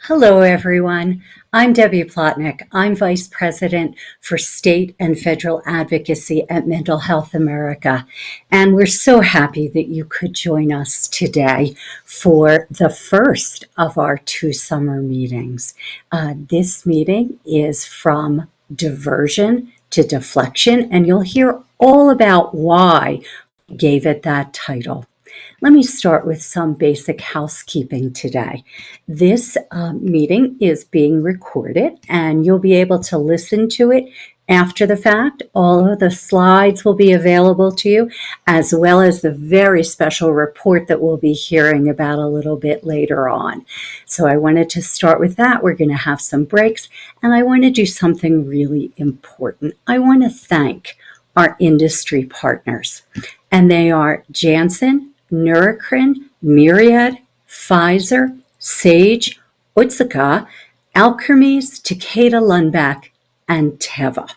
Hello, everyone. I'm Debbie Plotnick. I'm Vice President for State and Federal Advocacy at Mental Health America. And we're so happy that you could join us today for the first of our 2 summer meetings. This meeting is from Diversion to Deflection, and you'll hear all about why we gave it that title. Let me start with some basic housekeeping today. This meeting is being recorded, and you'll be able to listen to it after the fact. All of the slides will be available to you, as well as the very special report that we'll be hearing about a little bit later on. So I wanted to start with that. We're going to have some breaks, and I want to do something really important. I want to thank our industry partners, and they are Janssen, Neurocrine, Myriad, Pfizer, Sage, Otsuka, Alkermes, Takeda Lundbeck, and Teva.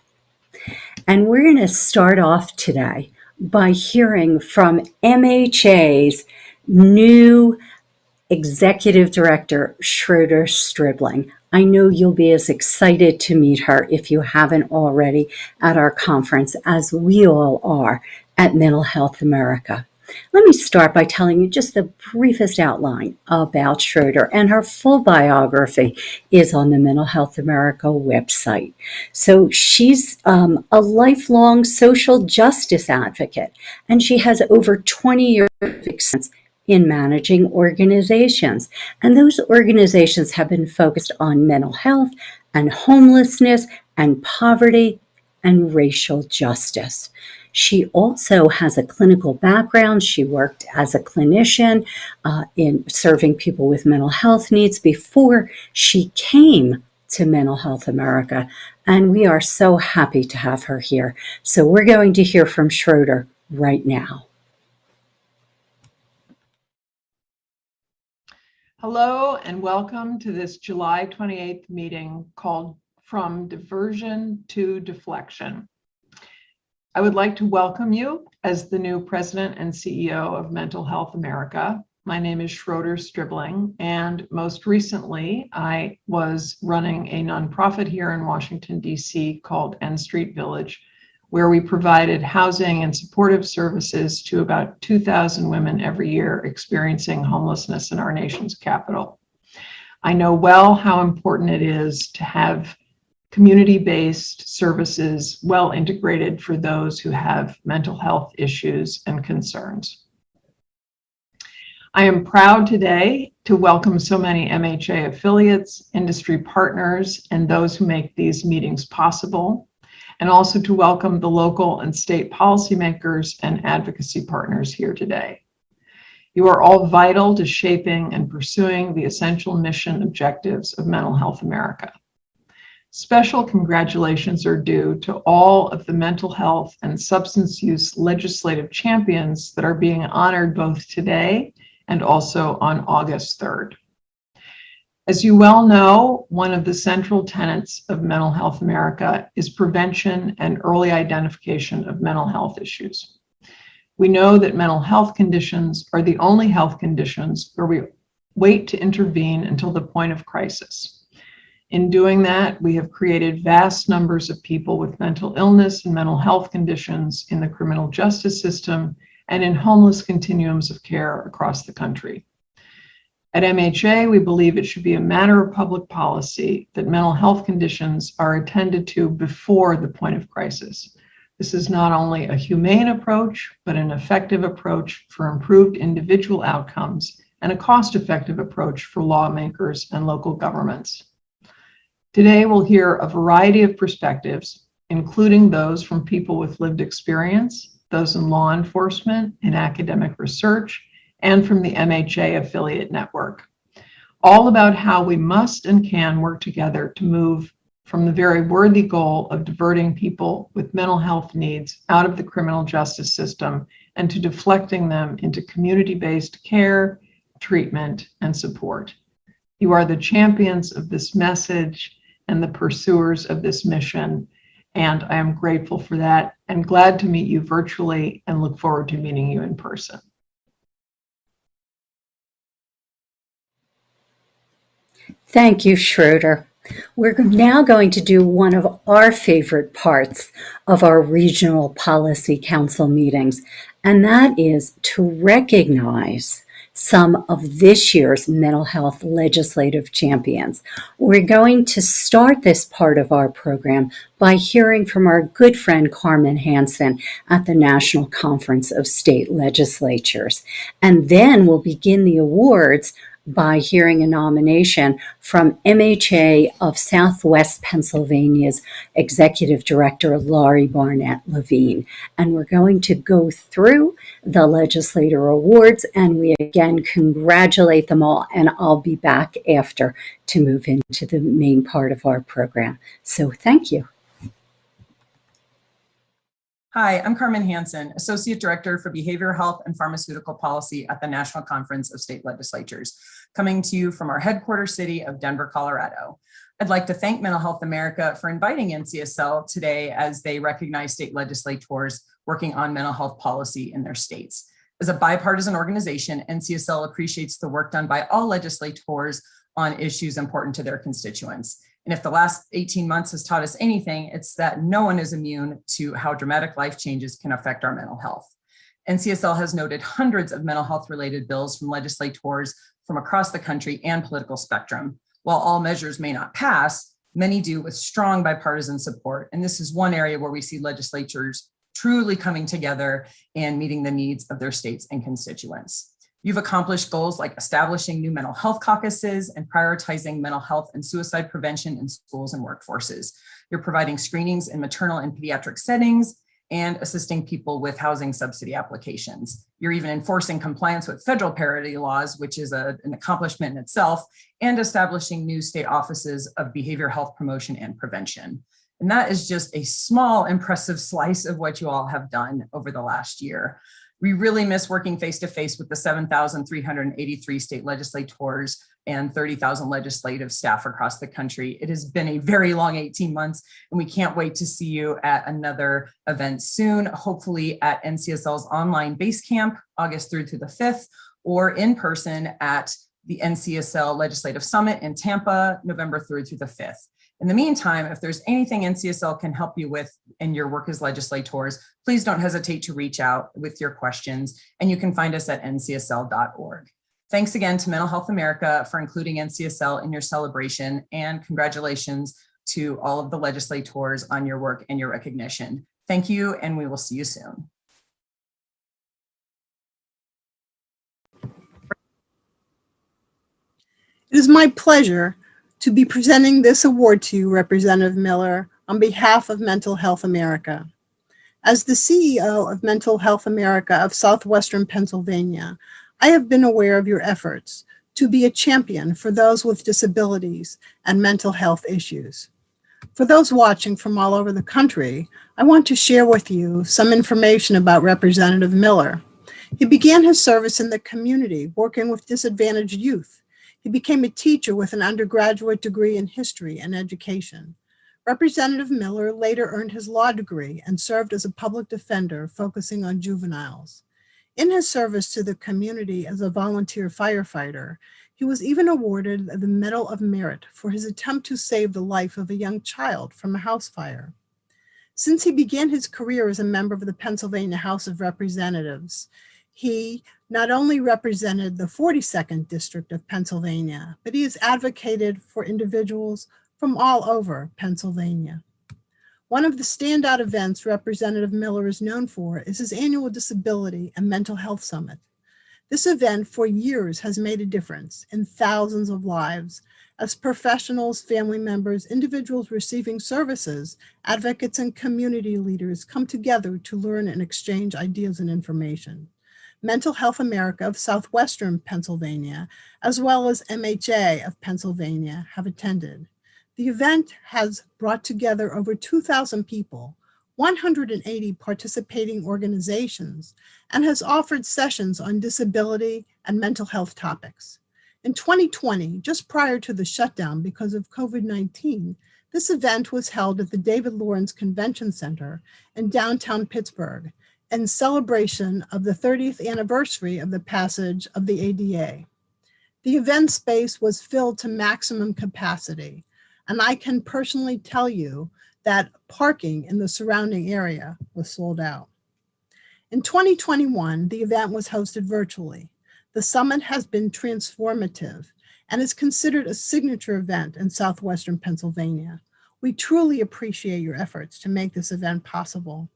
And we're going to start off today by hearing from MHA's new Executive Director, Schroeder Stribling. I know you'll be as excited to meet her if you haven't already at our conference as we all are at Mental Health America. Let me start by telling you just the briefest outline about Schroeder, and her full biography is on the Mental Health America website. So she's a lifelong social justice advocate, and she has over 20 years of experience in managing organizations. And those organizations have been focused on mental health and homelessness and poverty and racial justice. She also has a clinical background. She worked as a clinician in serving people with mental health needs before she came to Mental Health America. And we are so happy to have her here. So we're going to hear from Schroeder right now. Hello and welcome to this July 28th meeting called From Diversion to Deflection. I would like to welcome you as the new President and CEO of Mental Health America. My name is Schroeder Stribling, and most recently I was running a nonprofit here in Washington, D.C. called N Street Village, where we provided housing and supportive services to about 2,000 women every year experiencing homelessness in our nation's capital. I know well how important it is to have community-based services well integrated for those who have mental health issues and concerns. I am proud today to welcome so many MHA affiliates, industry partners, and those who make these meetings possible, and also to welcome the local and state policymakers and advocacy partners here today. You are all vital to shaping and pursuing the essential mission objectives of Mental Health America. Special congratulations are due to all of the mental health and substance use legislative champions that are being honored both today and also on August 3rd. As you well know, one of the central tenets of Mental Health America is prevention and early identification of mental health issues. We know that mental health conditions are the only health conditions where we wait to intervene until the point of crisis. In doing that, we have created vast numbers of people with mental illness and mental health conditions in the criminal justice system and in homeless continuums of care across the country. At MHA, we believe it should be a matter of public policy that mental health conditions are attended to before the point of crisis. This is not only a humane approach, but an effective approach for improved individual outcomes and a cost-effective approach for lawmakers and local governments. Today, we'll hear a variety of perspectives, including those from people with lived experience, those in law enforcement and academic research, and from the MHA affiliate network, all about how we must and can work together to move from the very worthy goal of diverting people with mental health needs out of the criminal justice system and to deflecting them into community-based care, treatment, and support. You are the champions of this message and the pursuers of this mission, and I am grateful for that and glad to meet you virtually and look forward to meeting you in person. Thank you, Schroeder. We're now going to do one of our favorite parts of our regional policy council meetings, and that is to recognize some of this year's mental health legislative champions. We're going to start this part of our program by hearing from our good friend Carmen Hansen at the National Conference of State Legislatures. And then we'll begin the awards by hearing a nomination from MHA of Southwest Pennsylvania's Executive Director, Laurie Barnett Levine. And we're going to go through the Legislator Awards, and we again congratulate them all, and I'll be back after to move into the main part of our program. So thank you. Hi, I'm Carmen Hansen, Associate Director for Behavioral Health and Pharmaceutical Policy at the National Conference of State Legislatures, coming to you from our headquarters city of Denver, Colorado. I'd like to thank Mental Health America for inviting NCSL today as they recognize state legislators working on mental health policy in their states. As a bipartisan organization, NCSL appreciates the work done by all legislators on issues important to their constituents. And if the last 18 months has taught us anything, it's that no one is immune to how dramatic life changes can affect our mental health. NCSL has noted hundreds of mental health related bills from legislators from across the country and political spectrum. While all measures may not pass, many do with strong bipartisan support. And this is one area where we see legislatures truly coming together and meeting the needs of their states and constituents. You've accomplished goals like establishing new mental health caucuses and prioritizing mental health and suicide prevention in schools and workforces. You're providing screenings in maternal and pediatric settings and assisting people with housing subsidy applications. You're even enforcing compliance with federal parity laws, which is an accomplishment in itself, and establishing new state offices of behavioral health promotion and prevention. And that is just a small, impressive slice of what you all have done over the last year. We really miss working face-to-face with the 7,383 state legislators and 30,000 legislative staff across the country. It has been a very long 18 months, and we can't wait to see you at another event soon, hopefully at NCSL's online base camp, August 3rd through the 5th, or in person at the NCSL Legislative Summit in Tampa, November 3rd through the 5th. In the meantime, if there's anything NCSL can help you with in your work as legislators, please don't hesitate to reach out with your questions, and you can find us at ncsl.org. Thanks again to Mental Health America for including NCSL in your celebration, and congratulations to all of the legislators on your work and your recognition. Thank you, and we will see you soon. It is my pleasure to be presenting this award to you, Representative Miller, on behalf of Mental Health America. As the CEO of Mental Health America of Southwestern Pennsylvania, I have been aware of your efforts to be a champion for those with disabilities and mental health issues. For those watching from all over the country, I want to share with you some information about Representative Miller. He began his service in the community working with disadvantaged youth. He became a teacher with an undergraduate degree in history and education. Representative Miller later earned his law degree and served as a public defender focusing on juveniles. In his service to the community as a volunteer firefighter, he was even awarded the Medal of Merit for his attempt to save the life of a young child from a house fire. Since he began his career as a member of the Pennsylvania House of Representatives, he not only represented the 42nd District of Pennsylvania, but he has advocated for individuals from all over Pennsylvania. One of the standout events Representative Miller is known for is his annual Disability and Mental Health Summit. This event for years has made a difference in thousands of lives as professionals, family members, individuals receiving services, advocates, and community leaders come together to learn and exchange ideas and information. Mental Health America of Southwestern Pennsylvania, as well as MHA of Pennsylvania, have attended. The event has brought together over 2,000 people, 180 participating organizations, and has offered sessions on disability and mental health topics. In 2020, just prior to the shutdown because of COVID-19, this event was held at the David Lawrence Convention Center in downtown Pittsburgh, in celebration of the 30th anniversary of the passage of the ADA. The event space was filled to maximum capacity, and I can personally tell you that parking in the surrounding area was sold out. In 2021, the event was hosted virtually. The summit has been transformative and is considered a signature event in Southwestern Pennsylvania. We truly appreciate your efforts to make this event possible.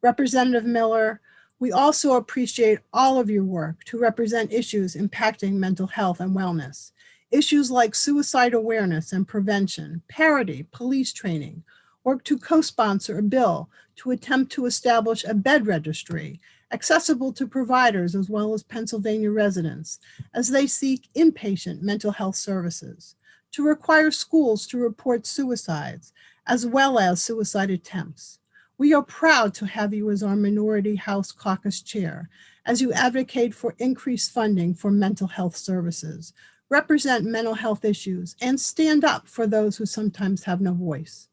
Representative Miller, we also appreciate all of your work to represent issues impacting mental health and wellness. Issues like suicide awareness and prevention, parity, police training, work to co-sponsor a bill to attempt to establish a bed registry accessible to providers as well as Pennsylvania residents as they seek inpatient mental health services, to require schools to report suicides as well as suicide attempts. We are proud to have you as our Minority House Caucus Chair as you advocate for increased funding for mental health services, represent mental health issues, and stand up for those who sometimes have no voice.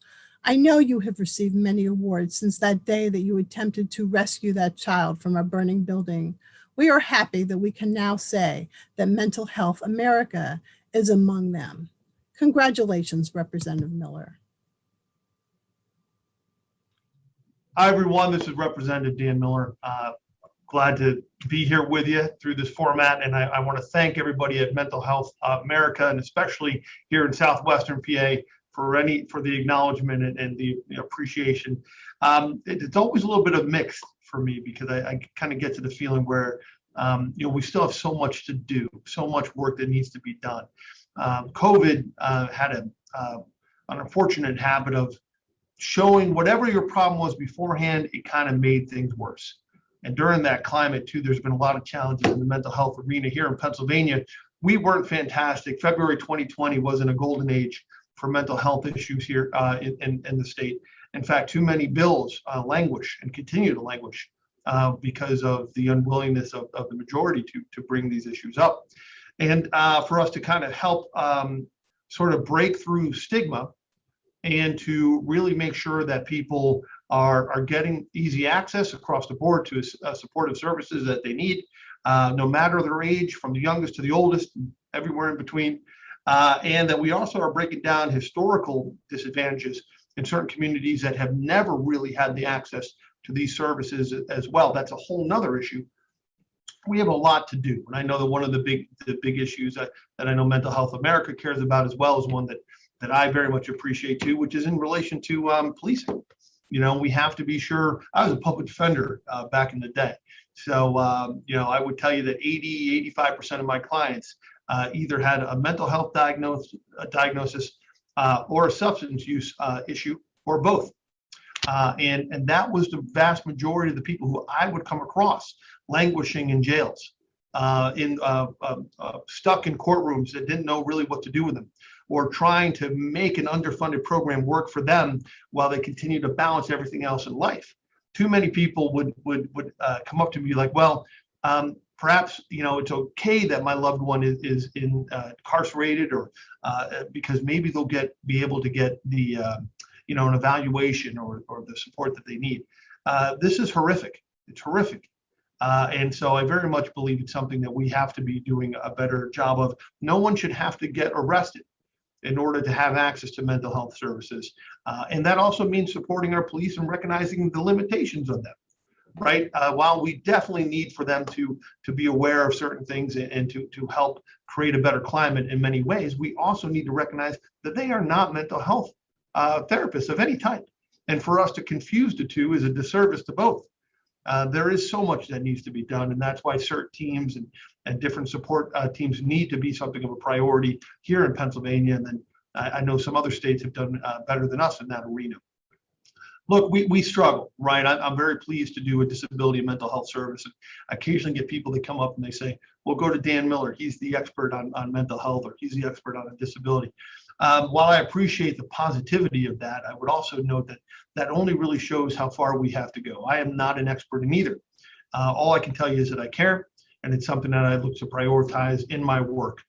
I know you have received many awards since that day that you attempted to rescue that child from a burning building. We are happy that we can now say that Mental Health America is among them. Congratulations, Representative Miller. Hi, everyone. This is Representative Dan Miller. Glad to be here with you through this format. And I want to thank everybody at Mental Health America, and especially here in Southwestern PA, for the acknowledgement and the appreciation. It's always a little bit of mixed for me because I kind of get to the feeling where we still have so much to do, so much work that needs to be done. COVID had an unfortunate habit of showing whatever your problem was beforehand, it kind of made things worse. And during that climate too, there's been a lot of challenges in the mental health arena here in Pennsylvania. We weren't fantastic. February 2020 wasn't a golden age for mental health issues here in the state. In fact, too many bills languish and continue to languish because of the unwillingness of the majority to bring these issues up. And for us to kind of help sort of break through stigma and to really make sure that people are getting easy access across the board to supportive services that they need, no matter their age, from the youngest to the oldest, everywhere in between. And that we also are breaking down historical disadvantages in certain communities that have never really had the access to these services as well. That's a whole nother issue. We have a lot to do. And I know that one of the big issues that I know Mental Health America cares about as well is one that I very much appreciate too, which is in relation to policing. We have to be sure. I was a public defender back in the day. So, I would tell you that 85% of my clients either had a mental health diagnosis or a substance use issue, or both. And that was the vast majority of the people who I would come across languishing in jails, stuck in courtrooms that didn't know really what to do with them, or trying to make an underfunded program work for them while they continue to balance everything else in life. Too many people would come up to me like, well, perhaps it's okay that my loved one is incarcerated, or because maybe they'll be able to get the an evaluation or the support that they need. This is horrific. It's horrific. And so I very much believe it's something that we have to be doing a better job of. No one should have to get arrested in order to have access to mental health services. And that also means supporting our police and recognizing the limitations of them, right? While we definitely need for them to be aware of certain things and to help create a better climate in many ways, we also need to recognize that they are not mental health therapists of any type. And for us to confuse the two is a disservice to both. There is so much that needs to be done, and that's why CERT teams and different support teams need to be something of a priority here in Pennsylvania. And then I know some other states have done better than us in that arena. Look, we struggle, right? I'm very pleased to do a disability and mental health service. And I occasionally get people that come up and they say, well, go to Dan Miller. He's the expert on mental health, or he's the expert on a disability. While I appreciate the positivity of that, I would also note that only really shows how far we have to go. I am not an expert in either. All I can tell you is that I care, and it's something that I look to prioritize in my work.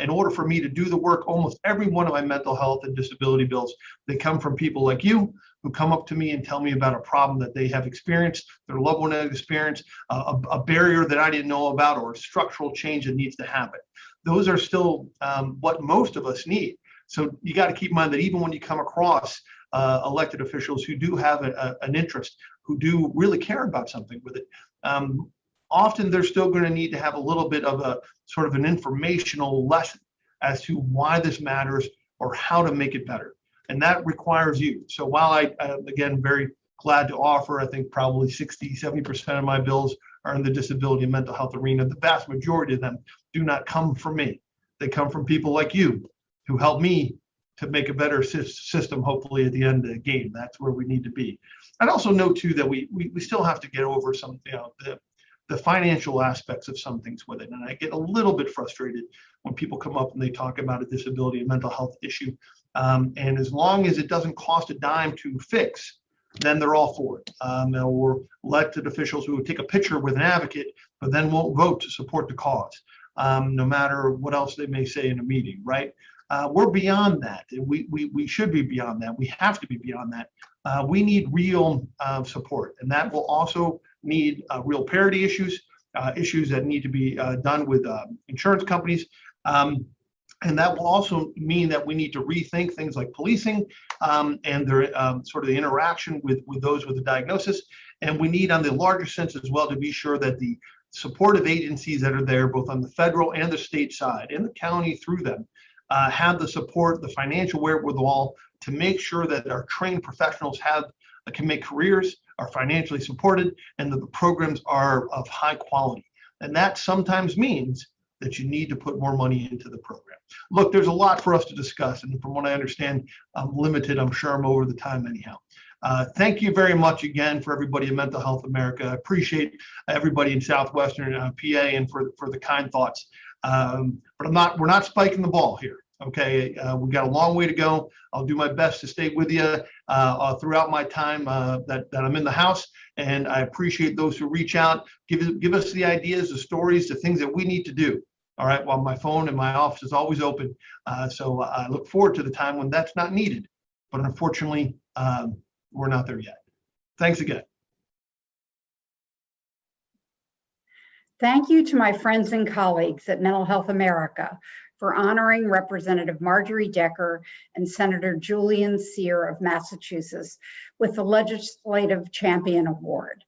In order for me to do the work, almost every one of my mental health and disability bills, they come from people like you who come up to me and tell me about a problem that they have experienced, their loved one has experienced, a barrier that I didn't know about, or a structural change that needs to happen. those are still what most of us need. So you got to keep in mind that even when you come across elected officials who do have an interest, who do really care about something with it, often they're still going to need to have a little bit of a sort of an informational lesson as to why this matters or how to make it better. And that requires you. So while I again, very glad to offer, I think probably 60–70% of my bills are in the disability and mental health arena. The vast majority of them do not come from me. They come from people like you who help me to make a better system, hopefully at the end of the game. That's where we need to be. I'd also note too that we still have to get over some, the financial aspects of some things with it. And I get a little bit frustrated when people come up and they talk about a disability and mental health issue. And as long as it doesn't cost a dime to fix, then they're all for it. Or elected officials who would take a picture with an advocate, but then won't vote to support the cause, no matter what else they may say in a meeting, right? We're beyond that. We should be beyond that. We have to be beyond that. We need real support, and that will also need real parity issues, issues that need to be done with insurance companies. And that will also mean that we need to rethink things like policing and their sort of the interaction with those with a diagnosis. And we need, on the larger sense as well, to be sure that the supportive agencies that are there, both on the federal and the state side, and the county through them, have the support, the financial wherewithal to make sure that our trained professionals can make careers, are financially supported, and that the programs are of high quality. And that sometimes means that you need to put more money into the program. Look, there's a lot for us to discuss, and from what I understand, I'm limited. I'm sure I'm over the time anyhow. Thank you very much again for everybody in Mental Health America. I appreciate everybody in Southwestern PA and for the kind thoughts. But we're not spiking the ball here. Okay, we got a long way to go. I'll do my best to stay with you throughout my time that I'm in the House, and I appreciate those who reach out, give us the ideas, the stories, the things that we need to do. All right, while my phone in my office is always open, so I look forward to the time when that's not needed. But unfortunately, we're not there yet. Thanks again. Thank you to my friends and colleagues at Mental Health America for honoring Representative Marjorie Decker and Senator Julian Cyr of Massachusetts with the Legislative Champion Award.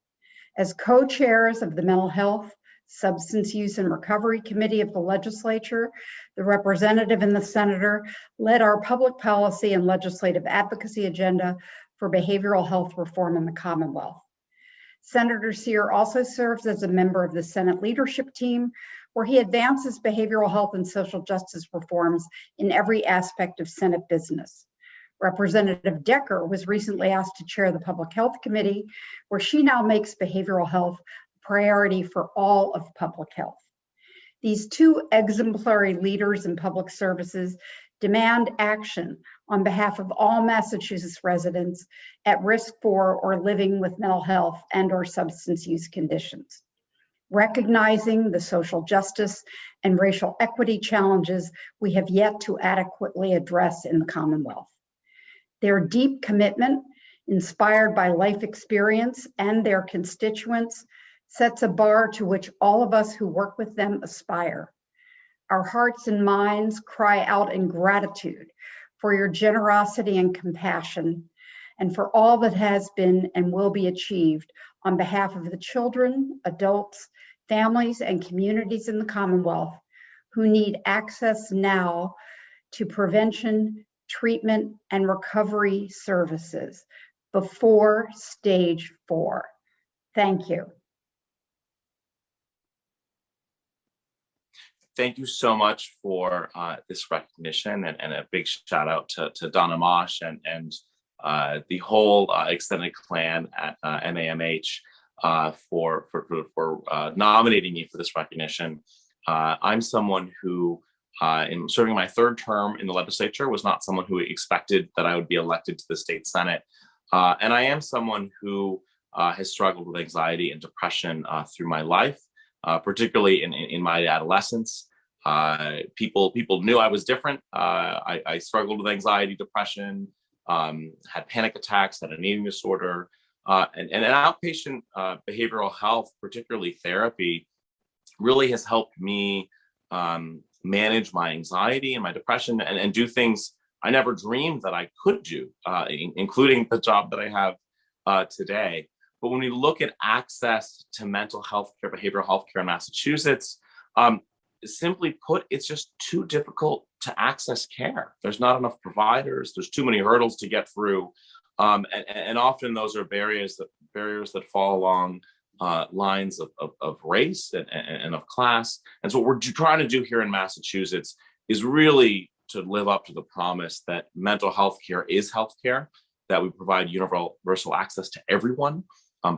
As co-chairs of the Mental Health, Substance Use and Recovery Committee of the Legislature, the representative and the senator led our public policy and legislative advocacy agenda for behavioral health reform in the Commonwealth. Senator Cyr also serves as a member of the Senate leadership team, where he advances behavioral health and social justice reforms in every aspect of Senate business. Representative Decker was recently asked to chair the Public Health Committee, where she now makes behavioral health a priority for all of public health. These two exemplary leaders in public services demand action on behalf of all Massachusetts residents at risk for or living with mental health and/or substance use conditions. Recognizing the social justice and racial equity challenges we have yet to adequately address in the Commonwealth. Their deep commitment, inspired by life experience and their constituents, sets a bar to which all of us who work with them aspire. Our hearts and minds cry out in gratitude for your generosity and compassion, and for all that has been and will be achieved on behalf of the children, adults, families, and communities in the Commonwealth who need access now to prevention, treatment, and recovery services before stage 4. Thank you. Thank you so much for this recognition, and a big shout out to Donna Mosh and the whole extended clan at NAMH for nominating me for this recognition. I'm someone who, in serving my 3rd term in the legislature, was not someone who expected that I would be elected to the state Senate. And I am someone who has struggled with anxiety and depression through my life. Particularly in my adolescence. People knew I was different. I struggled with anxiety, depression, had panic attacks, had an eating disorder, and an outpatient behavioral health, particularly therapy, really has helped me manage my anxiety and my depression and do things I never dreamed that I could do, including the job that I have today. But when we look at access to mental health care, behavioral health care in Massachusetts, simply put, it's just too difficult to access care. There's not enough providers. There's too many hurdles to get through. And often those are barriers that fall along lines of race and of class. And so what we're trying to do here in Massachusetts is really to live up to the promise that mental health care is health care, that we provide universal access to everyone,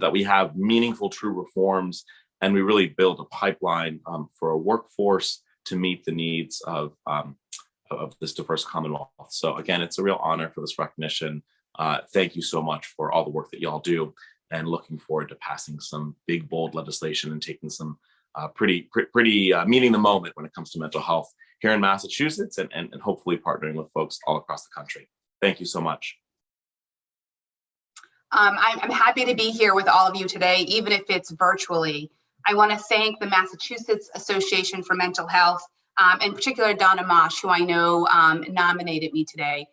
that we have meaningful, true reforms, and we really build a pipeline for a workforce to meet the needs of this diverse Commonwealth. So again, it's a real honor for this recognition. Thank you so much for all the work that y'all do, and looking forward to passing some big, bold legislation and taking some pretty meeting the moment when it comes to mental health here in Massachusetts, and hopefully partnering with folks all across the country. Thank you so much. I'm happy to be here with all of you today, even if it's virtually. I want to thank the Massachusetts Association for Mental Health, in particular Donna Mosh, who I know nominated me today.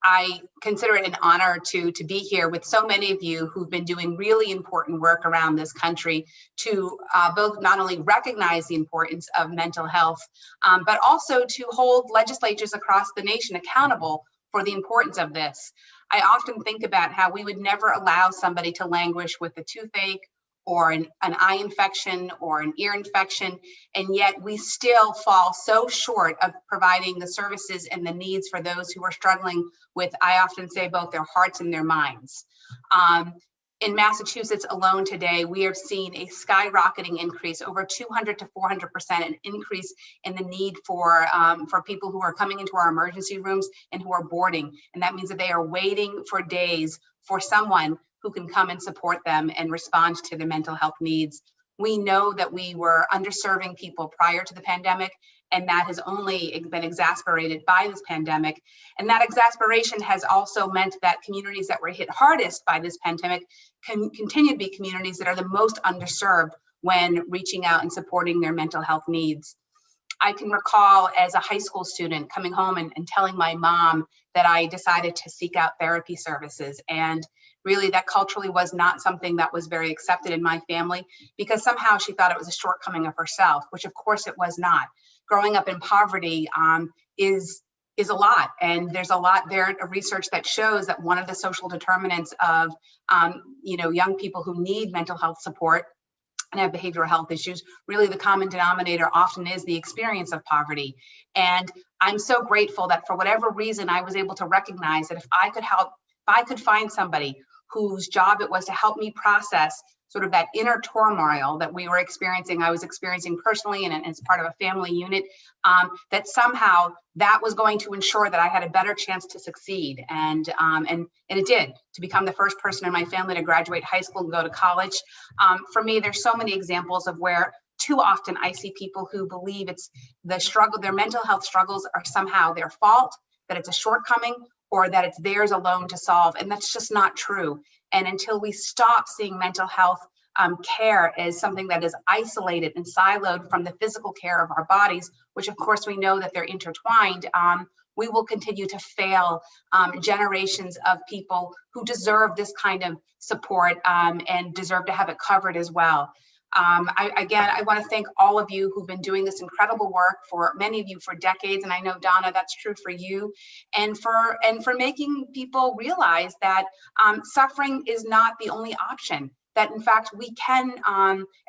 I consider it an honor to be here with so many of you who've been doing really important work around this country to both not only recognize the importance of mental health, but also to hold legislatures across the nation accountable for the importance of this. I often think about how we would never allow somebody to languish with a toothache or an eye infection or an ear infection, and yet we still fall so short of providing the services and the needs for those who are struggling with, I often say, both their hearts and their minds. In Massachusetts alone today, we have seen a skyrocketing increase, over 200 to 400%, an increase in the need for people who are coming into our emergency rooms and who are boarding. And that means that they are waiting for days for someone who can come and support them and respond to their mental health needs. We know that we were underserving people prior to the pandemic, and that has only been exacerbated by this pandemic. And that exasperation has also meant that communities that were hit hardest by this pandemic can continue to be communities that are the most underserved when reaching out and supporting their mental health needs. I can recall as a high school student coming home and telling my mom that I decided to seek out therapy services. And really that culturally was not something that was very accepted in my family, because somehow she thought it was a shortcoming of herself, which of course it was not. Growing up in poverty is a lot, and there's a lot there of research that shows that one of the social determinants of young people who need mental health support and have behavioral health issues, really the common denominator often is the experience of poverty. And I'm so grateful that for whatever reason I was able to recognize that if I could find somebody whose job it was to help me process sort of that inner turmoil that we were experiencing, I was experiencing personally and as part of a family unit, that somehow that was going to ensure that I had a better chance to succeed. And it did, to become the first person in my family to graduate high school and go to college. For me, there's so many examples of where too often I see people who believe it's the struggle, their mental health struggles are somehow their fault, that it's a shortcoming, or that it's theirs alone to solve. And that's just not true. And until we stop seeing mental health care as something that is isolated and siloed from the physical care of our bodies, which of course we know that they're intertwined, we will continue to fail generations of people who deserve this kind of support and deserve to have it covered as well. I want to thank all of you who've been doing this incredible work, for many of you for decades, and I know Donna, that's true for you, and for making people realize that suffering is not the only option. That in fact we can,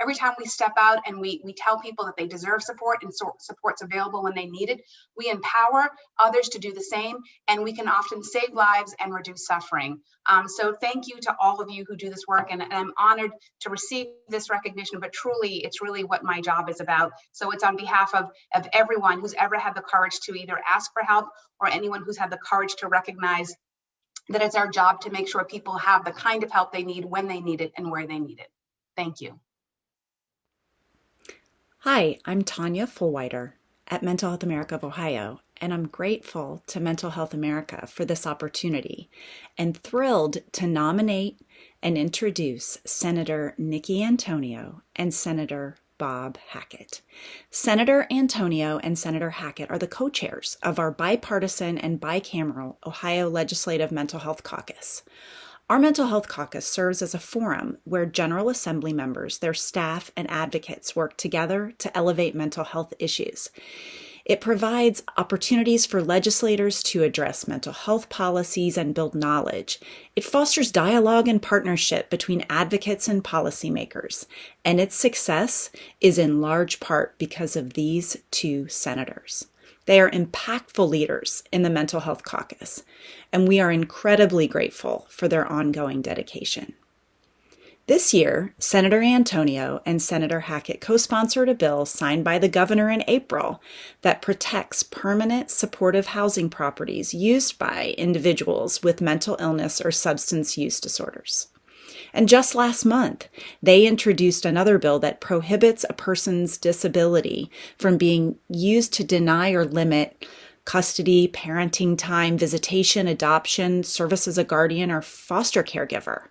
every time we step out and we tell people that they deserve support and support's available when they need it, we empower others to do the same, and we can often save lives and reduce suffering. So thank you to all of you who do this work, and I'm honored to receive this recognition, but truly, it's really what my job is about. So it's on behalf of everyone who's ever had the courage to either ask for help, or anyone who's had the courage to recognize that it's our job to make sure people have the kind of help they need when they need it and where they need it. Thank you. Hi, I'm Tanya Fullwider at Mental Health America of Ohio, and I'm grateful to Mental Health America for this opportunity and thrilled to nominate and introduce Senator Nikki Antonio and Senator Bob Hackett. Senator Antonio and Senator Hackett are the co-chairs of our bipartisan and bicameral Ohio Legislative Mental Health Caucus. Our Mental Health Caucus serves as a forum where General Assembly members, their staff, and advocates work together to elevate mental health issues. It provides opportunities for legislators to address mental health policies and build knowledge. It fosters dialogue and partnership between advocates and policymakers, and its success is in large part because of these two senators. They are impactful leaders in the Mental Health Caucus, and we are incredibly grateful for their ongoing dedication. This year, Senator Antonio and Senator Hackett co-sponsored a bill signed by the governor in April that protects permanent supportive housing properties used by individuals with mental illness or substance use disorders. And just last month, they introduced another bill that prohibits a person's disability from being used to deny or limit custody, parenting time, visitation, adoption, service as a guardian, or foster caregiver.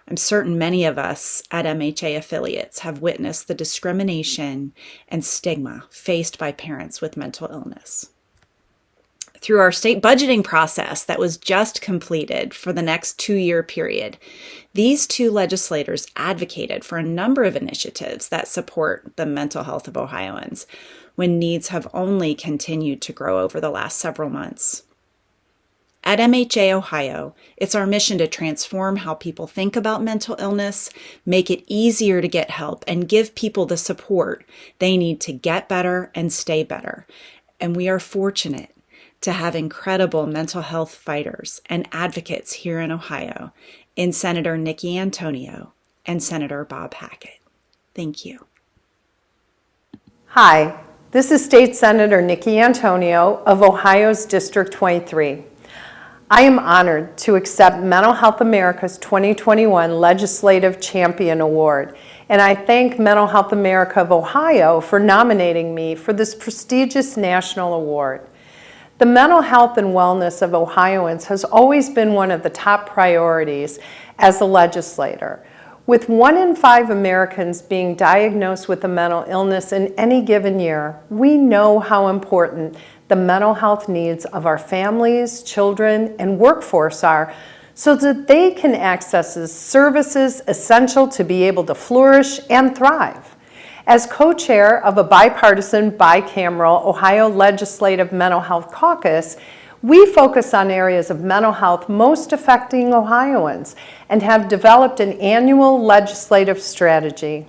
I'm certain many of us at MHA affiliates have witnessed the discrimination and stigma faced by parents with mental illness. Through our state budgeting process that was just completed for the next 2-year period, these two legislators advocated for a number of initiatives that support the mental health of Ohioans when needs have only continued to grow over the last several months. At MHA Ohio, it's our mission to transform how people think about mental illness, make it easier to get help, and give people the support they need to get better and stay better. And we are fortunate to have incredible mental health fighters and advocates here in Ohio in Senator Nikki Antonio and Senator Bob Hackett. Thank you. Hi, this is State Senator Nikki Antonio of Ohio's District 23. I am honored to accept Mental Health America's 2021 Legislative Champion Award, and I thank Mental Health America of Ohio for nominating me for this prestigious national award. The mental health and wellness of Ohioans has always been one of the top priorities as a legislator. With 1 in 5 Americans being diagnosed with a mental illness in any given year, we know how important the mental health needs of our families, children, and workforce are so that they can access services essential to be able to flourish and thrive. As co-chair of a bipartisan, bicameral Ohio Legislative Mental Health Caucus, we focus on areas of mental health most affecting Ohioans and have developed an annual legislative strategy.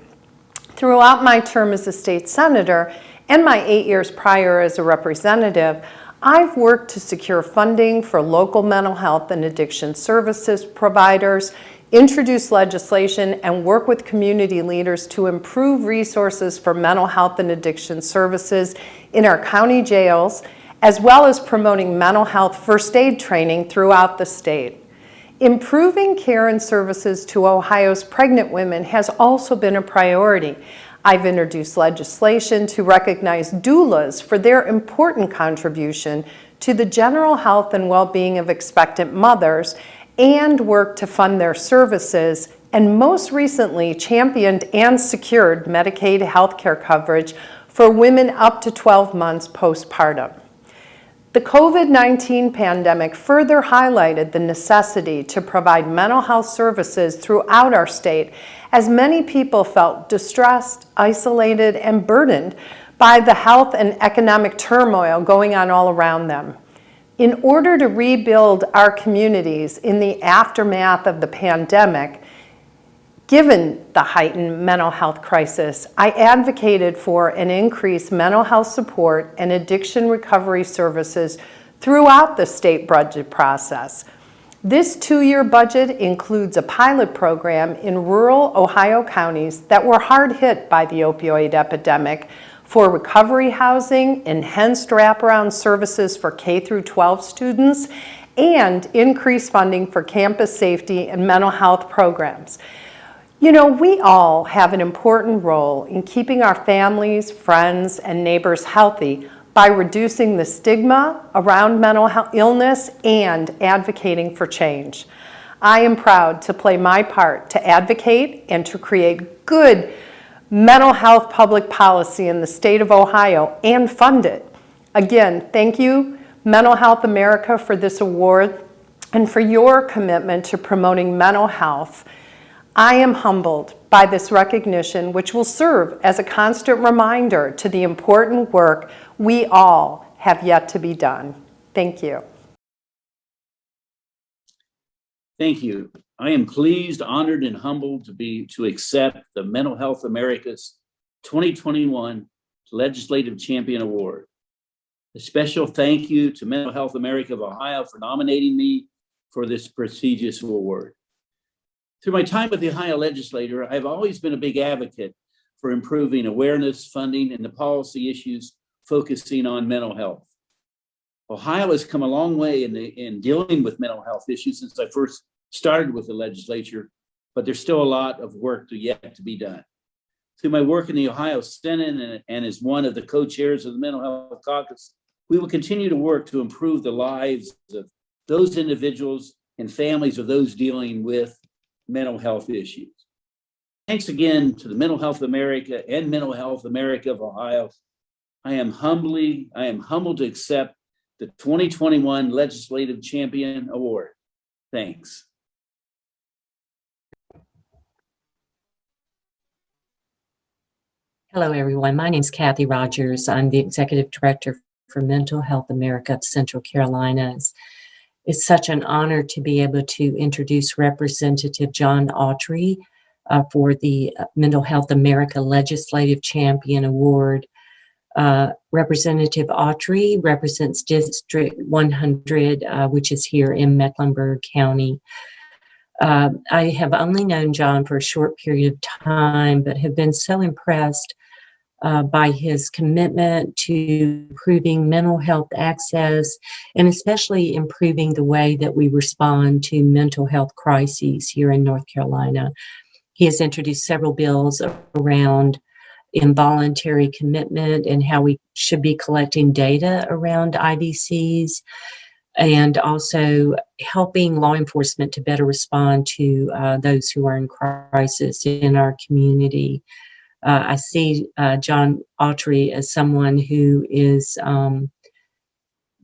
Throughout my term as a state senator and my 8 years prior as a representative, I've worked to secure funding for local mental health and addiction services providers, introduce legislation, and work with community leaders to improve resources for mental health and addiction services in our county jails, as well as promoting mental health first aid training throughout the state. Improving care and services to Ohio's pregnant women has also been a priority. I've introduced legislation to recognize doulas for their important contribution to the general health and well-being of expectant mothers, and work to fund their services, and most recently championed and secured Medicaid healthcare coverage for women up to 12 months postpartum. The COVID-19 pandemic further highlighted the necessity to provide mental health services throughout our state, as many people felt distressed, isolated, and burdened by the health and economic turmoil going on all around them. In order to rebuild our communities in the aftermath of the pandemic, given the heightened mental health crisis, I advocated for an increased mental health support and addiction recovery services throughout the state budget process. This 2-year budget includes a pilot program in rural Ohio counties that were hard hit by the opioid epidemic for recovery housing, enhanced wraparound services for K-12 students, and increased funding for campus safety and mental health programs. You know, we all have an important role in keeping our families, friends, and neighbors healthy by reducing the stigma around mental illness and advocating for change. I am proud to play my part to advocate and to create good mental health public policy in the state of Ohio and fund it. Again, thank you, Mental Health America, for this award and for your commitment to promoting mental health. I am humbled by this recognition, which will serve as a constant reminder to the important work we all have yet to be done. Thank you. Thank you. I am pleased, honored, and humbled to accept the Mental Health America's 2021 Legislative Champion Award. A special thank you to Mental Health America of Ohio for nominating me for this prestigious award. Through my time with the Ohio Legislator, I've always been a big advocate for improving awareness, funding, and the policy issues focusing on mental health. Ohio has come a long way in dealing with mental health issues since I first started with the legislature, but there's still a lot of work yet to be done. Through my work in the Ohio Senate and as one of the co-chairs of the Mental Health Caucus, we will continue to work to improve the lives of those individuals and families of those dealing with mental health issues. Thanks again to the Mental Health America and Mental Health America of Ohio. I am humbled to accept the 2021 Legislative Champion Award. Thanks. Hello, everyone. My name is Kathy Rogers. I'm the Executive Director for Mental Health America of Central Carolinas. It's such an honor to be able to introduce Representative John Autry for the Mental Health America Legislative Champion Award. Representative Autry represents District 100, which is here in Mecklenburg County. I have only known John for a short period of time, but have been so impressed by his commitment to improving mental health access and especially improving the way that we respond to mental health crises here in North Carolina. He has introduced several bills around involuntary commitment and how we should be collecting data around IDCs, and also helping law enforcement to better respond to those who are in crisis in our community. I see John Autry as someone who is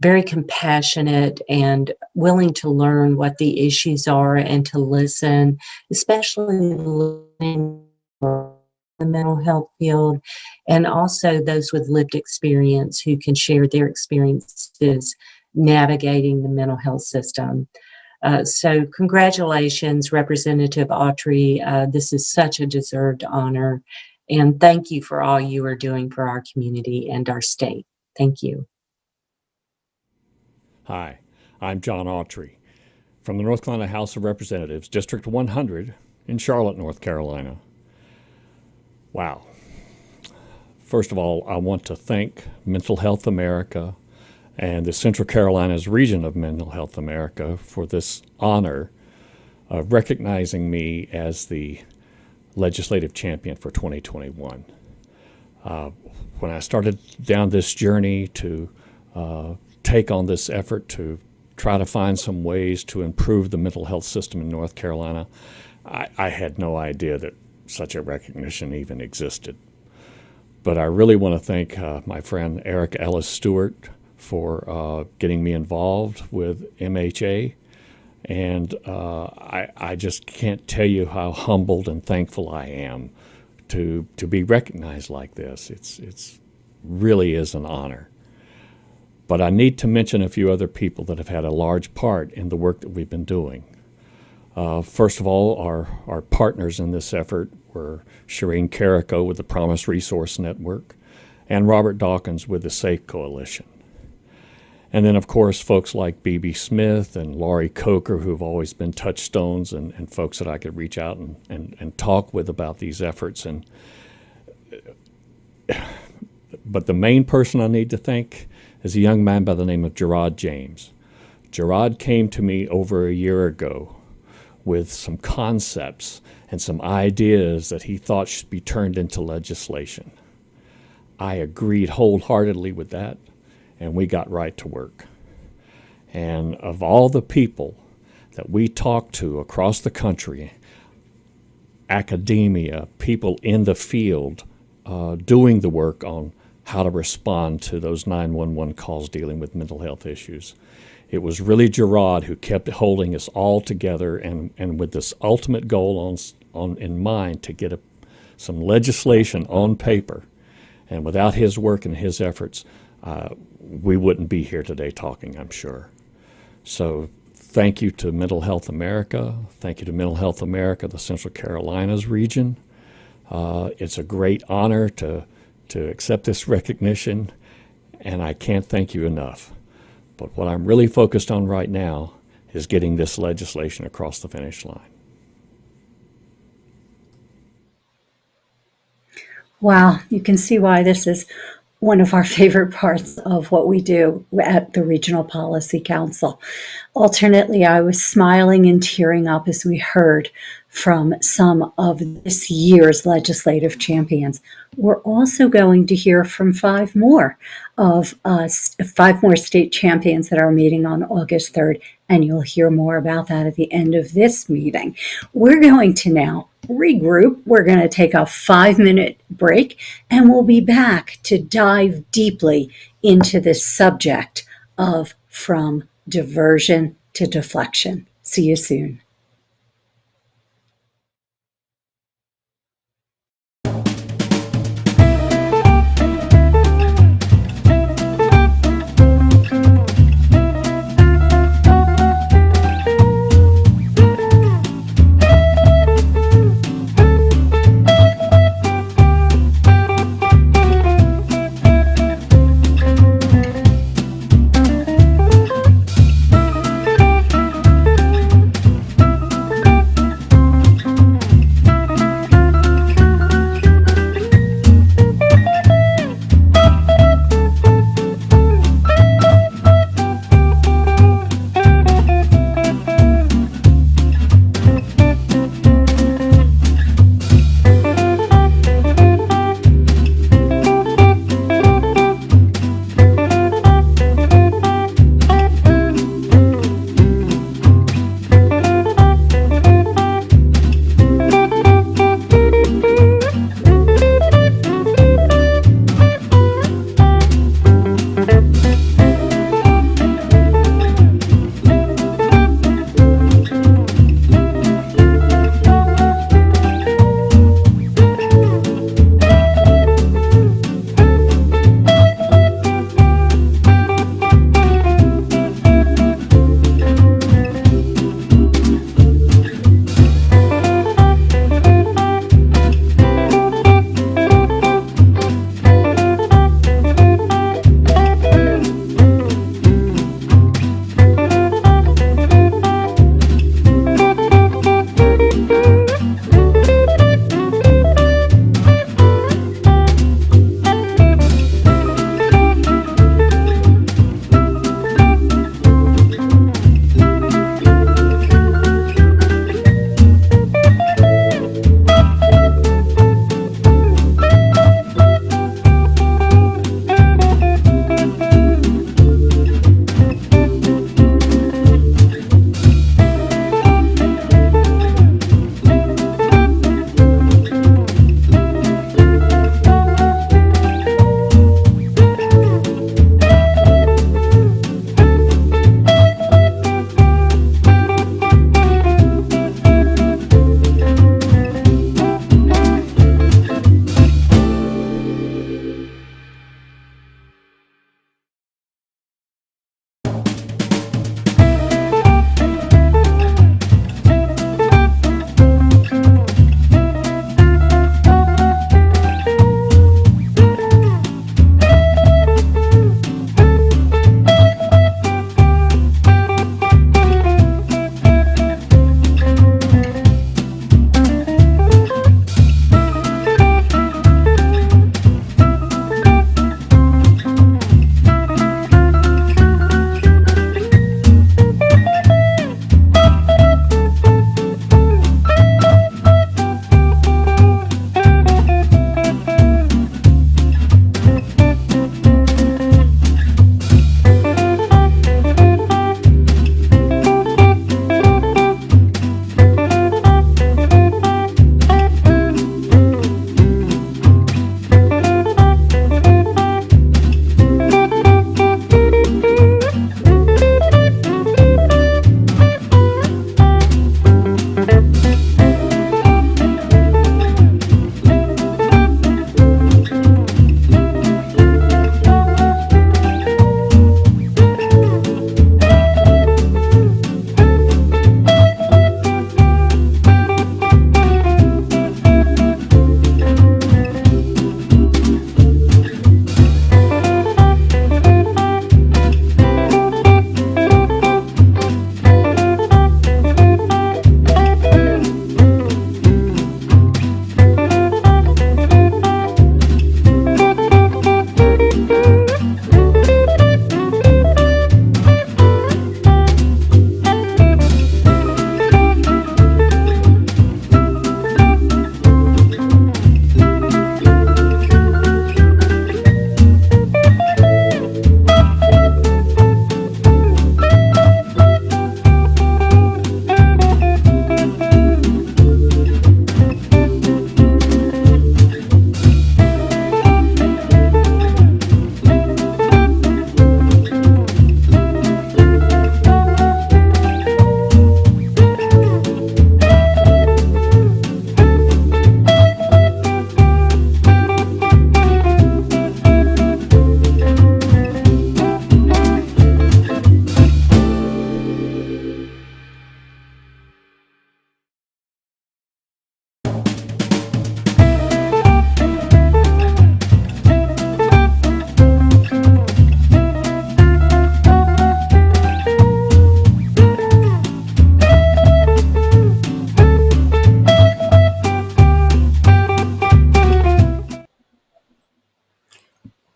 very compassionate and willing to learn what the issues are and to listen, especially in the mental health field, and also those with lived experience who can share their experiences navigating the mental health system. So congratulations, Representative Autry. This is such a deserved honor. And thank you for all you are doing for our community and our state. Thank you. Hi, I'm John Autry from the North Carolina House of Representatives, District 100 in Charlotte, North Carolina. Wow. First of all, I want to thank Mental Health America and the Central Carolinas region of Mental Health America for this honor of recognizing me as the Legislative Champion for 2021. When I started down this journey to take on this effort to try to find some ways to improve the mental health system in North Carolina, I had no idea that such a recognition even existed. But I really want to thank my friend Eric Ellis Stewart for getting me involved with MHA. And I just can't tell you how humbled and thankful I am to be recognized like this. It's really is an honor. But I need to mention a few other people that have had a large part in the work that we've been doing. First of all, our partners in this effort were Shireen Carrico with the Promise Resource Network and Robert Dawkins with the SAFE Coalition. And then, of course, folks like B.B. Smith and Laurie Coker, who have always been touchstones and folks that I could reach out and talk with about these efforts. But the main person I need to thank is a young man by the name of Gerard James. Gerard came to me over a year ago with some concepts and some ideas that he thought should be turned into legislation. I agreed wholeheartedly with that, and we got right to work. And of all the people that we talked to across the country academia, people in the field doing the work on how to respond to those 911 calls dealing with mental health issues. It was really Gerard who kept holding us all together and with this ultimate goal in mind to get some legislation on paper. And without his work and his efforts, we wouldn't be here today talking, I'm sure. So thank you to Mental Health America. Thank you to Mental Health America, the Central Carolinas region. It's a great honor to accept this recognition, and I can't thank you enough. But what I'm really focused on right now is getting this legislation across the finish line. Wow, you can see why this is one of our favorite parts of what we do at the Regional Policy Council. Alternately, I was smiling and tearing up as we heard from some of this year's legislative champions. We're also going to hear from five more state champions that are meeting on August 3rd, and you'll hear more about that at the end of this meeting. We're going to now regroup. We're going to take a 5-minute break, and we'll be back to dive deeply into this subject of from diversion to deflection. See you soon.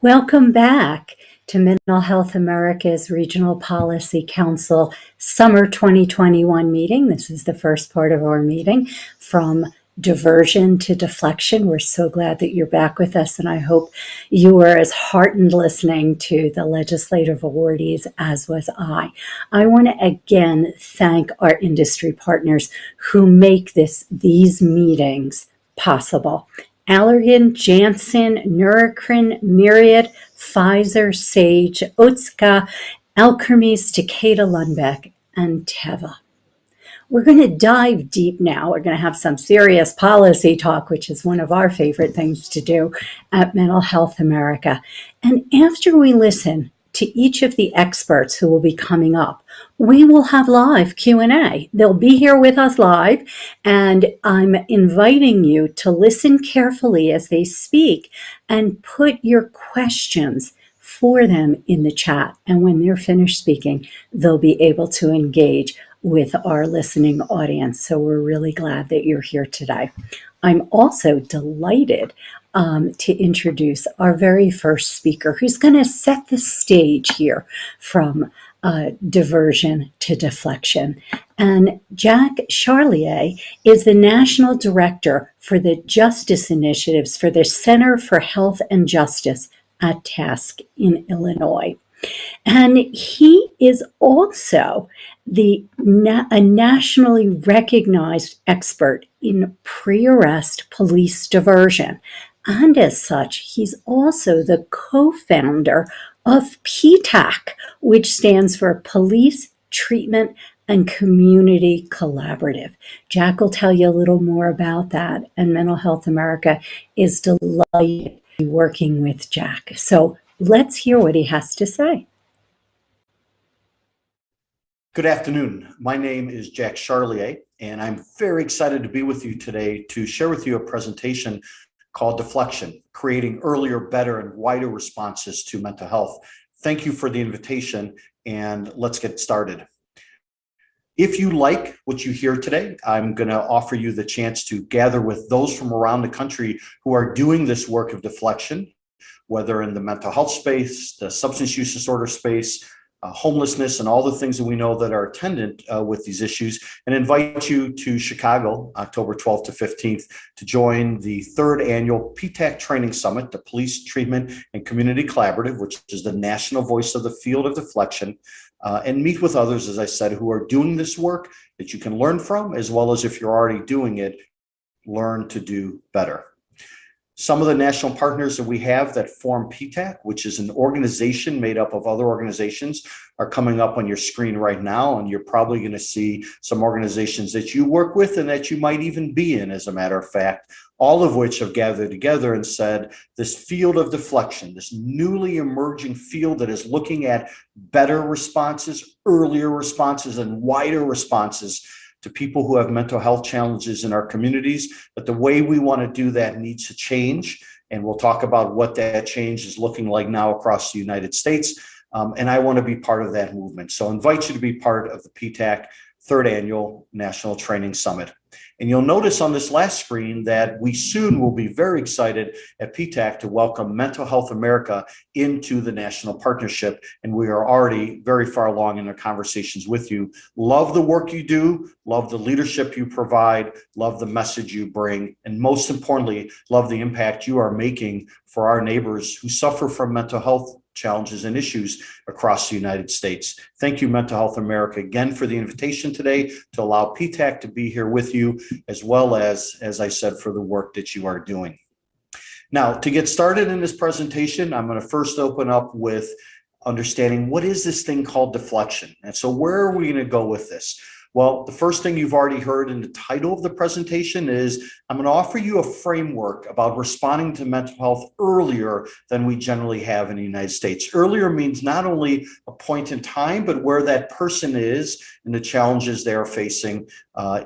Welcome back to Mental Health America's Regional Policy Council Summer 2021 meeting. This is the first part of our meeting from diversion to deflection. We're so glad that you're back with us, and I hope you were as heartened listening to the legislative awardees as was I. I want to again thank our industry partners who make these meetings possible. Allergan, Janssen, Neurocrine, Myriad, Pfizer, Sage, Otsuka, Alkermes, Takeda, Lundbeck, and Teva. We're going to dive deep now. We're going to have some serious policy talk, which is one of our favorite things to do at Mental Health America. And after we listen to each of the experts who will be coming up, we will have live Q&A. They'll be here with us live, and I'm inviting you to listen carefully as they speak and put your questions for them in the chat. And when they're finished speaking, they'll be able to engage with our listening audience. So we're really glad that you're here today. I'm also delighted to introduce our very first speaker, who's going to set the stage here from diversion to deflection. And Jack Charlier is the National Director for the Justice Initiatives for the Center for Health and Justice at PTACC in Illinois. And he is also a nationally recognized expert in pre-arrest police diversion. And as such, he's also the co-founder of PTACC, which stands for Police Treatment and Community Collaborative. Jack will tell you a little more about that, and Mental Health America is delighted to be working with Jack. So let's hear what he has to say. Good afternoon. My name is Jack Charlier, and I'm very excited to be with you today to share with you a presentation called Deflection, Creating Earlier, Better, and Wider Responses to Mental Health. Thank you for the invitation, and let's get started. If you like what you hear today, I'm going to offer you the chance to gather with those from around the country who are doing this work of deflection, whether in the mental health space, the substance use disorder space, homelessness, and all the things that we know that are attendant with these issues, and invite you to Chicago, October 12th to 15th, to join the third annual PTACC Training Summit, the Police Treatment and Community Collaborative, which is the national voice of the field of deflection, and meet with others, as I said, who are doing this work that you can learn from, as well as if you're already doing it, learn to do better. Some of the national partners that we have that form PTACC, which is an organization made up of other organizations, are coming up on your screen right now, and you're probably going to see some organizations that you work with and that you might even be in, as a matter of fact, all of which have gathered together and said this field of deflection, this newly emerging field that is looking at better responses, earlier responses, and wider responses to people who have mental health challenges in our communities, but the way we want to do that needs to change. And we'll talk about what that change is looking like now across the United States. And I want to be part of that movement. So I invite you to be part of the PTACC Third Annual National Training Summit. And you'll notice on this last screen that we soon will be very excited at PTACC to welcome Mental Health America into the national partnership. And we are already very far along in our conversations with you. Love the work you do, love the leadership you provide, love the message you bring, and most importantly, love the impact you are making for our neighbors who suffer from mental health challenges and issues across the United States. Thank you, Mental Health America, again for the invitation today to allow PTACC to be here with you, as well as I said, for the work that you are doing. Now, to get started in this presentation, I'm going to first open up with understanding what is this thing called deflection. And so where are we going to go with this? Well, the first thing you've already heard in the title of the presentation is I'm going to offer you a framework about responding to mental health earlier than we generally have in the United States. Earlier means not only a point in time, but where that person is and the challenges they are facing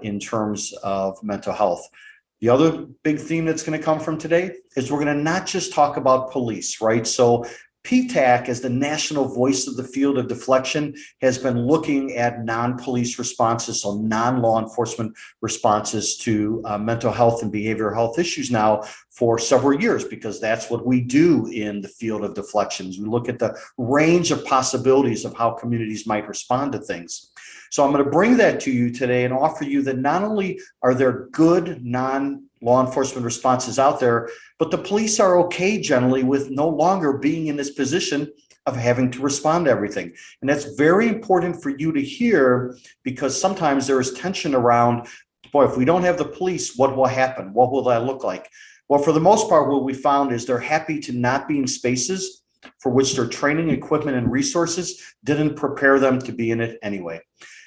in terms of mental health. The other big theme that's going to come from today is we're going to not just talk about police, right? So PTACC, as the national voice of the field of deflection, has been looking at non-police responses, so non-law enforcement responses to mental health and behavioral health issues now for several years, because that's what we do in the field of deflections. We look at the range of possibilities of how communities might respond to things. So I'm going to bring that to you today and offer you that not only are there good non-law enforcement responses out there, but the police are okay generally with no longer being in this position of having to respond to everything. And that's very important for you to hear, because sometimes there is tension around, boy, if we don't have the police, what will happen? What will that look like? Well, for the most part, what we found is they're happy to not be in spaces for which their training, equipment, and resources didn't prepare them to be in it anyway.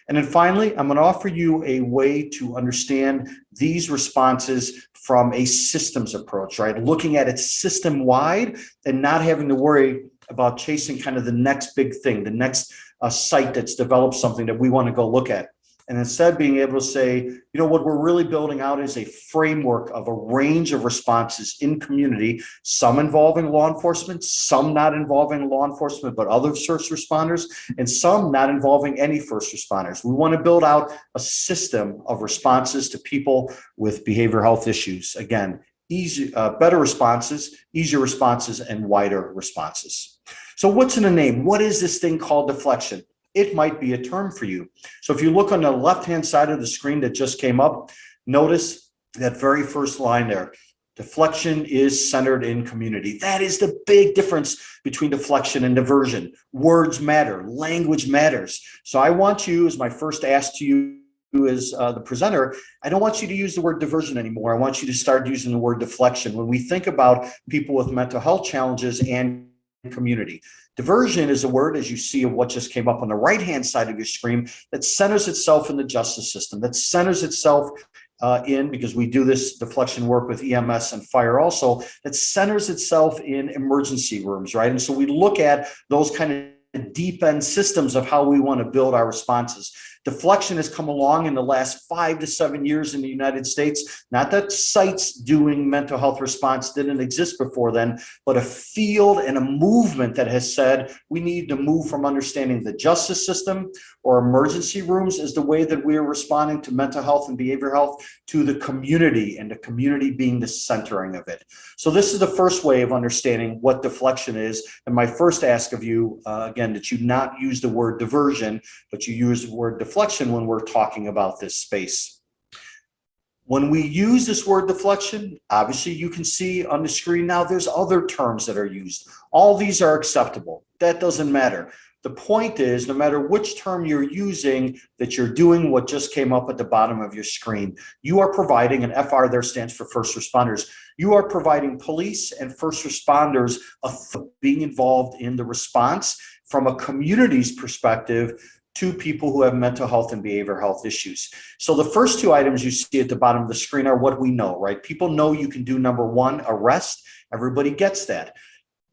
And then finally, I'm going to offer you a way to understand these responses from a systems approach, right? Looking at it system-wide and not having to worry about chasing kind of the next big thing, the next site that's developed something that we want to go look at. And instead being able to say, you know, what we're really building out is a framework of a range of responses in community, some involving law enforcement, some not involving law enforcement, but other first responders, and some not involving any first responders. We want to build out a system of responses to people with behavioral health issues. Again, easy, better responses, easier responses, and wider responses. So what's in the name? What is this thing called deflection? It might be a term for you. So if you look on the left-hand side of the screen that just came up, notice that very first line there. Deflection is centered in community. That is the big difference between deflection and diversion. Words matter, language matters. So I want you, as my first ask to you as the presenter, I don't want you to use the word diversion anymore. I want you to start using the word deflection when we think about people with mental health challenges and community. Diversion is a word, as you see, of what just came up on the right-hand side of your screen, that centers itself in the justice system, that centers itself in, because we do this deflection work with EMS and fire also, that centers itself in emergency rooms, right? And so we look at those kind of deep end systems of how we want to build our responses. Deflection has come along in the last 5 to 7 years in the United States. Not that sites doing mental health response didn't exist before then, but a field and a movement that has said we need to move from understanding the justice system or emergency rooms as the way that we are responding to mental health and behavioral health to the community, and the community being the centering of it. So this is the first way of understanding what deflection is. And my first ask of you, again, that you not use the word diversion, but you use the word deflection when we're talking about this space. When we use this word deflection, obviously you can see on the screen now there's other terms that are used. All these are acceptable. That doesn't matter. The point is, no matter which term you're using, that you're doing what just came up at the bottom of your screen. You are providing, and FR there stands for first responders, you are providing police and first responders being involved in the response from a community's perspective to people who have mental health and behavioral health issues. So the first two items you see at the bottom of the screen are what we know, right? People know you can do number one, arrest. Everybody gets that.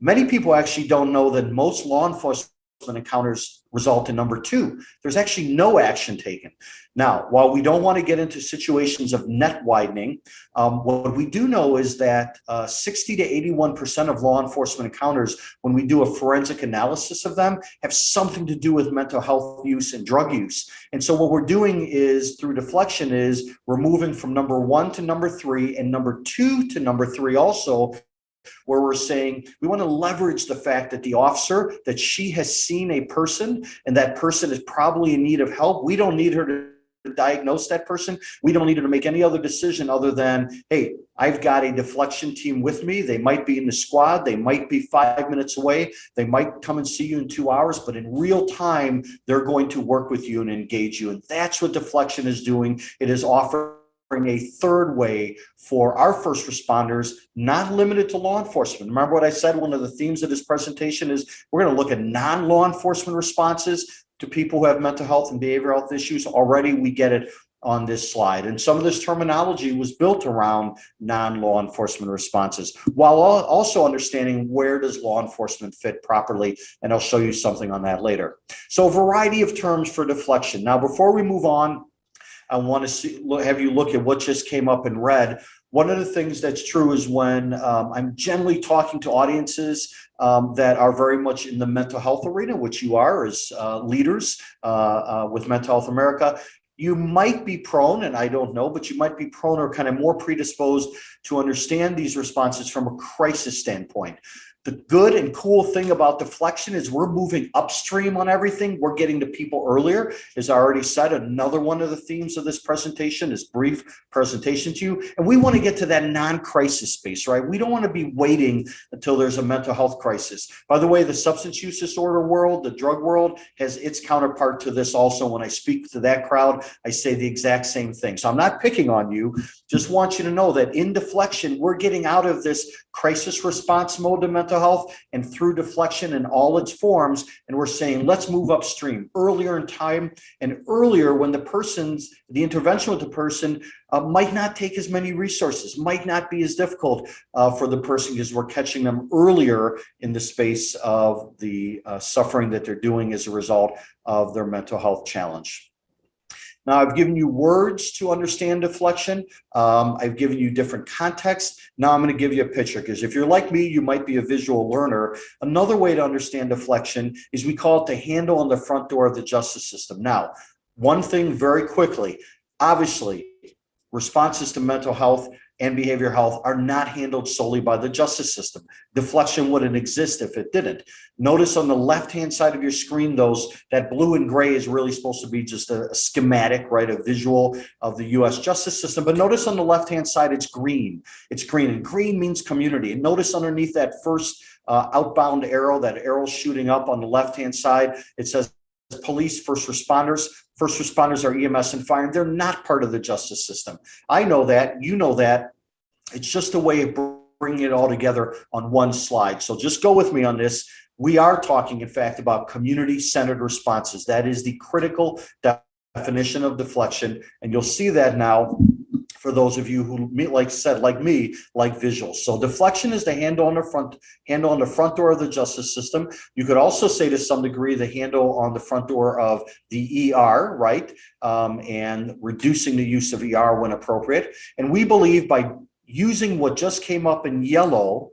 Many people actually don't know that most law enforcement encounters result in number two. There's actually no action taken. Now, while we don't want to get into situations of net widening, what we do know is that 60 to 81% of law enforcement encounters, when we do a forensic analysis of them, have something to do with mental health use and drug use. And so what we're doing is, through deflection, is we're moving from number one to number three, and number two to number three also, where we're saying we want to leverage the fact that the officer, that she has seen a person and that person is probably in need of help. We don't need her to diagnose that person. We don't need her to make any other decision other than, hey, I've got a deflection team with me. They might be in the squad. They might be 5 minutes away. They might come and see you in 2 hours, but in real time, they're going to work with you and engage you. And that's what deflection is doing. It is offering a third way for our first responders, not limited to law enforcement. Remember what I said, one of the themes of this presentation is we're going to look at non-law enforcement responses to people who have mental health and behavioral health issues. Already we get it on this slide. And some of this terminology was built around non-law enforcement responses, while also understanding where does law enforcement fit properly. And I'll show you something on that later. So a variety of terms for deflection. Now, before we move on, I want to have you look at what just came up in red. One of the things that's true is when I'm generally talking to audiences that are very much in the mental health arena, which you are as leaders with Mental Health America, you might be prone, and I don't know, but you might be prone or kind of more predisposed to understand these responses from a crisis standpoint. The good and cool thing about Deflection is we're moving upstream on everything. We're getting to people earlier. As I already said, another one of the themes of this presentation, this brief presentation to you. And we want to get to that non-crisis space, right? We don't want to be waiting until there's a mental health crisis. By the way, the substance use disorder world, the drug world, has its counterpart to this also. When I speak to that crowd, I say the exact same thing. So I'm not picking on you. Just want you to know that in Deflection, we're getting out of this crisis response mode to mental health and through Deflection in all its forms. And we're saying, let's move upstream earlier in time and earlier when the intervention with the person might not take as many resources, might not be as difficult for the person because we're catching them earlier in the space of the suffering that they're doing as a result of their mental health challenge. Now, I've given you words to understand Deflection. I've given you different contexts. Now I'm going to give you a picture, because if you're like me, you might be a visual learner. Another way to understand Deflection is we call it the handle on the front door of the justice system. Now, one thing very quickly, obviously, responses to mental health and behavioral health are not handled solely by the justice system. Deflection wouldn't exist if it didn't. Notice on the left-hand side of your screen, that blue and gray is really supposed to be just a schematic, right? A visual of the US justice system. But notice on the left-hand side, it's green. It's green, and green means community. And notice underneath that first outbound arrow, that arrow shooting up on the left-hand side, it says police, first responders. First responders are EMS and fire, and they're not part of the justice system. I know that, you know that. It's just a way of bringing it all together on one slide. So just go with me on this. We are talking, in fact, about community-centered responses. That is the critical definition of Deflection, and you'll see that now for those of you who, like me, like visuals. So Deflection is the handle on the front door of the justice system. You could also say to some degree the handle on the front door of the ER, right? And reducing the use of ER when appropriate. And we believe by using what just came up in yellow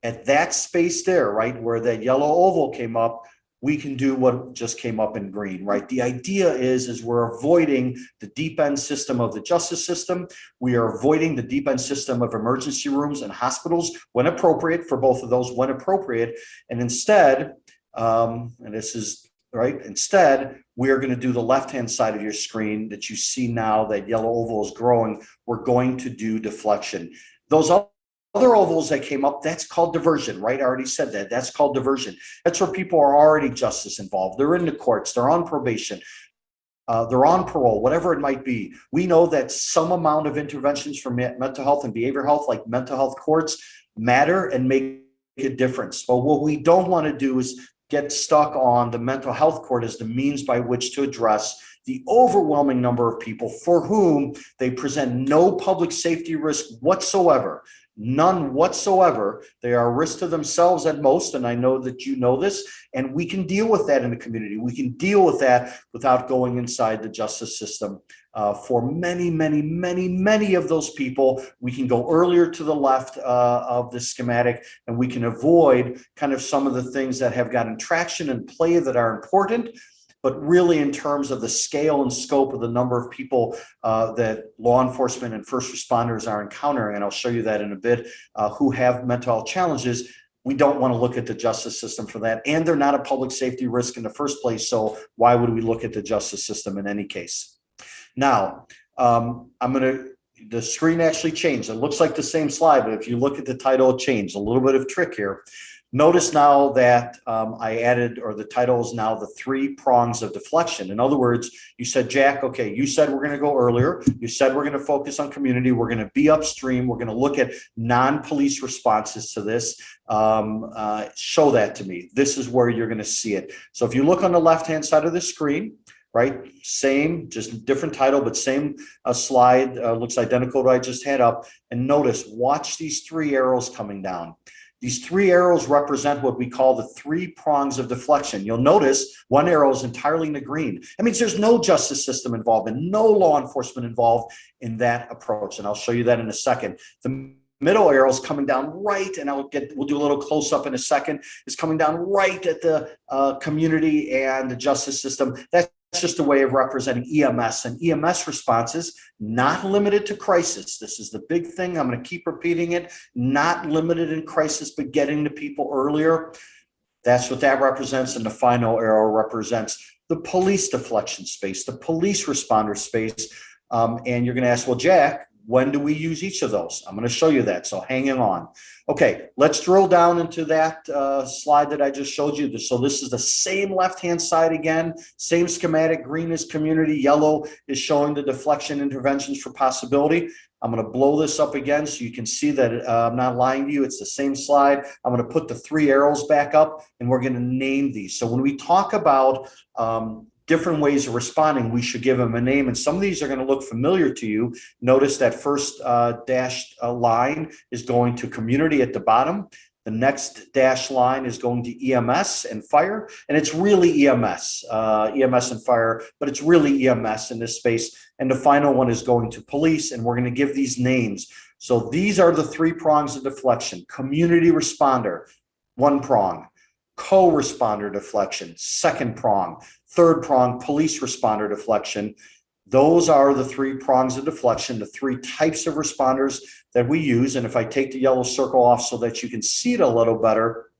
at that space there, right, where that yellow oval came up, we can do what just came up in green, right? The idea is we're avoiding the deep end system of the justice system. We are avoiding the deep end system of emergency rooms and hospitals when appropriate, for both of those when appropriate. And instead, and this is right, instead, we're going to do the left-hand side of your screen that you see now, that yellow oval is growing. We're going to do Deflection. Those other ovals that came up, that's called diversion, right? I already said that. That's called diversion. That's where people are already justice involved. They're in the courts. They're on probation. They're on parole, whatever it might be. We know that some amount of interventions for mental health and behavioral health, like mental health courts, matter and make a difference. But what we don't want to do is get stuck on the mental health court as the means by which to address the overwhelming number of people for whom they present no public safety risk whatsoever. None whatsoever. They are a risk to themselves at most, and I know that you know this, and we can deal with that in the community. We can deal with that without going inside the justice system. For many, many, many, many of those people, we can go earlier to the left of the schematic, and we can avoid kind of some of the things that have gotten traction and play that are important. But really, in terms of the scale and scope of the number of people that law enforcement and first responders are encountering, and I'll show you that in a bit, who have mental health challenges, we don't want to look at the justice system for that. And they're not a public safety risk in the first place, so why would we look at the justice system in any case? Now, the screen actually changed. It looks like the same slide, but if you look at the title, it changed. A little bit of trick here. Notice now that I added, or the title is now the 3 prongs of Deflection. In other words, you said, Jack, okay, you said we're going to go earlier. You said we're going to focus on community. We're going to be upstream. We're going to look at non-police responses to this. Show that to me. This is where you're going to see it. So if you look on the left-hand side of the screen, right, same, just different title, but same slide, looks identical to what I just had up. And notice, watch these 3 arrows coming down. These three arrows represent what we call the three prongs of deflection. You'll notice one arrow is entirely in the green. That means there's no justice system involved and no law enforcement involved in that approach. And I'll show you that in a second. The middle arrow is coming down right, and we'll do a little close up in a second, is coming down right at the community and the justice system. That's just a way of representing EMS, and EMS responses, not limited to crisis. This is the big thing. I'm going to keep repeating it. Not limited in crisis, but getting to people earlier. That's what that represents. And the final arrow represents the police deflection space, the police responder space. And you're going to ask, well, Jack, when do we use each of those? I'm going to show you that, so hang on. Okay, let's drill down into that slide that I just showed you. So this is the same left-hand side again, same schematic. Green is community, yellow is showing the deflection interventions for possibility. I'm going to blow this up again so you can see that I'm not lying to you. It's the same slide. I'm going to put the three arrows back up, and we're going to name these. So when we talk about different ways of responding, we should give them a name. And some of these are going to look familiar to you. Notice that first dashed line is going to community at the bottom. The next dash line is going to EMS and fire. And it's really EMS, EMS and fire, but it's really EMS in this space. And the final one is going to police, and we're going to give these names. So these are the three prongs of deflection. Community responder, one prong. Co-responder deflection, second prong. Third prong, police responder deflection. Those are the three prongs of deflection, the three types of responders that we use. And if I take the yellow circle off so that you can see it a little better,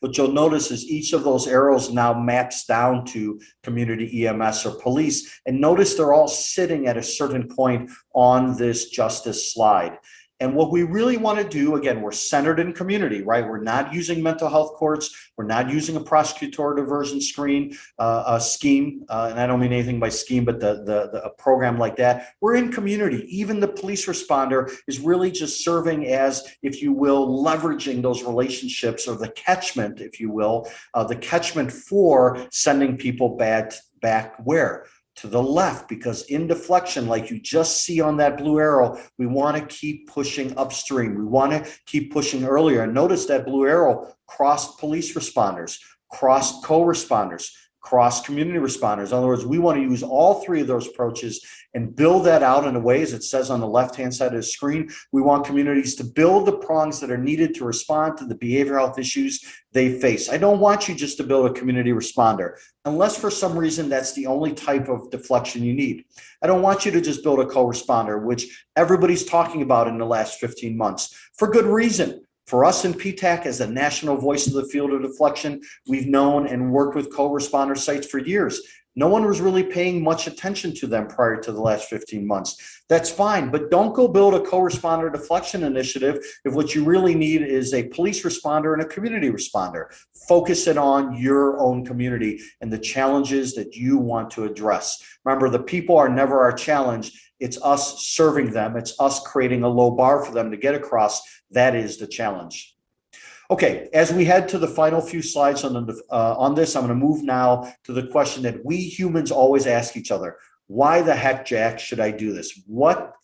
what you'll notice is each of those arrows now maps down to community EMS or police. And notice they're all sitting at a certain point on this justice slide. And what we really want to do, again, we're centered in community, right? We're not using mental health courts. We're not using a prosecutorial diversion scheme. And I don't mean anything by scheme, but a program like that. We're in community. Even the police responder is really just serving as, if you will, leveraging those relationships, or the catchment, if you will, the catchment for sending people back where? To the left, because in deflection, like you just see on that blue arrow, we want to keep pushing upstream. We want to keep pushing earlier. And notice that blue arrow crossed police responders, crossed co-responders, cross community responders. In other words, we want to use all three of those approaches and build that out in a way, as it says on the left-hand side of the screen. We want communities to build the prongs that are needed to respond to the behavioral health issues they face. I don't want you just to build a community responder, unless for some reason that's the only type of deflection you need. I don't want you to just build a co-responder, which everybody's talking about in the last 15 months, for good reason. For us in PTACC, as a national voice of the field of deflection, we've known and worked with co-responder sites for years. No one was really paying much attention to them prior to the last 15 months. That's fine, but don't go build a co-responder deflection initiative if what you really need is a police responder and a community responder. Focus it on your own community and the challenges that you want to address. Remember, the people are never our challenge. It's us serving them. It's us creating a low bar for them to get across. That is the challenge. Okay, as we head to the final few slides on this, I'm going to move now to the question that we humans always ask each other. Why the heck, Jack, should I do this? What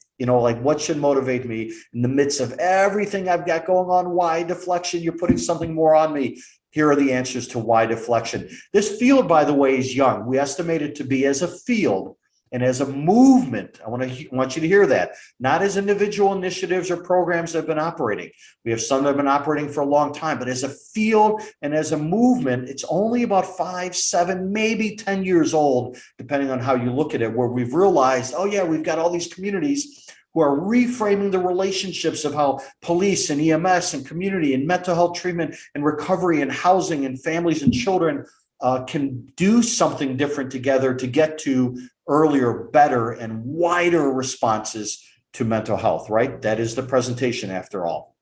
should motivate me in the midst of everything I've got going on? Why deflection? You're putting something more on me. Here are the answers to why deflection. This field, by the way, is young. We estimate it to be, as a field and as a movement, I want you to hear that, not as individual initiatives or programs that have been operating. We have some that have been operating for a long time, but as a field and as a movement, it's only about 5, 7, maybe 10 years old, depending on how you look at it, where we've realized, oh yeah, we've got all these communities who are reframing the relationships of how police and EMS and community and mental health treatment and recovery and housing and families and children can do something different together to get to earlier, better, and wider responses to mental health, right? That is the presentation, after all.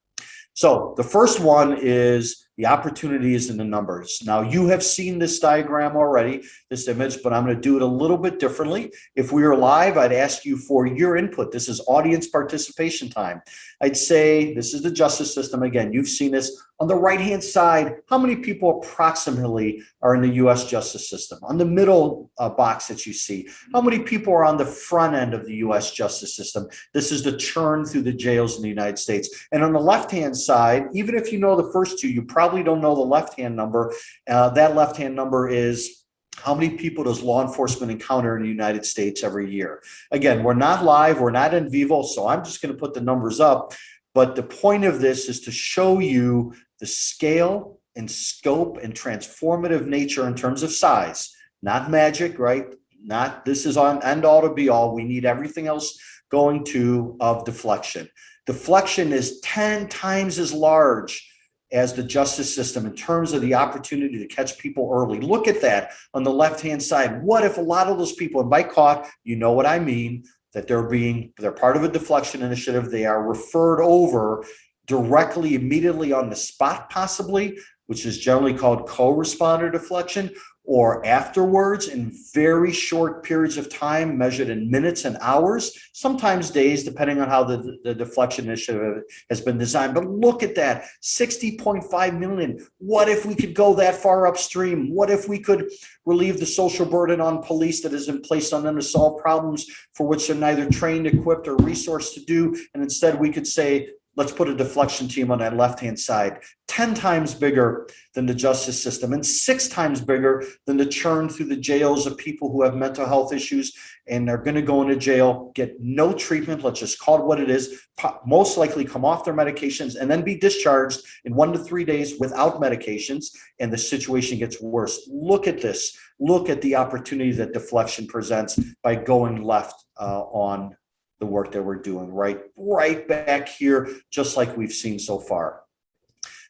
So the first one is The opportunity is in the numbers. Now, you have seen this diagram already, this image, but I'm going to do it a little bit differently. If we were live, I'd ask you for your input. This is audience participation time. I'd say this is the justice system. Again, you've seen this. On the right-hand side, how many people approximately are in the U.S. justice system? On the middle box that you see, how many people are on the front end of the U.S. justice system? This is the churn through the jails in the United States. And on the left-hand side, even if you know the first two, you probably don't know the left-hand number. That left-hand number is how many people does law enforcement encounter in the United States every year? Again, we're not live, we're not in vivo, so I'm just going to put the numbers up. But the point of this is to show you the scale and scope and transformative nature in terms of size, not magic, right? Not this is on end all to be all. We need everything else going to of deflection. Deflection is 10 times as large as the justice system in terms of the opportunity to catch people early. Look at that on the left-hand side. What if a lot of those people, and by caught, you know what I mean, that they're part of a deflection initiative, they are referred over directly, immediately on the spot, possibly, which is generally called co-responder deflection, or afterwards in very short periods of time measured in minutes and hours, sometimes days, depending on how the deflection initiative has been designed. But look at that, 60.5 million. What if we could go that far upstream? What if we could relieve the social burden on police that is in place on them to solve problems for which they're neither trained, equipped, or resourced to do? And instead we could say, let's put a deflection team on that left-hand side, 10 times bigger than the justice system and 6 times bigger than the churn through the jails of people who have mental health issues and are going to go into jail, get no treatment, let's just call it what it is, most likely come off their medications and then be discharged in 1 to 3 days without medications, and the situation gets worse. Look at this. Look at the opportunity that deflection presents by going left on the work that we're doing right back here, just like we've seen so far.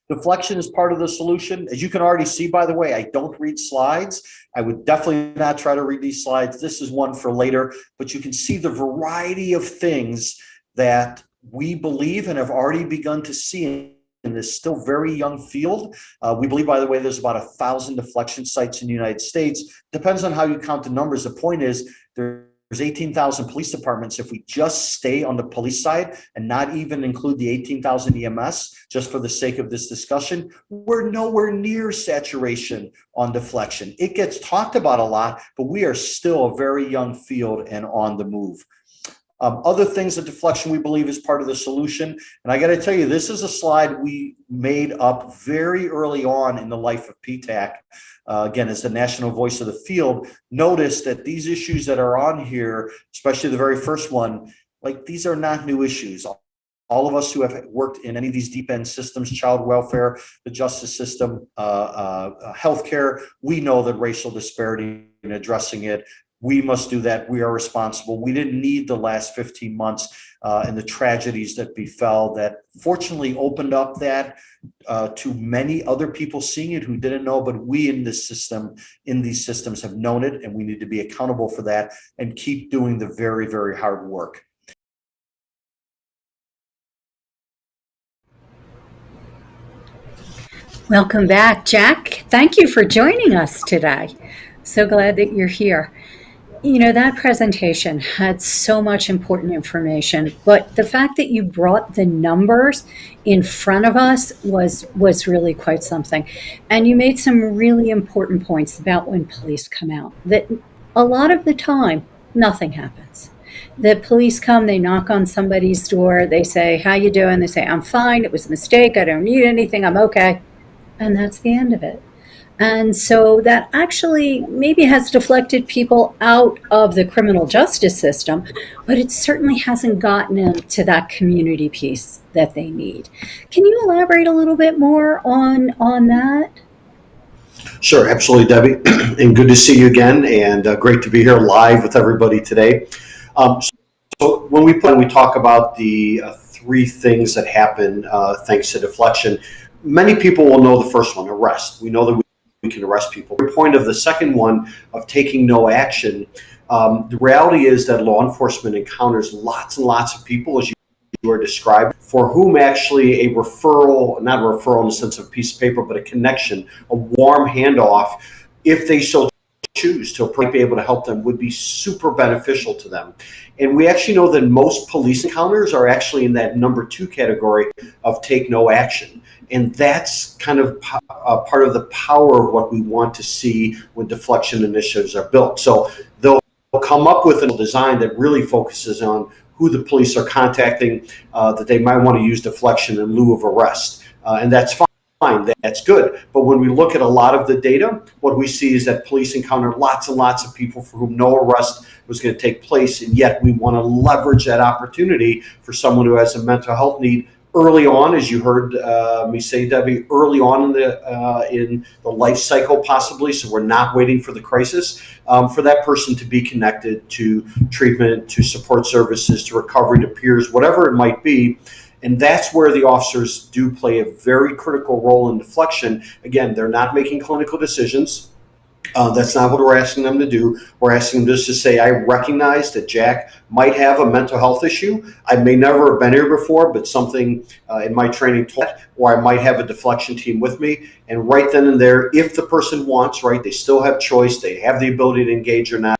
Deflection is part of the solution. As you can already see, by the way, I don't read slides. I would definitely not try to read these slides. This is one for later, but you can see the variety of things that we believe and have already begun to see in this still very young field. We believe, by the way, there's about 1,000 deflection sites in the United States. Depends on how you count the numbers. The point is there's 18,000 police departments. If we just stay on the police side and not even include the 18,000 EMS, just for the sake of this discussion, we're nowhere near saturation on deflection. It gets talked about a lot, but we are still a very young field and on the move. Other things that deflection we believe is part of the solution. And I got to tell you, this is a slide we made up very early on in the life of PTACC. Again, as the national voice of the field, notice that these issues that are on here, especially the very first one, like these are not new issues. All of us who have worked in any of these deep end systems, child welfare, the justice system, healthcare, we know that racial disparity in addressing it, we must do that. We are responsible. We didn't need the last 15 months and the tragedies that befell that fortunately opened up that to many other people seeing it who didn't know, but we in this system, in these systems have known it, and we need to be accountable for that and keep doing the very, very hard work. Welcome back, Jack. Thank you for joining us today. So glad that you're here. You know, that presentation had so much important information, but the fact that you brought the numbers in front of us was really quite something. And you made some really important points about when police come out, that a lot of the time, nothing happens. The police come, they knock on somebody's door, they say, "How you doing?" They say, "I'm fine, it was a mistake, I don't need anything, I'm okay." And that's the end of it. And so that actually maybe has deflected people out of the criminal justice system, but it certainly hasn't gotten them to that community piece that they need. Can you elaborate a little bit more on that? Sure, absolutely, Debbie. And good to see you again, and great to be here live with everybody today. So when we talk about the 3 things that happen thanks to deflection, many people will know the first one, arrest. We know that we can arrest people. The point of the second one of taking no action, the reality is that law enforcement encounters lots and lots of people, as you are describing, for whom actually a referral, not a referral in the sense of a piece of paper, but a connection, a warm handoff, if they so choose to be able to help them, would be super beneficial to them. And we actually know that most police encounters are actually in that number 2 category of take no action. And that's kind of part of the power of what we want to see when deflection initiatives are built. So they'll come up with a design that really focuses on who the police are contacting, that they might want to use deflection in lieu of arrest. And that's fine, that's good. But when we look at a lot of the data, what we see is that police encounter lots and lots of people for whom no arrest was going to take place. And yet we want to leverage that opportunity for someone who has a mental health need early on, as you heard me say, Debbie, early on in the life cycle possibly, so we're not waiting for the crisis, for that person to be connected to treatment, to support services, to recovery, to peers, whatever it might be. And that's where the officers do play a very critical role in deflection. Again, they're not making clinical decisions. That's not what we're asking them to do. We're asking them just to say, I recognize that Jack might have a mental health issue. I may never have been here before, but something in my training taught, or I might have a deflection team with me. And right then and there, if the person wants, right, they still have choice, they have the ability to engage or not,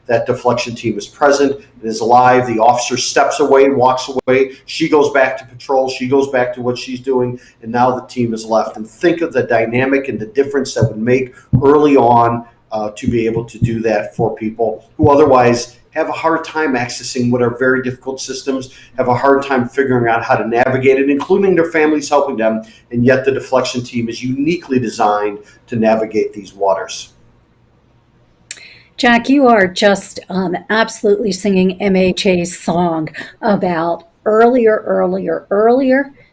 that deflection team is present, it is alive. The officer steps away, walks away. She goes back to patrol. She goes back to what she's doing. And now the team is left. And think of the dynamic and the difference that would make early on to be able to do that for people who otherwise have a hard time accessing what are very difficult systems, have a hard time figuring out how to navigate it, including their families helping them. And yet the deflection team is uniquely designed to navigate these waters. Jack, you are just absolutely singing MHA's song about earlier,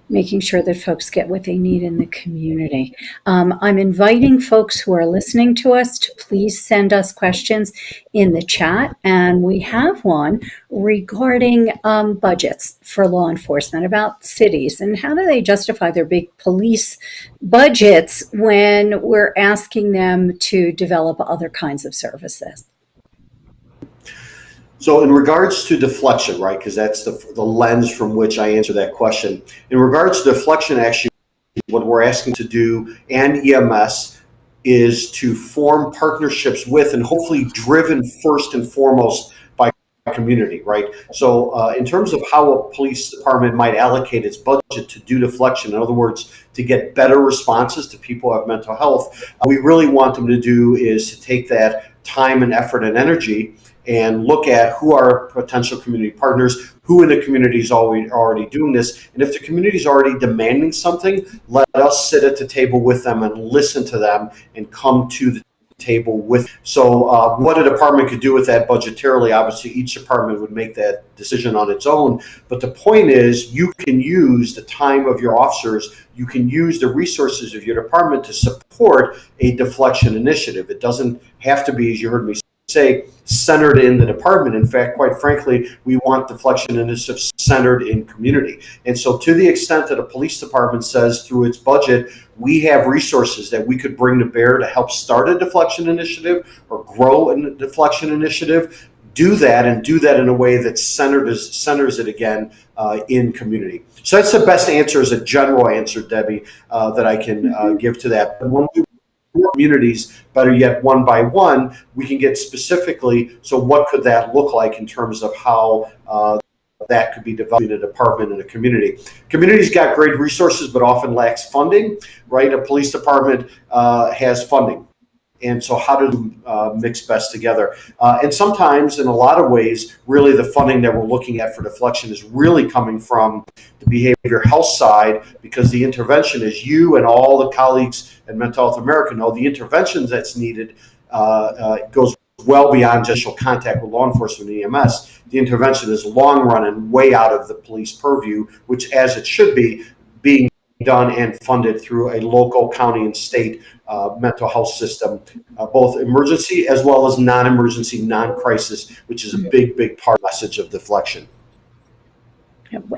making sure that folks get what they need in the community. I'm inviting folks who are listening to us to please send us questions in the chat. And we have one regarding budgets for law enforcement, about cities and how do they justify their big police budgets when we're asking them to develop other kinds of services. So in regards to deflection, right, because that's the lens from which I answer that question. In regards to deflection, actually, what we're asking to do and EMS is to form partnerships with and hopefully driven first and foremost by community, right? So in terms of how a police department might allocate its budget to do deflection, in other words, to get better responses to people who have mental health, we really want them to do is to take that time and effort and energy and look at who are potential community partners, who in the community is already doing this. And if the community is already demanding something, let us sit at the table with them and listen to them and come to the table with. So what a department could do with that budgetarily, obviously each department would make that decision on its own. But the point is you can use the time of your officers, you can use the resources of your department to support a deflection initiative. It doesn't have to be, as you heard me say, centered in the department. In fact, quite frankly, we want deflection initiatives centered in community. And so to the extent that a police department says through its budget, we have resources that we could bring to bear to help start a deflection initiative or grow a deflection initiative, do that and do that in a way that centers it again in community. So that's the best answer as a general answer, Debbie, that I can give to that. But when we communities, better yet, one by one, we can get specifically, so what could that look like in terms of how that could be developed in a department and a community. Community's got great resources, but often lacks funding, right? A police department has funding. And so how do mix best together? And sometimes, in a lot of ways, really the funding that we're looking at for deflection is really coming from the behavioral health side, because the intervention, as you and all the colleagues at Mental Health America know, the interventions that's needed goes well beyond just contact with law enforcement and EMS. The intervention is long run and way out of the police purview, which, as it should be, being done and funded through a local, county, and state mental health system, both emergency as well as non-emergency, non-crisis, which is a big part of the message of deflection.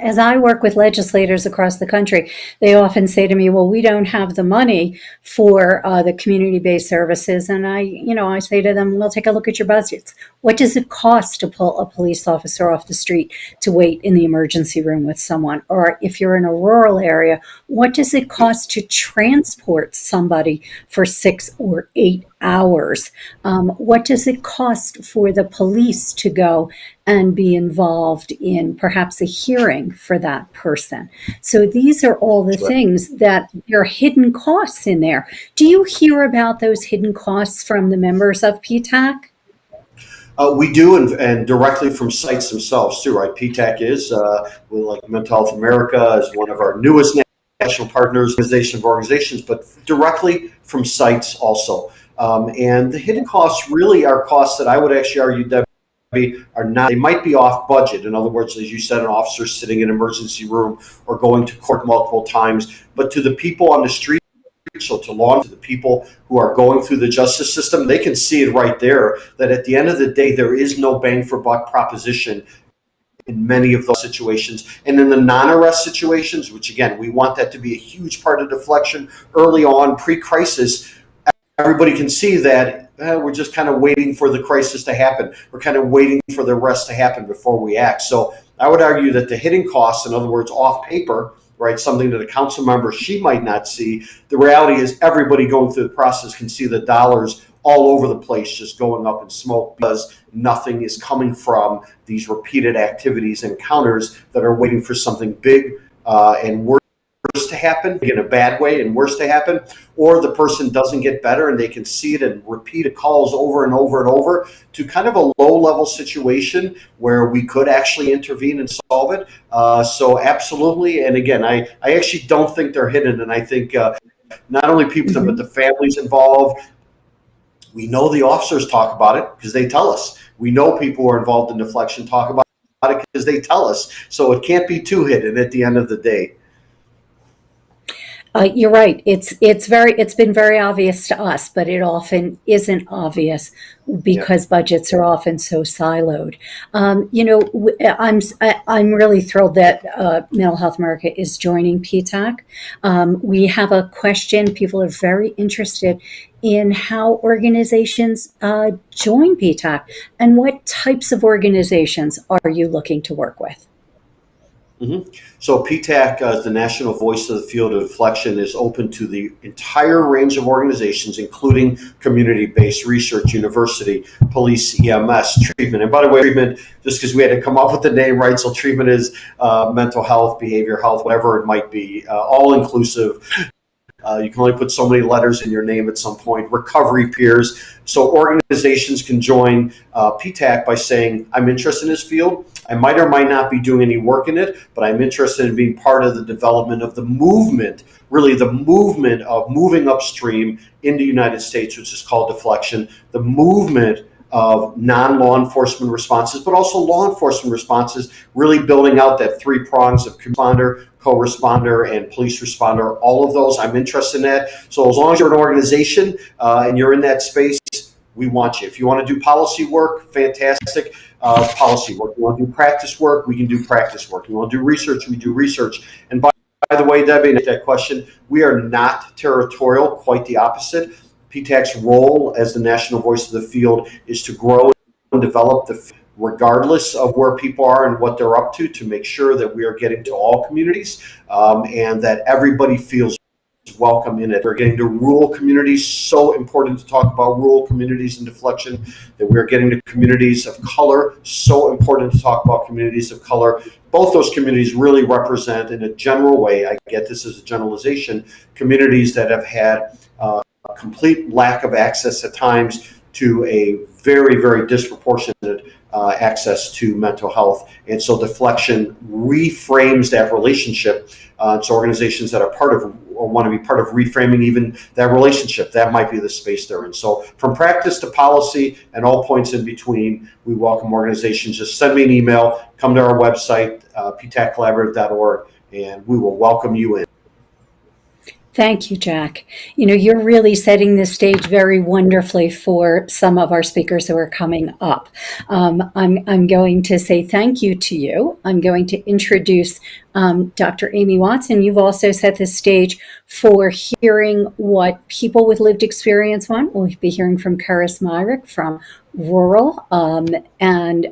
as I work with legislators across the country, they often say to me, well, we don't have the money for the community-based services. And I say to them, well, take a look at your budgets. What does it cost to pull a police officer off the street to wait in the emergency room with someone? Or if you're in a rural area, what does it cost to transport somebody for 6 or 8 hours? What does it cost for the police to go and be involved in perhaps a hearing for that person? So these are all the things that there are hidden costs in there. Do you hear about those hidden costs from the members of PTACC? We do, and directly from sites themselves too, right? PTACC is, like Mental Health America is one of our newest national partners, organizations, but directly from sites also. And the hidden costs really are costs that I would actually argue, Debbie, are not, they might be off budget. In other words, as you said, an officer sitting in an emergency room or going to court multiple times, but to the people on the street, so to the people who are going through the justice system, they can see it right there that at the end of the day, there is no bang for buck proposition in many of those situations. And in the non-arrest situations, which again, we want that to be a huge part of deflection early on, pre-crisis, everybody can see that we're just kind of waiting for the crisis to happen. We're kind of waiting for the arrest to happen before we act. So I would argue that the hidden costs, in other words, off paper, right, something that a council member, she might not see. The reality is everybody going through the process can see the dollars all over the place just going up in smoke because nothing is coming from these repeated activities and encounters that are waiting for something big and worse to happen in a bad way and worse to happen, or the person doesn't get better and they can see it and repeat calls over and over and over to kind of a low level situation where we could actually intervene and solve it. So absolutely. And again, I actually don't think they're hidden. And I think not only people, but the families involved, we know the officers talk about it because they tell us. We know people who are involved in deflection talk about it because they tell us. So it can't be too hidden at the end of the day. You're right. It's been very obvious to us, but it often isn't obvious because budgets are often so siloed. I'm really thrilled that Mental Health America is joining PTACC. We have a question. People are very interested in how organizations join PTACC and what types of organizations are you looking to work with? So PTACC, as the national voice of the field of deflection, is open to the entire range of organizations, including community-based research, university, police, EMS, treatment. And by the way, treatment, just because we had to come up with the name, right? So treatment is mental health, behavioral health, whatever it might be, all-inclusive. You can only put so many letters in your name at some point. Recovery peers. So organizations can join PTACC by saying, I'm interested in this field. I might or might not be doing any work in it, but I'm interested in being part of the development of the movement, really the movement of moving upstream in the United States, which is called deflection, the movement of non-law enforcement responses, but also law enforcement responses, really building out that 3 prongs of responder, co-responder, and police responder, all of those. I'm interested in that. So as long as you're an organization and you're in that space, we want you. If you want to do policy work, fantastic. Policy work. You want to do practice work, we can do practice work. You want to do research, we do research. And by the way, Debbie, that question, we are not territorial, quite the opposite. PTACC's role as the national voice of the field is to grow and develop regardless of where people are and what they're up to make sure that we are getting to all communities and that everybody feels welcome in it. We're getting to rural communities, so important to talk about rural communities and deflection, that we're getting to communities of color, so important to talk about communities of color. Both those communities really represent, in a general way, I get this as a generalization, communities that have had a complete lack of access at times to a very, very disproportionate access to mental health. And so deflection reframes that relationship. So organizations that are part of or want to be part of reframing even that relationship, that might be the space they're in. So from practice to policy and all points in between, we welcome organizations. Just send me an email, come to our website, ptaccollaborative.org, and we will welcome you in. Thank you, Jack. You know, you're really setting the stage very wonderfully for some of our speakers who are coming up. I'm going to say thank you to you. I'm going to introduce Dr. Amy Watson. You've also set the stage for hearing what people with lived experience want. We'll be hearing from Karis Myrick from Rural, and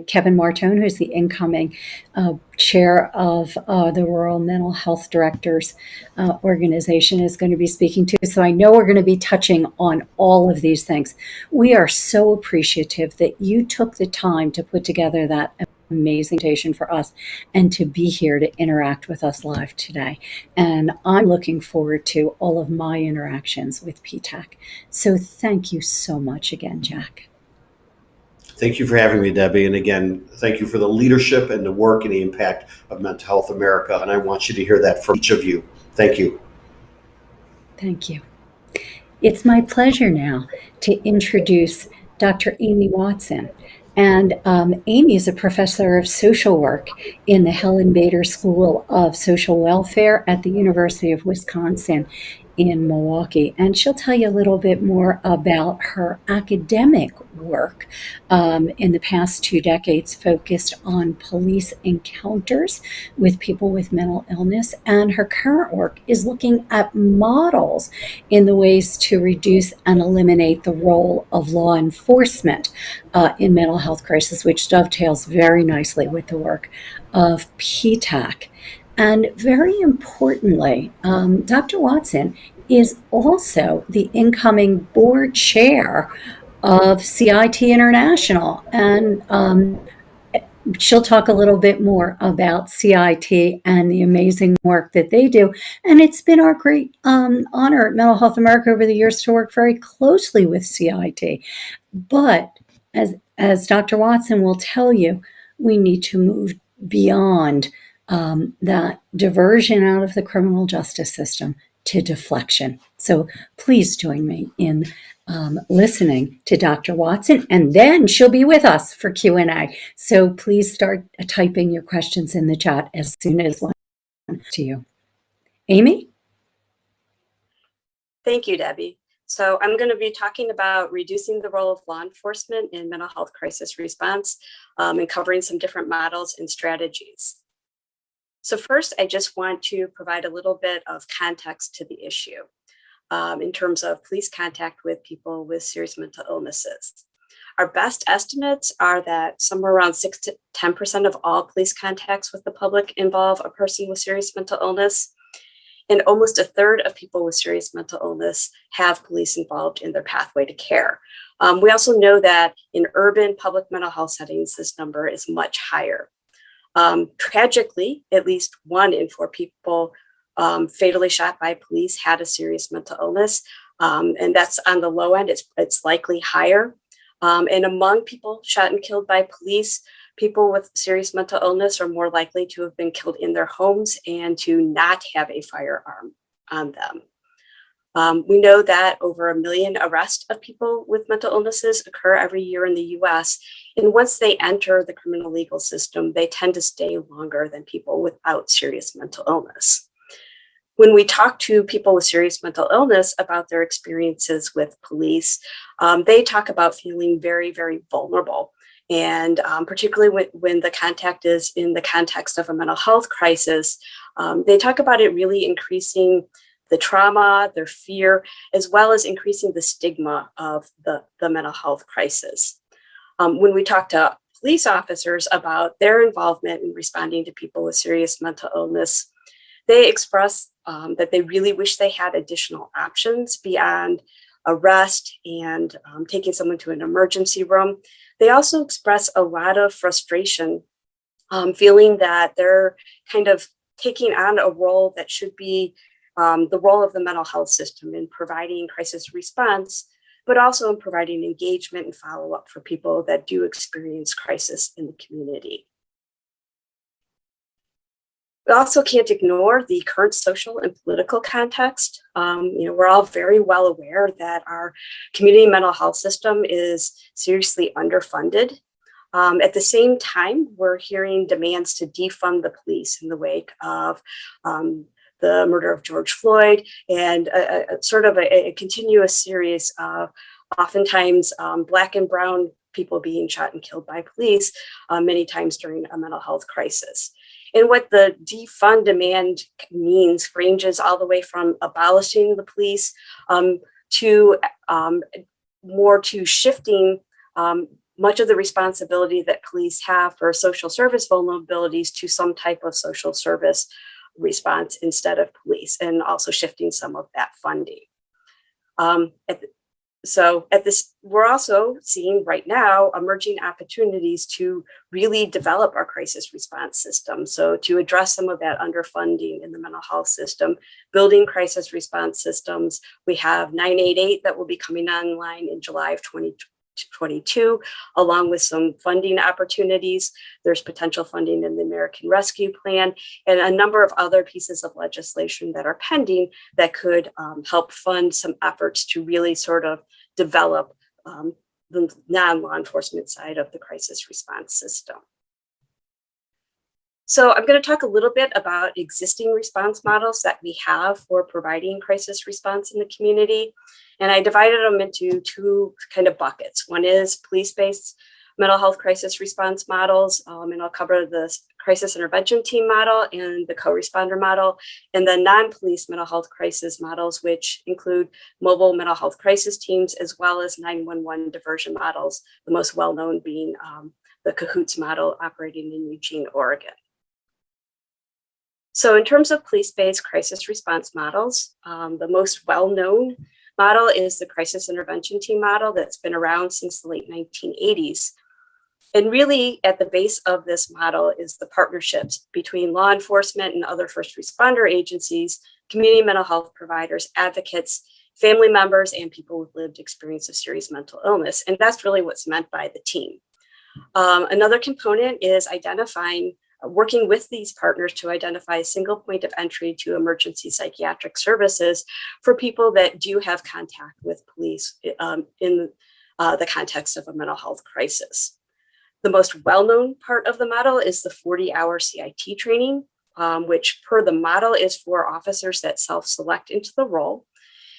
Kevin Martone, who's the incoming chair of the Rural Mental Health Directors organization, is going to be speaking to. So I know we're going to be touching on all of these things. We are so appreciative that you took the time to put together that amazing presentation for us and to be here to interact with us live today. And I'm looking forward to all of my interactions with PTACC. So thank you so much again, Jack. Thank you for having me, Debbie. And again, thank you for the leadership and the work and the impact of Mental Health America. And I want you to hear that from each of you. Thank you. Thank you. It's my pleasure now to introduce Dr. Amy Watson. And Amy is a professor of social work in the Helen Bader School of Social Welfare at the University of Wisconsin in Milwaukee. And she'll tell you a little bit more about her academic work in the past 2 decades, focused on police encounters with people with mental illness. And her current work is looking at models in the ways to reduce and eliminate the role of law enforcement in mental health crisis, which dovetails very nicely with the work of PTACC. And very importantly, Dr. Watson is also the incoming board chair of CIT International. And she'll talk a little bit more about CIT and the amazing work that they do. And it's been our great honor at Mental Health America over the years to work very closely with CIT. But as Dr. Watson will tell you, we need to move beyond that diversion out of the criminal justice system to deflection. So please join me in listening to Dr. Watson, and then she'll be with us for Q&A. So please start typing your questions in the chat as soon as one to you. Amy? Thank you, Debbie. So I'm going to be talking about reducing the role of law enforcement in mental health crisis response and covering some different models and strategies. So first, I just want to provide a little bit of context to the issue in terms of police contact with people with serious mental illnesses. Our best estimates are that somewhere around 6 to 10% of all police contacts with the public involve a person with serious mental illness. And almost a third of people with serious mental illness have police involved in their pathway to care. We also know that in urban public mental health settings, this number is much higher. Tragically, at least 1 in 4 people fatally shot by police had a serious mental illness. And that's on the low end, it's likely higher. And among people shot and killed by police, people with serious mental illness are more likely to have been killed in their homes and to not have a firearm on them. We know that over 1 million arrests of people with mental illnesses occur every year in the US. And once they enter the criminal legal system, they tend to stay longer than people without serious mental illness. When we talk to people with serious mental illness about their experiences with police, they talk about feeling very, very vulnerable. And particularly when the contact is in the context of a mental health crisis, they talk about it really increasing the trauma, their fear, as well as increasing the stigma of the mental health crisis. When we talk to police officers about their involvement in responding to people with serious mental illness, they express that they really wish they had additional options beyond arrest and taking someone to an emergency room. They also express a lot of frustration, feeling that they're kind of taking on a role that should be the role of the mental health system in providing crisis response, but also in providing engagement and follow-up for people that do experience crisis in the community. We also can't ignore the current social and political context. We're all very well aware that our community mental health system is seriously underfunded. At the same time, we're hearing demands to defund the police in the wake of the murder of George Floyd, and sort of a continuous series of oftentimes Black and brown people being shot and killed by police, many times during a mental health crisis. And what the defund demand means ranges all the way from abolishing the police to more to shifting much of the responsibility that police have for social service vulnerabilities to some type of social service response instead of police, and also shifting some of that funding. We're also seeing right now emerging opportunities to really develop our crisis response system. So to address some of that underfunding in the mental health system, building crisis response systems. We have 988 that will be coming online in July of 2022, along with some funding opportunities. There's potential funding in the American Rescue Plan and a number of other pieces of legislation that are pending that could help fund some efforts to really sort of develop the non-law enforcement side of the crisis response system. So I'm going to talk a little bit about existing response models that we have for providing crisis response in the community. And I divided them into two kind of buckets. One is police-based mental health crisis response models, and I'll cover the crisis intervention team model and the co-responder model, and the non-police mental health crisis models, which include mobile mental health crisis teams, as well as 911 diversion models, the most well-known being the CAHOOTS model operating in Eugene, Oregon. So in terms of police-based crisis response models, the most well-known model is the crisis intervention team model that's been around since the late 1980s. And really at the base of this model is the partnerships between law enforcement and other first responder agencies, community mental health providers, advocates, family members, and people with lived experience of serious mental illness. And that's really what's meant by the team. Another component is working with these partners to identify a single point of entry to emergency psychiatric services for people that do have contact with police in the context of a mental health crisis. The most well-known part of the model is the 40-hour CIT training, which per the model is for officers that self-select into the role.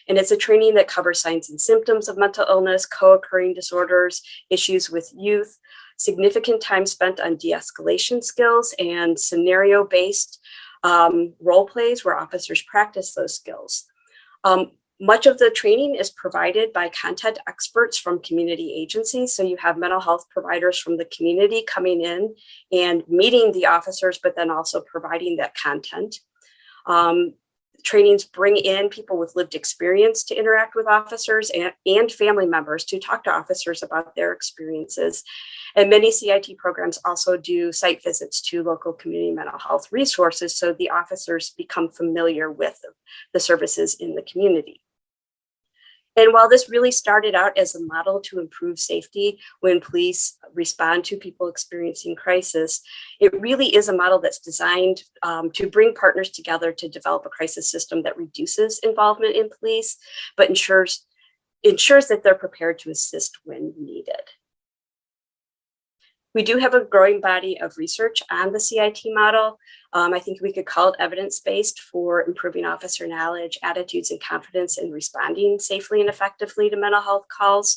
And it's a training that covers signs and symptoms of mental illness, co-occurring disorders, issues with youth, significant time spent on de-escalation skills, and scenario-based role plays where officers practice those skills. Much of the training is provided by content experts from community agencies. So you have mental health providers from the community coming in and meeting the officers, but then also providing that content. Trainings bring in people with lived experience to interact with officers and family members to talk to officers about their experiences. And many CIT programs also do site visits to local community mental health resources, so the officers become familiar with the services in the community. And while this really started out as a model to improve safety when police respond to people experiencing crisis, it really is a model that's designed to bring partners together to develop a crisis system that reduces involvement in police, but ensures that they're prepared to assist when needed. We do have a growing body of research on the CIT model. I think we could call it evidence-based for improving officer knowledge, attitudes, and confidence in responding safely and effectively to mental health calls.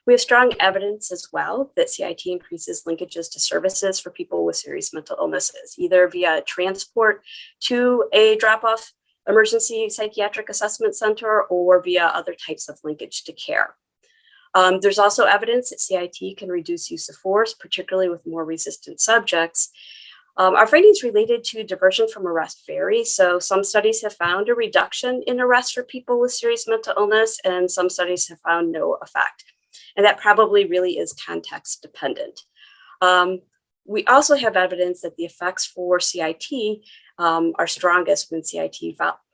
We have strong evidence as well that CIT increases linkages to services for people with serious mental illnesses, either via transport to a drop-off emergency psychiatric assessment center or via other types of linkage to care. There's also evidence that CIT can reduce use of force, particularly with more resistant subjects. Our findings related to diversion from arrest vary. So some studies have found a reduction in arrests for people with serious mental illness, and some studies have found no effect. And that probably really is context dependent. We also have evidence that the effects for CIT are strongest when CIT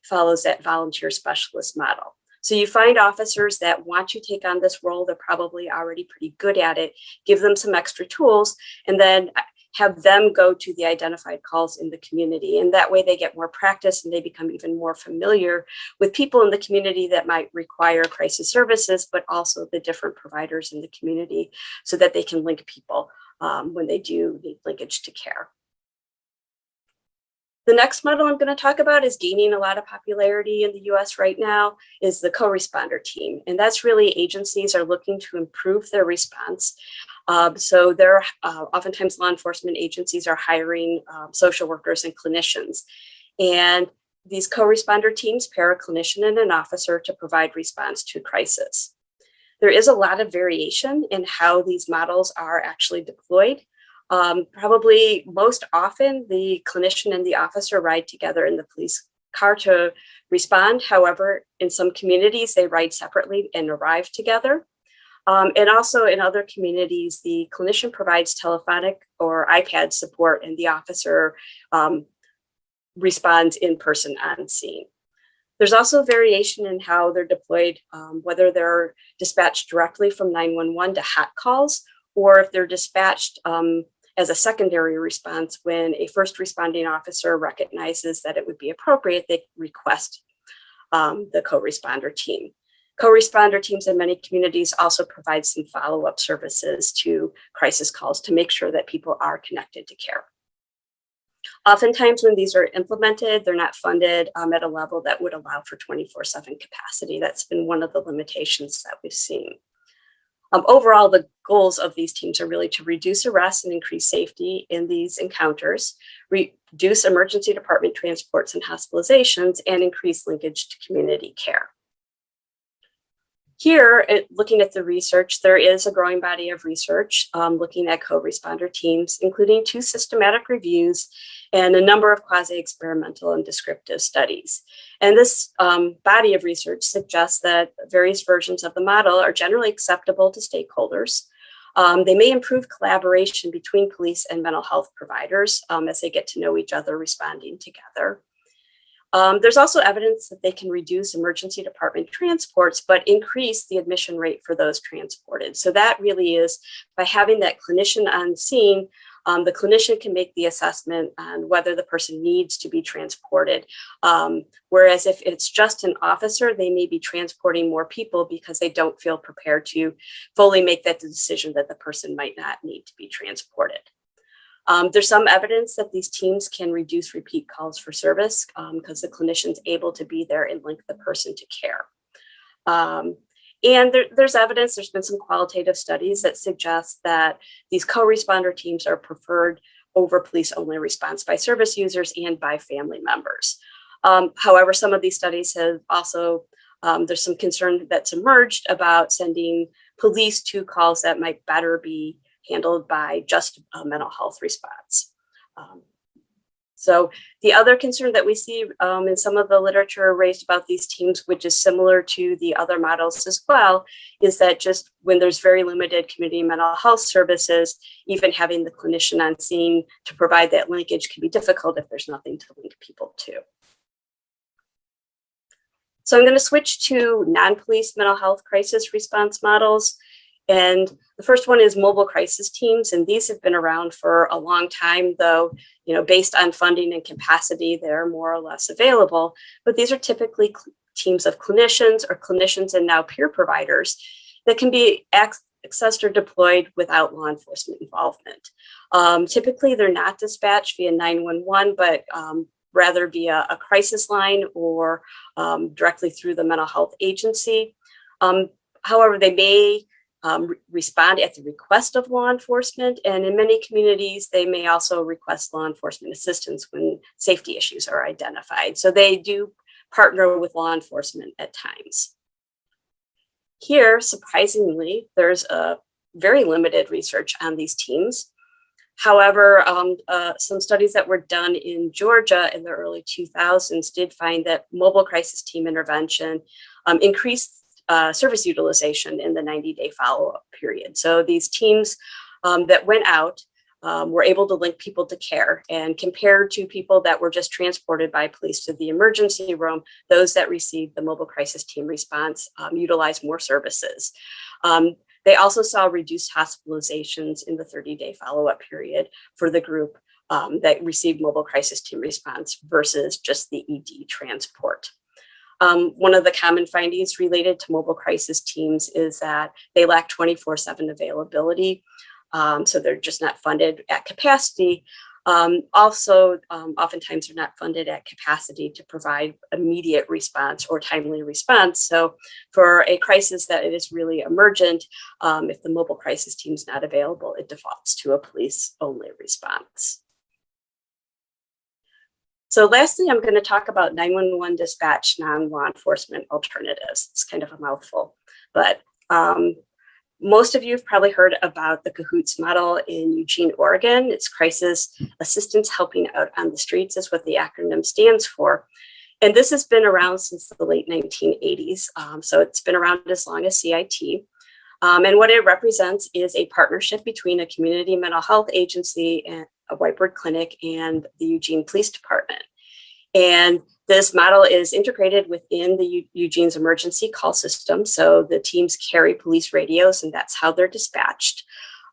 follows that volunteer specialist model. So you find officers that want to take on this role, they're probably already pretty good at it, give them some extra tools, and then have them go to the identified calls in the community. And that way they get more practice and they become even more familiar with people in the community that might require crisis services, but also the different providers in the community so that they can link people when they do need linkage to care. The next model I'm going to talk about is gaining a lot of popularity in the US right now, is the co-responder team. And that's really agencies are looking to improve their response. So they're oftentimes law enforcement agencies are hiring social workers and clinicians. And these co-responder teams pair a clinician and an officer to provide response to crisis. There is a lot of variation in how these models are actually deployed. Probably most often, the clinician and the officer ride together in the police car to respond. However, in some communities, they ride separately and arrive together. And also in other communities, the clinician provides telephonic or iPad support and the officer responds in person on scene. There's also variation in how they're deployed, whether they're dispatched directly from 911 to hot calls, or if they're dispatched as a secondary response when a first responding officer recognizes that it would be appropriate, they request the co-responder team. Co-responder teams in many communities also provide some follow-up services to crisis calls to make sure that people are connected to care. Oftentimes when these are implemented, they're not funded at a level that would allow for 24/7 capacity. That's been one of the limitations that we've seen. Overall, the goals of these teams are really to reduce arrests and increase safety in these encounters, reduce emergency department transports and hospitalizations, and increase linkage to community care. Here, looking at the research, there is a growing body of research looking at co-responder teams, including 2 systematic reviews and a number of quasi-experimental and descriptive studies. And this body of research suggests that various versions of the model are generally acceptable to stakeholders. They may improve collaboration between police and mental health providers as they get to know each other responding together. There's also evidence that they can reduce emergency department transports, but increase the admission rate for those transported. So that really is by having that clinician on scene, the clinician can make the assessment on whether the person needs to be transported. Whereas if it's just an officer, they may be transporting more people because they don't feel prepared to fully make that decision that the person might not need to be transported. There's some evidence that these teams can reduce repeat calls for service because the clinician's able to be there and link the person to care. And there's evidence, there's been some qualitative studies that suggest that these co-responder teams are preferred over police-only response by service users and by family members. However, some of these studies have also, there's some concern that's emerged about sending police to calls that might better be handled by just a mental health response. So the other concern that we see in some of the literature raised about these teams, which is similar to the other models as well, is that just when there's very limited community mental health services, even having the clinician on scene to provide that linkage can be difficult if there's nothing to link people to. So I'm going to switch to non-police mental health crisis response models. And the first one is mobile crisis teams. And these have been around for a long time, though, based on funding and capacity, they're more or less available. But these are typically teams of clinicians or clinicians and now peer providers that can be accessed or deployed without law enforcement involvement. Typically, they're not dispatched via 911, but rather via a crisis line or directly through the mental health agency. However, they may respond at the request of law enforcement, and in many communities, they may also request law enforcement assistance when safety issues are identified. So they do partner with law enforcement at times. Here, surprisingly, there's a very limited research on these teams. However, some studies that were done in Georgia in the early 2000s did find that mobile crisis team intervention increased service utilization in the 90-day follow-up period. So these teams that went out were able to link people to care, and compared to people that were just transported by police to the emergency room, those that received the mobile crisis team response utilized more services. They also saw reduced hospitalizations in the 30-day follow-up period for the group that received mobile crisis team response versus just the ED transport. One of the common findings related to mobile crisis teams is that they lack 24/7 availability. So they're just not funded at capacity. Oftentimes they're not funded at capacity to provide immediate response or timely response. So for a crisis that it is really emergent, if the mobile crisis team is not available, it defaults to a police-only response. So lastly, I'm going to talk about 911 dispatch non-law enforcement alternatives. It's kind of a mouthful, but most of you have probably heard about the CAHOOTS model in Eugene, Oregon. It's Crisis Assistance Helping Out on the Streets is what the acronym stands for. And this has been around since the late 1980s. So it's been around as long as CIT. And what it represents is a partnership between a community mental health agency and a whiteboard clinic and the Eugene Police Department. And this model is integrated within the Eugene's emergency call system. So the teams carry police radios and that's how they're dispatched.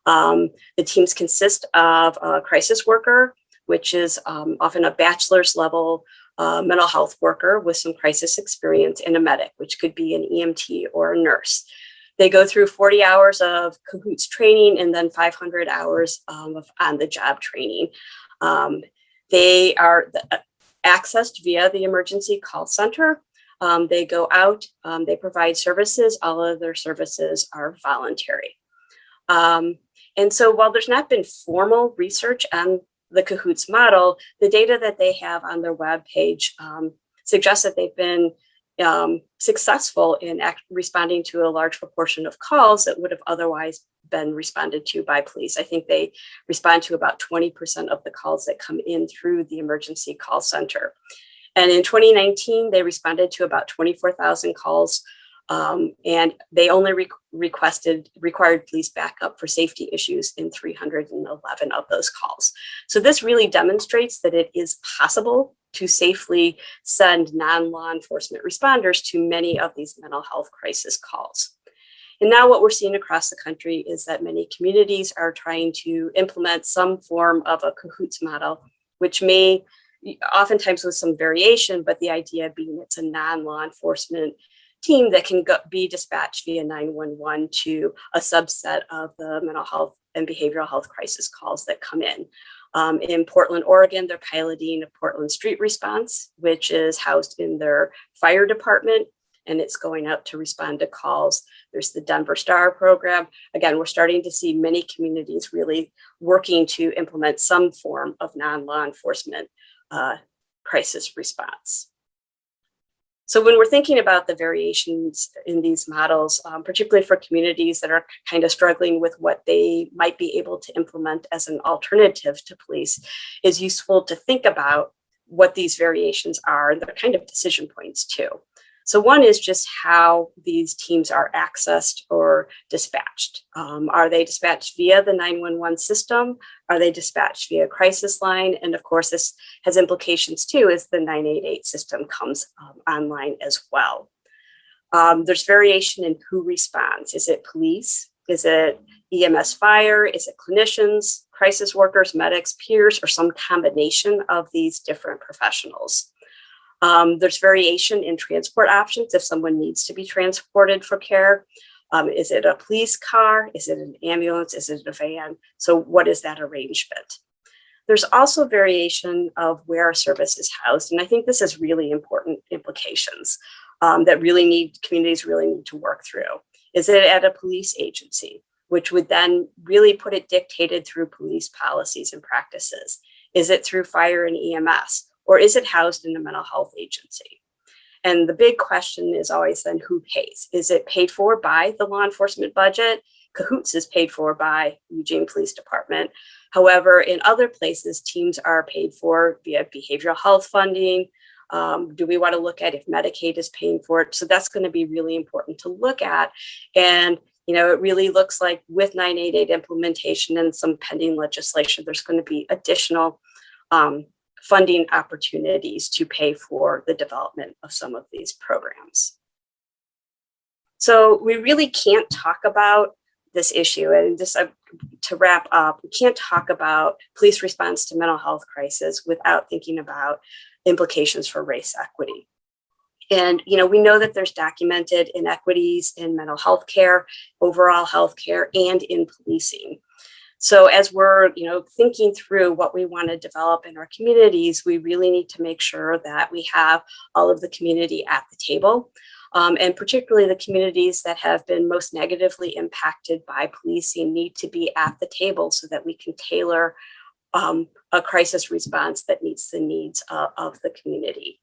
The teams consist of a crisis worker, which is often a bachelor's level mental health worker with some crisis experience, and a medic, which could be an EMT or a nurse. They go through 40 hours of CAHOOTS training and then 500 hours of on-the-job training. They are accessed via the emergency call center. They go out, they provide services. All of their services are voluntary. And so while there's not been formal research on the CAHOOTS model, the data that they have on their webpage suggests that they've been successful in responding to a large proportion of calls that would have otherwise been responded to by police. I think they respond to about 20% of the calls that come in through the emergency call center. And in 2019, they responded to about 24,000 calls, and they only required police backup for safety issues in 311 of those calls. So this really demonstrates that it is possible to safely send non-law enforcement responders to many of these mental health crisis calls. And now what we're seeing across the country is that many communities are trying to implement some form of a CAHOOTS model, which may oftentimes with some variation, but the idea being it's a non-law enforcement team that can be dispatched via 911 to a subset of the mental health and behavioral health crisis calls that come in. In Portland, Oregon, they're piloting a Portland Street Response, which is housed in their fire department, and it's going out to respond to calls. There's the Denver STAR program. Again, we're starting to see many communities really working to implement some form of non-law enforcement crisis response. So when we're thinking about the variations in these models, particularly for communities that are kind of struggling with what they might be able to implement as an alternative to police, it's useful to think about what these variations are, and they're kind of decision points too. So one is just how these teams are accessed or dispatched. Are they dispatched via the 911 system? Are they dispatched via crisis line? And of course, this has implications too as the 988 system comes online as well. There's variation in who responds. Is it police? Is it EMS fire? Is it clinicians, crisis workers, medics, peers, or some combination of these different professionals? There's variation in transport options if someone needs to be transported for care. Is it a police car? Is it an ambulance? Is it a van? So what is that arrangement? There's also variation of where a service is housed. And I think this is really important implications that communities really need to work through. Is it at a police agency, which would then really put it dictated through police policies and practices? Is it through fire and EMS? Or is it housed in a mental health agency? And the big question is always then who pays? Is it paid for by the law enforcement budget? CAHOOTS is paid for by Eugene Police Department. However, in other places, teams are paid for via behavioral health funding. Do we want to look at if Medicaid is paying for it? So that's going to be really important to look at. And it really looks like with 988 implementation and some pending legislation, there's going to be additional funding opportunities to pay for the development of some of these programs. So we really can't talk about this issue, and just to wrap up, we can't talk about police response to mental health crisis without thinking about implications for race equity. And we know that there's documented inequities in mental health care, overall health care, and in policing. So as we're, thinking through what we want to develop in our communities, we really need to make sure that we have all of the community at the table. And particularly the communities that have been most negatively impacted by policing need to be at the table so that we can tailor a crisis response that meets the needs of the community.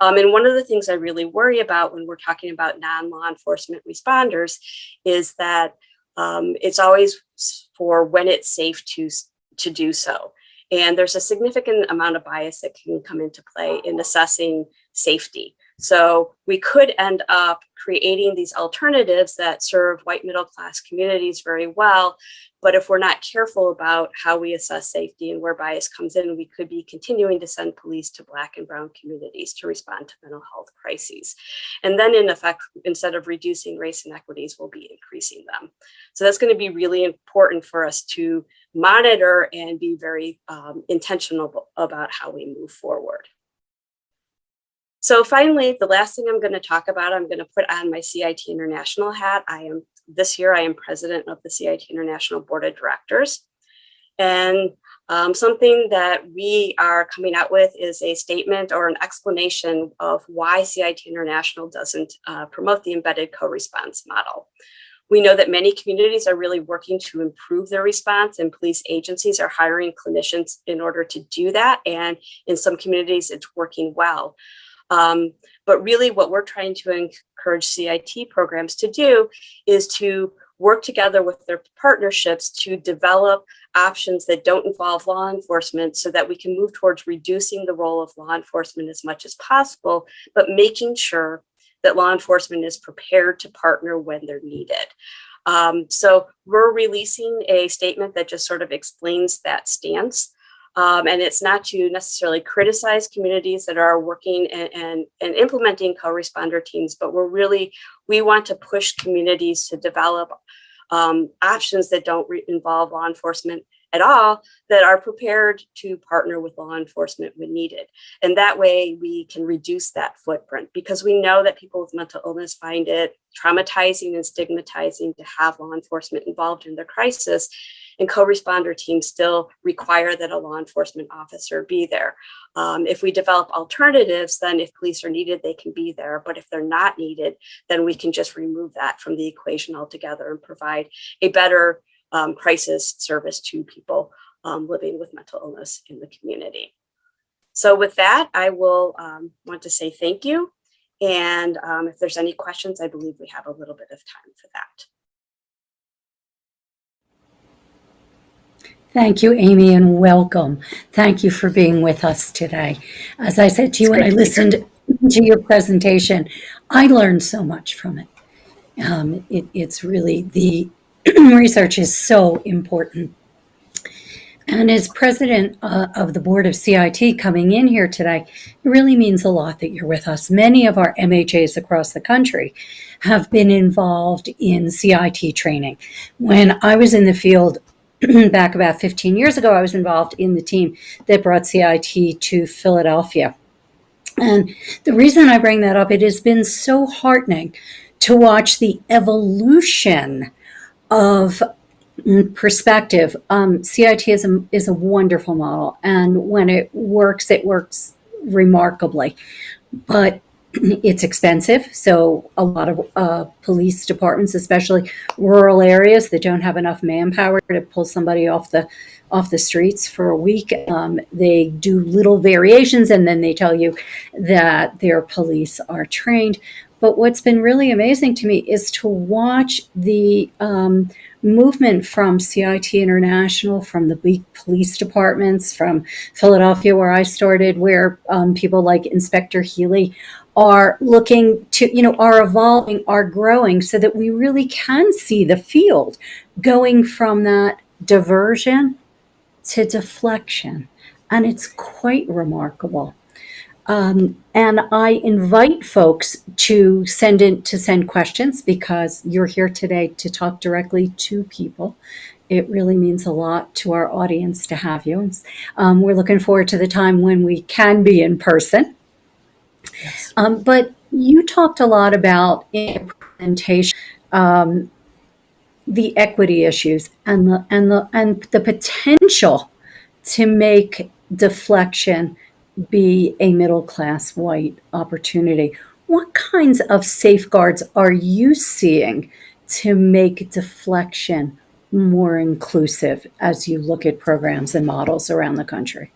And one of the things I really worry about when we're talking about non-law enforcement responders is that it's always for when it's safe to do so. And there's a significant amount of bias that can come into play in assessing safety. So we could end up creating these alternatives that serve white middle class communities very well. But if we're not careful about how we assess safety and where bias comes in, we could be continuing to send police to Black and brown communities to respond to mental health crises. And then in effect, instead of reducing race inequities, we'll be increasing them. So that's going to be really important for us to monitor and be very intentional about how we move forward. So finally, the last thing I'm going to talk about, I'm going to put on my CIT International hat. This year, I am president of the CIT International Board of Directors. And something that we are coming out with is a statement or an explanation of why CIT International doesn't promote the embedded co-response model. We know that many communities are really working to improve their response, and police agencies are hiring clinicians in order to do that. And in some communities, it's working well. But really what we're trying to encourage CIT programs to do is to work together with their partnerships to develop options that don't involve law enforcement so that we can move towards reducing the role of law enforcement as much as possible, but making sure that law enforcement is prepared to partner when they're needed. So we're releasing a statement that just sort of explains that stance. And it's not to necessarily criticize communities that are working and implementing co-responder teams, but we want to push communities to develop options that don't involve law enforcement at all, that are prepared to partner with law enforcement when needed. And that way we can reduce that footprint, because we know that people with mental illness find it traumatizing and stigmatizing to have law enforcement involved in their crisis. And co-responder teams still require that a law enforcement officer be there. If we develop alternatives, then if police are needed, they can be there. But if they're not needed, then we can just remove that from the equation altogether and provide a better crisis service to people living with mental illness in the community. So with that, I will want to say thank you. And if there's any questions, I believe we have a little bit of time for that. Thank you, Amy, and welcome. Thank you for being with us today. As I said to you when I listened to your presentation, I learned so much from it. It's really, the research is so important. And as president of the board of CIT coming in here today, it really means a lot that you're with us. Many of our MHAs across the country have been involved in CIT training. When I was in the field, back about 15 years ago, I was involved in the team that brought CIT to Philadelphia. And the reason I bring that up, it has been so heartening to watch the evolution of perspective. CIT is a wonderful model, and when it works remarkably. But it's expensive, so a lot of police departments, especially rural areas that don't have enough manpower to pull somebody off the streets for a week, they do little variations, and then they tell you that their police are trained. But what's been really amazing to me is to watch the movement from CIT International, from the big police departments, from Philadelphia, where I started, where people like Inspector Healy are looking to, are evolving, are growing, so that we really can see the field going from that diversion to deflection. And it's quite remarkable. And I invite folks to send questions, because you're here today to talk directly to people. It really means a lot to our audience to have you. We're looking forward to the time when we can be in person. Yes. But you talked a lot about in your presentation, the equity issues and the potential to make deflection be a middle-class white opportunity. What kinds of safeguards are you seeing to make deflection more inclusive as you look at programs and models around the country?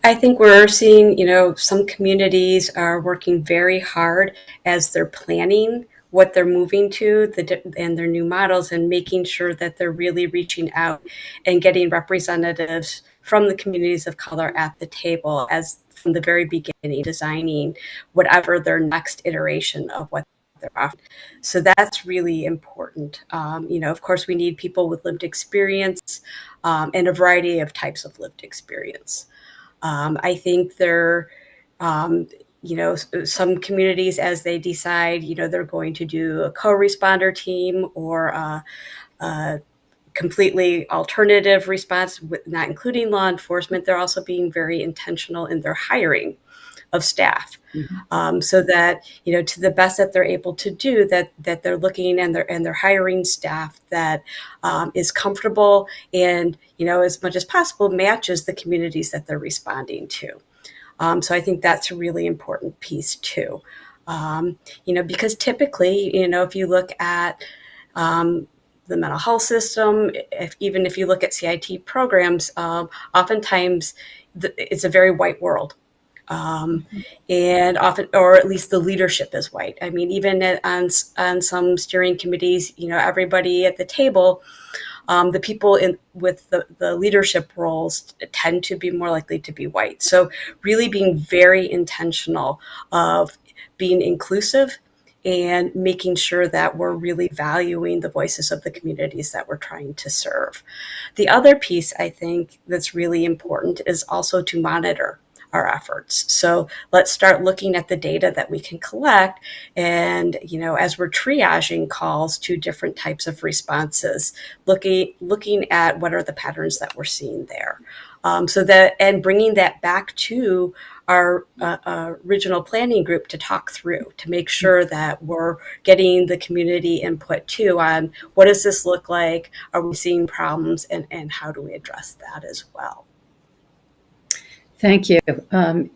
I think we're seeing, some communities are working very hard as they're planning what they're moving to and their new models, and making sure that they're really reaching out and getting representatives from the communities of color at the table as from the very beginning, designing whatever their next iteration of what they're offering. So that's really important. Of course, we need people with lived experience and a variety of types of lived experience. I think some communities, as they decide, they're going to do a co-responder team or a completely alternative response, with not including law enforcement, they're also being very intentional in their hiring of staff. So that, to the best that they're able to do, that they're looking and they're hiring staff that is comfortable and, as much as possible, matches the communities that they're responding to. So I think that's a really important piece too. Because typically, if you look at the mental health system, even if you look at CIT programs, oftentimes it's a very white world. And often, or at least the leadership is white. I mean, even on some steering committees, everybody at the table, the people with the leadership roles tend to be more likely to be white. So really being very intentional of being inclusive and making sure that we're really valuing the voices of the communities that we're trying to serve. The other piece I think that's really important is also to monitor our efforts. So let's start looking at the data that we can collect. And, as we're triaging calls to different types of responses, looking at what are the patterns that we're seeing there. And bringing that back to our regional planning group to talk through, to make sure that we're getting the community input too on what does this look like? Are we seeing problems, and how do we address that as well? Thank you.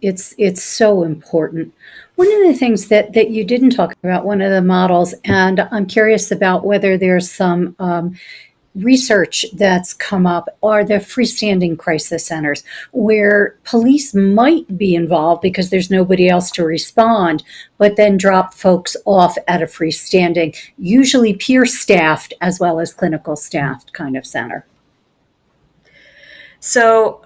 It's so important. One of the things that you didn't talk about, one of the models, and I'm curious about whether there's some research that's come up, are the freestanding crisis centers, where police might be involved because there's nobody else to respond, but then drop folks off at a freestanding, usually peer staffed as well as clinical staffed kind of center. So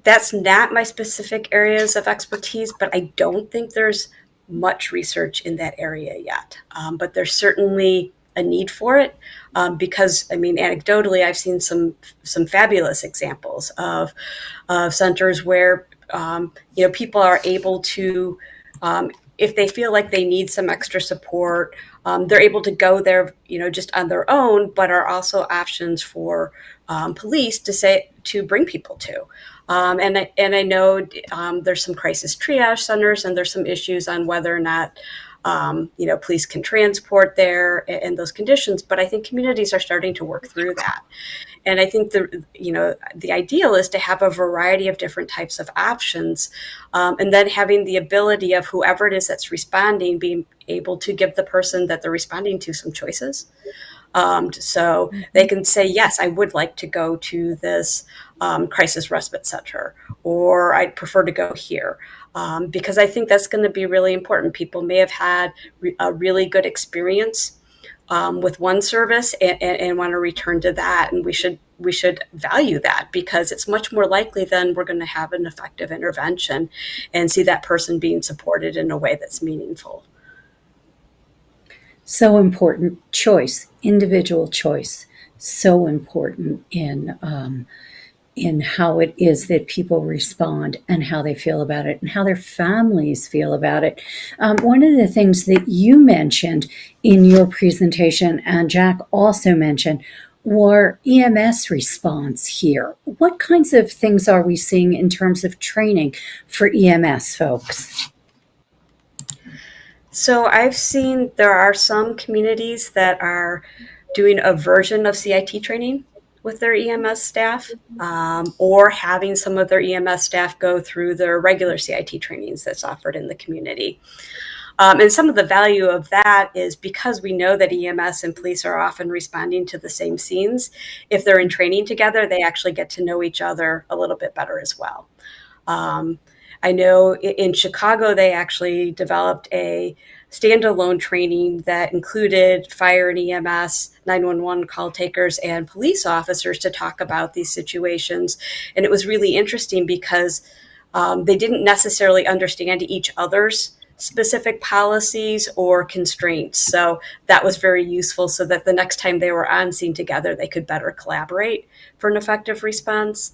that's not my specific areas of expertise, but I don't think there's much research in that area yet. But there's certainly a need for it because, anecdotally, I've seen some fabulous examples of centers where, people are able to, if they feel like they need some extra support, they're able to go there, just on their own, but are also options for police to bring people to. And I know there's some crisis triage centers, and there's some issues on whether or not police can transport there and those conditions. But I think communities are starting to work through that. And I think the ideal is to have a variety of different types of options, and then having the ability of whoever it is that's responding being able to give the person that they're responding to some choices. So they can say, yes, I would like to go to this crisis respite center, or I'd prefer to go here. Because I think that's going to be really important. People may have had a really good experience with one service and want to return to that. And we should value that, because it's much more likely then we're going to have an effective intervention and see that person being supported in a way that's meaningful. So important. Choice, individual choice, so important in how it is that people respond and how they feel about it and how their families feel about it. One of the things that you mentioned in your presentation, and Jack also mentioned, were EMS response here. What kinds of things are we seeing in terms of training for EMS folks? So I've seen there are some communities that are doing a version of CIT training with their EMS staff, or having some of their EMS staff go through their regular CIT trainings that's offered in the community. And some of the value of that is because we know that EMS and police are often responding to the same scenes. If they're in training together, they actually get to know each other a little bit better as well. I know in Chicago, they actually developed a standalone training that included fire and EMS, 911 call takers, and police officers to talk about these situations. And it was really interesting because they didn't necessarily understand each other's specific policies or constraints. So that was very useful so that the next time they were on scene together, they could better collaborate for an effective response.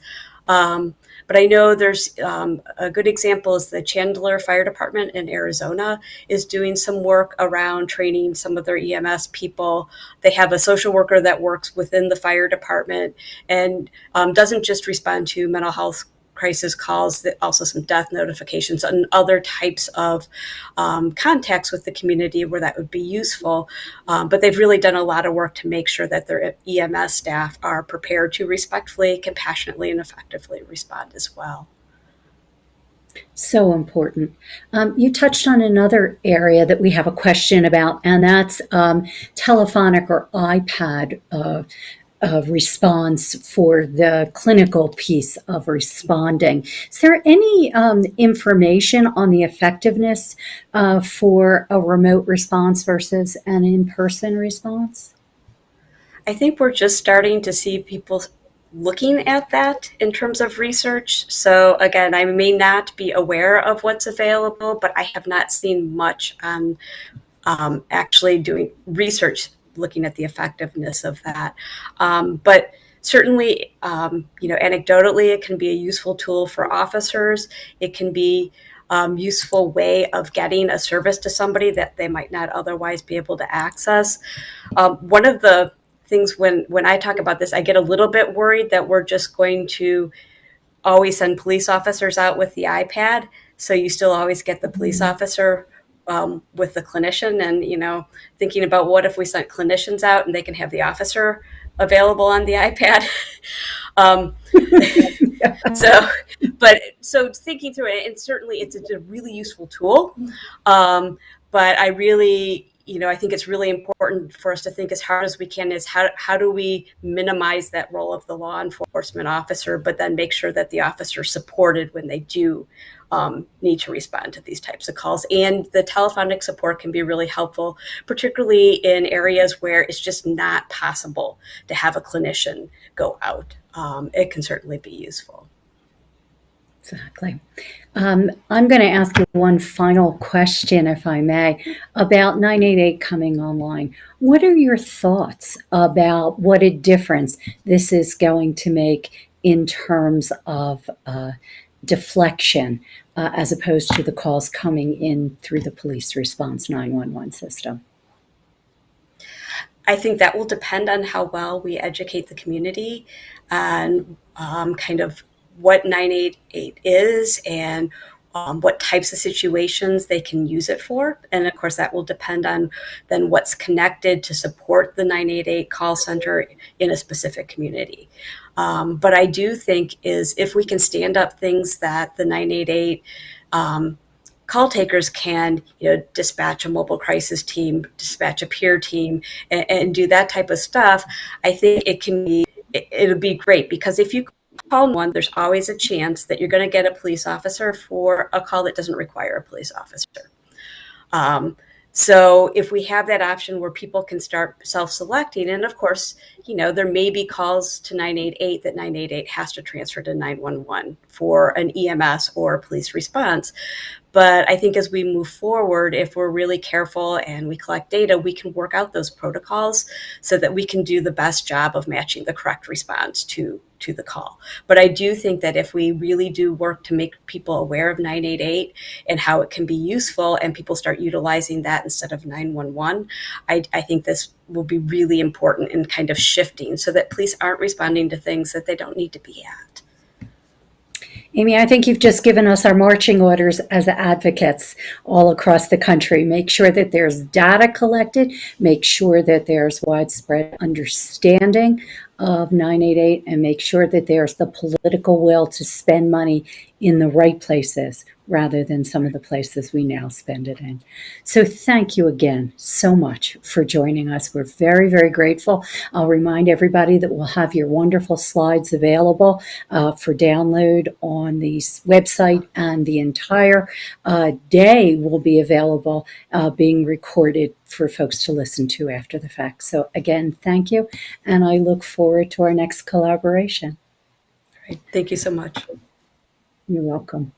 But I know there's a good example is the Chandler Fire Department in Arizona is doing some work around training some of their EMS people. They have a social worker that works within the fire department and doesn't just respond to mental health crisis calls, also some death notifications and other types of contacts with the community where that would be useful. But they've really done a lot of work to make sure that their EMS staff are prepared to respectfully, compassionately, and effectively respond as well. So important. You touched on another area that we have a question about, and that's telephonic or iPad response for the clinical piece of responding. Is there any information on the effectiveness for a remote response versus an in-person response? I think we're just starting to see people looking at that in terms of research. So again, I may not be aware of what's available, but I have not seen much on actually doing research looking at the effectiveness of that. But certainly, anecdotally, it can be a useful tool for officers. It can be a useful way of getting a service to somebody that they might not otherwise be able to access. One of the things when I talk about this, I get a little bit worried that we're just going to always send police officers out with the iPad. So you still always get the police officer with the clinician, and thinking about what if we sent clinicians out and they can have the officer available on the iPad. So thinking through it, and certainly it's a really useful tool, but I really I think it's really important for us to think as hard as we can is how do we minimize that role of the law enforcement officer, but then make sure that the officer is supported when they do need to respond to these types of calls. And the telephonic support can be really helpful, particularly in areas where it's just not possible to have a clinician go out. It can certainly be useful. Exactly. I'm going to ask you one final question, if I may, about 988 coming online. What are your thoughts about what a difference this is going to make in terms of deflection as opposed to the calls coming in through the police response 911 system? I think that will depend on how well we educate the community and kind of what 988 is and what types of situations they can use it for. And of course, that will depend on then what's connected to support the 988 call center in a specific community. But I do think is if we can stand up things that the 988 call takers can, dispatch a mobile crisis team, dispatch a peer team, and do that type of stuff, I think it'll be great, because if you call one, there's always a chance that you're going to get a police officer for a call that doesn't require a police officer. So if we have that option where people can start self-selecting, and of course, there may be calls to 988 that 988 has to transfer to 911 for an EMS or a police response. But I think as we move forward, if we're really careful and we collect data, we can work out those protocols so that we can do the best job of matching the correct response to the call. But I do think that if we really do work to make people aware of 988 and how it can be useful, and people start utilizing that instead of 911, I think this will be really important in kind of shifting so that police aren't responding to things that they don't need to be at. Amy, I think you've just given us our marching orders as advocates all across the country. Make sure that there's data collected, make sure that there's widespread understanding of 988, and make sure that there's the political will to spend money in the right places rather than some of the places we now spend it in. So thank you again so much for joining us. We're very, very grateful. I'll remind everybody that we'll have your wonderful slides available for download on the website, and the entire day will be available being recorded for folks to listen to after the fact. So again, thank you, and I look forward to our next collaboration. All right. Thank you so much. You're welcome.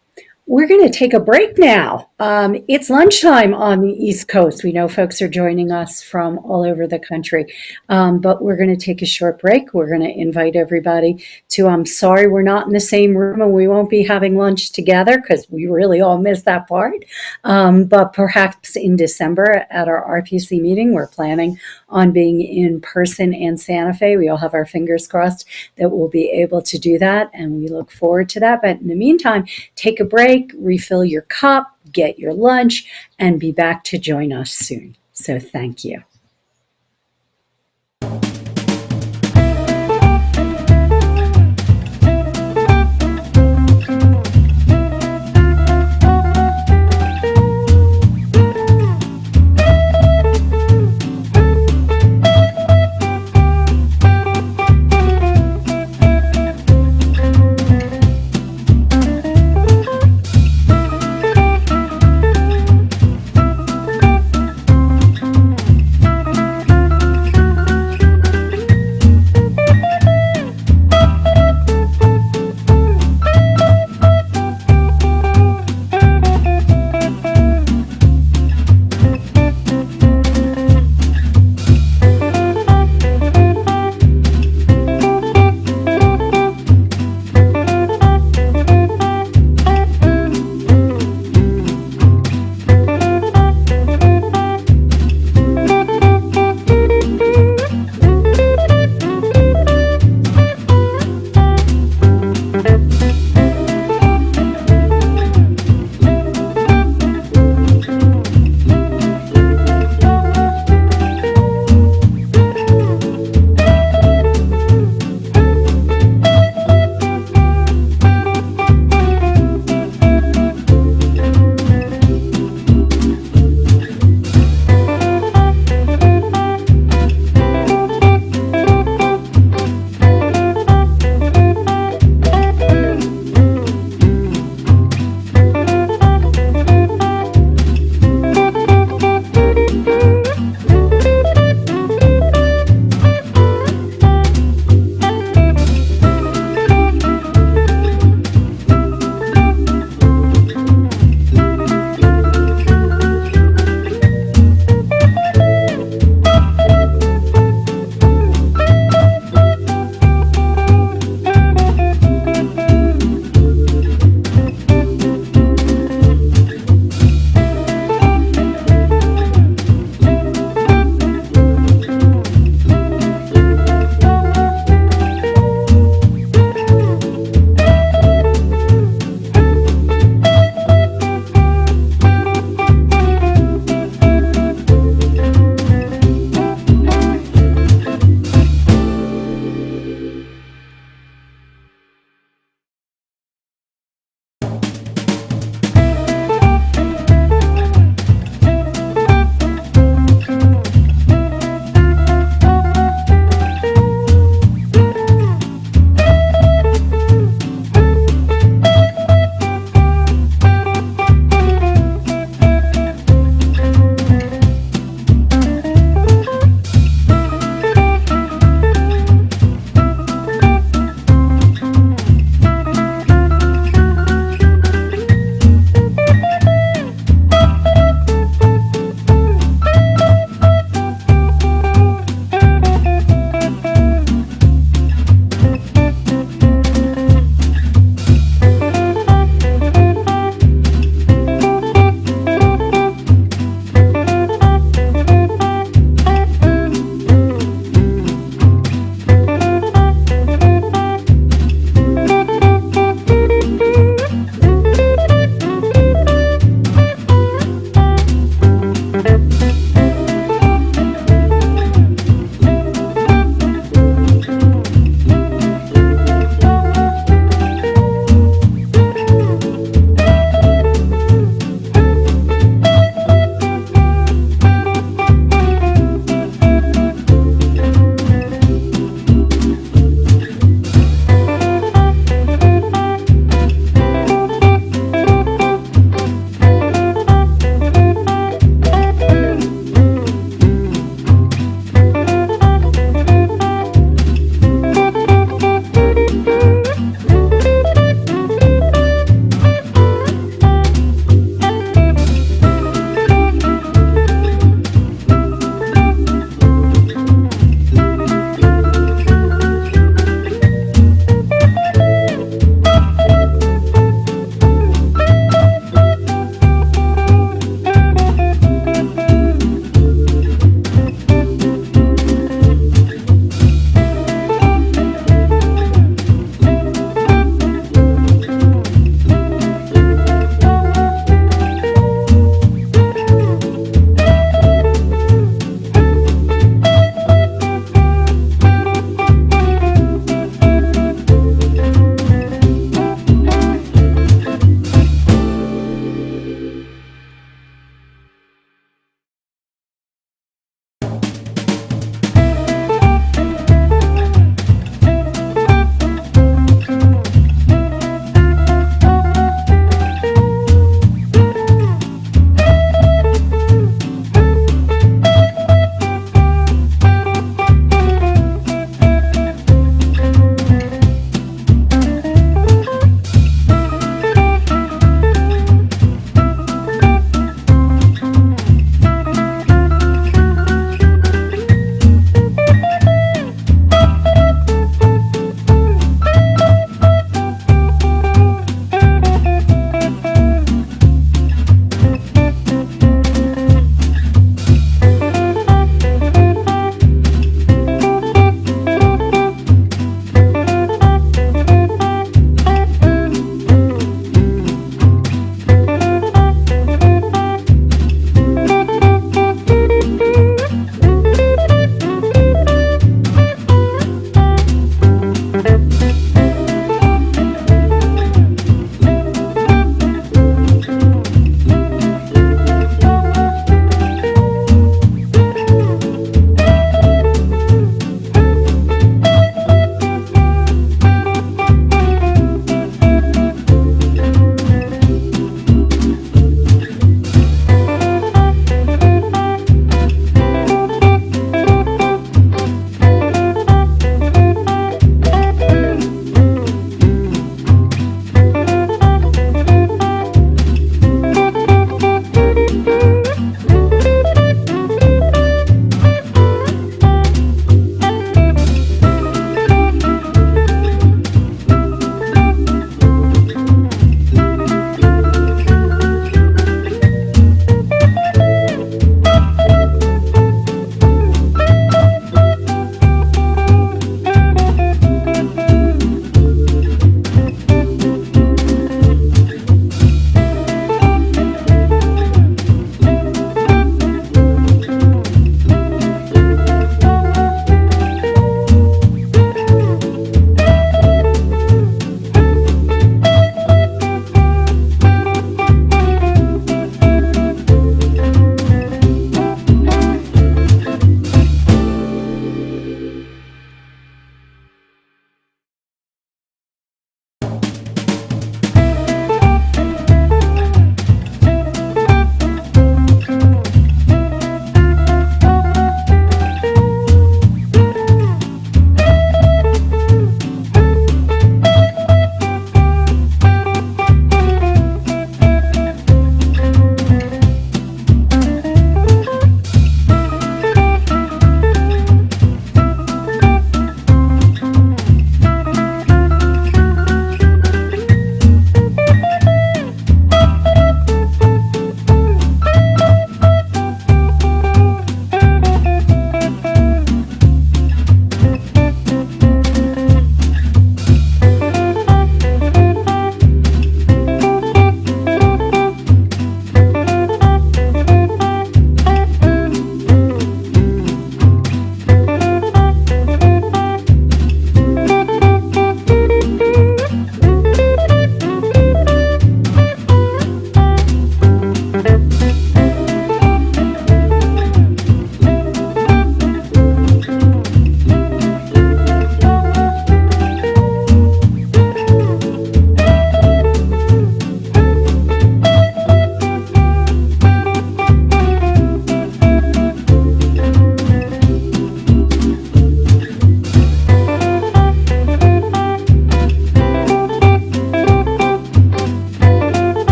We're going to take a break now. It's lunchtime on the East Coast. We know folks are joining us from all over the country, but we're going to take a short break. We're going to invite everybody to, I'm sorry we're not in the same room and we won't be having lunch together because we really all missed that part. But perhaps in December at our RPC meeting, we're planning on being in person in Santa Fe. We all have our fingers crossed that we'll be able to do that, and we look forward to that. But in the meantime, take a break, refill your cup, get your lunch, and be back to join us soon. So thank you.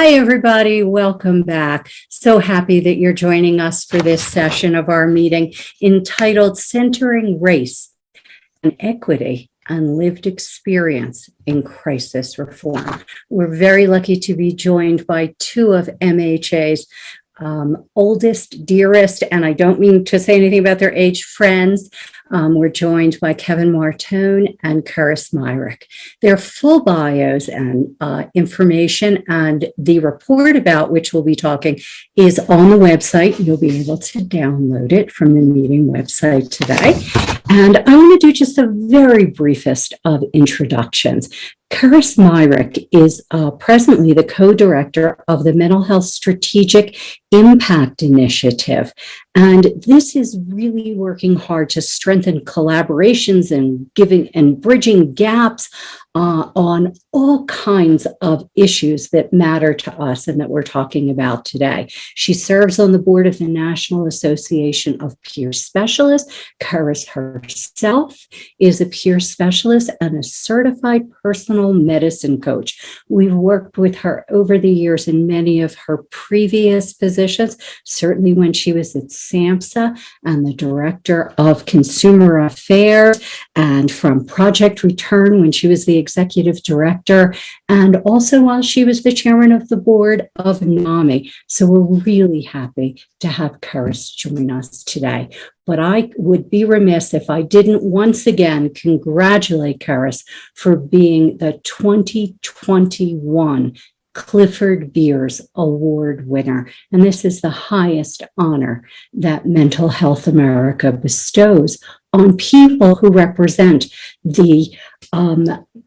Hi, everybody. Welcome back. So happy that you're joining us for this session of our meeting entitled Centering Race and Equity and Lived Experience in Crisis Reform. We're very lucky to be joined by two of MHA's oldest, dearest, and I don't mean to say anything about their age, friends. We're joined by Kevin Martone and Karis Myrick. Their full bios and information and the report about which we'll be talking is on the website. You'll be able to download it from the meeting website today. And I want to do just the very briefest of introductions. Karis Myrick is presently the co-director of the Mental Health Strategic Impact Initiative. And this is really working hard to strengthen collaborations and giving and bridging gaps on all kinds of issues that matter to us and that we're talking about today. She serves on the board of the National Association of Peer Specialists. Karis herself is a peer specialist and a certified personal medicine coach. We've worked with her over the years in many of her previous positions, certainly when she was at SAMHSA and the Director of Consumer Affairs, and from Project Return when she was the Executive Director, and also while she was the Chairman of the Board of NAMI. So we're really happy to have Karis join us today. But I would be remiss if I didn't once again congratulate Karis for being the 2021 Clifford Beers Award winner. And this is the highest honor that Mental Health America bestows on people who represent the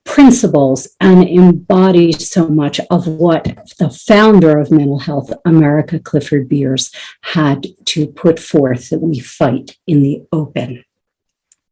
principles and embody so much of what the founder of Mental Health America, Clifford Beers, had to put forth, that we fight in the open.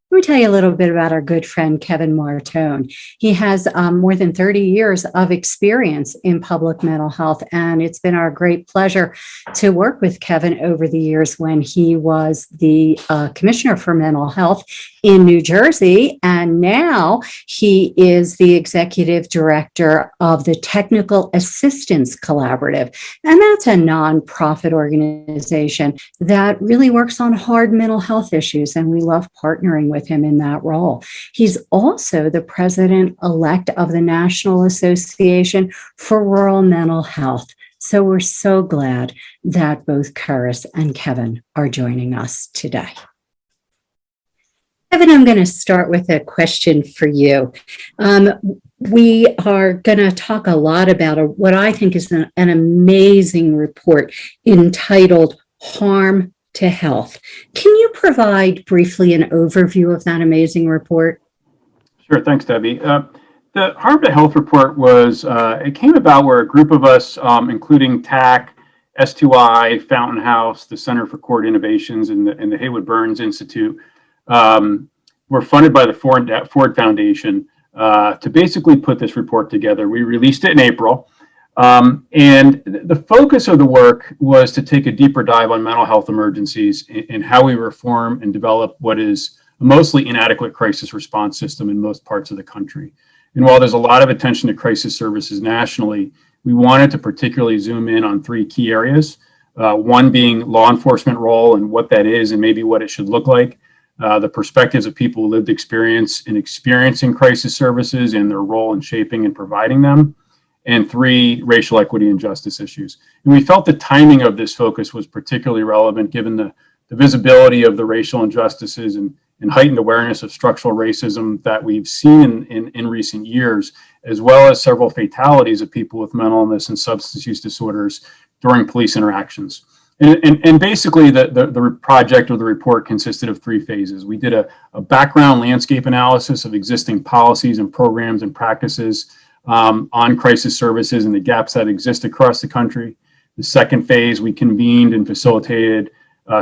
Let me tell you a little bit about our good friend, Kevin Martone. He has more than 30 years of experience in public mental health, and it's been our great pleasure to work with Kevin over the years when he was the Commissioner for Mental Health in New Jersey, and now he is the Executive Director of the Technical Assistance Collaborative, and that's a nonprofit organization that really works on hard mental health issues, and we love partnering with him in that role. He's also the president-elect of the National Association for Rural Mental Health. So we're so glad that both Karis and Kevin are joining us today. Kevin, I'm going to start with a question for you. We are going to talk a lot about what I think is an amazing report entitled Harm to Health. Can you provide briefly an overview of that amazing report? Sure, thanks, Debbie. The Harm to Health report was, it came about where a group of us, including PTACC, S2I, Fountain House, the Center for Court Innovations, and the Haywood Burns Institute, were funded by the Ford Foundation to basically put this report together. We released it in April. And the focus of the work was to take a deeper dive on mental health emergencies and how we reform and develop what is a mostly inadequate crisis response system in most parts of the country. And while there's a lot of attention to crisis services nationally, we wanted to particularly zoom in on three key areas. One being law enforcement role and what that is and maybe what it should look like. The perspectives of people who lived experience in experiencing crisis services and their role in shaping and providing them. And three, racial equity and justice issues. And we felt the timing of this focus was particularly relevant given the visibility of the racial injustices and heightened awareness of structural racism that we've seen in recent years, as well as several fatalities of people with mental illness and substance use disorders during police interactions. And basically the project or the report consisted of three phases. We did a background landscape analysis of existing policies and programs and practices on crisis services and the gaps that exist across the country. The second phase, we convened and facilitated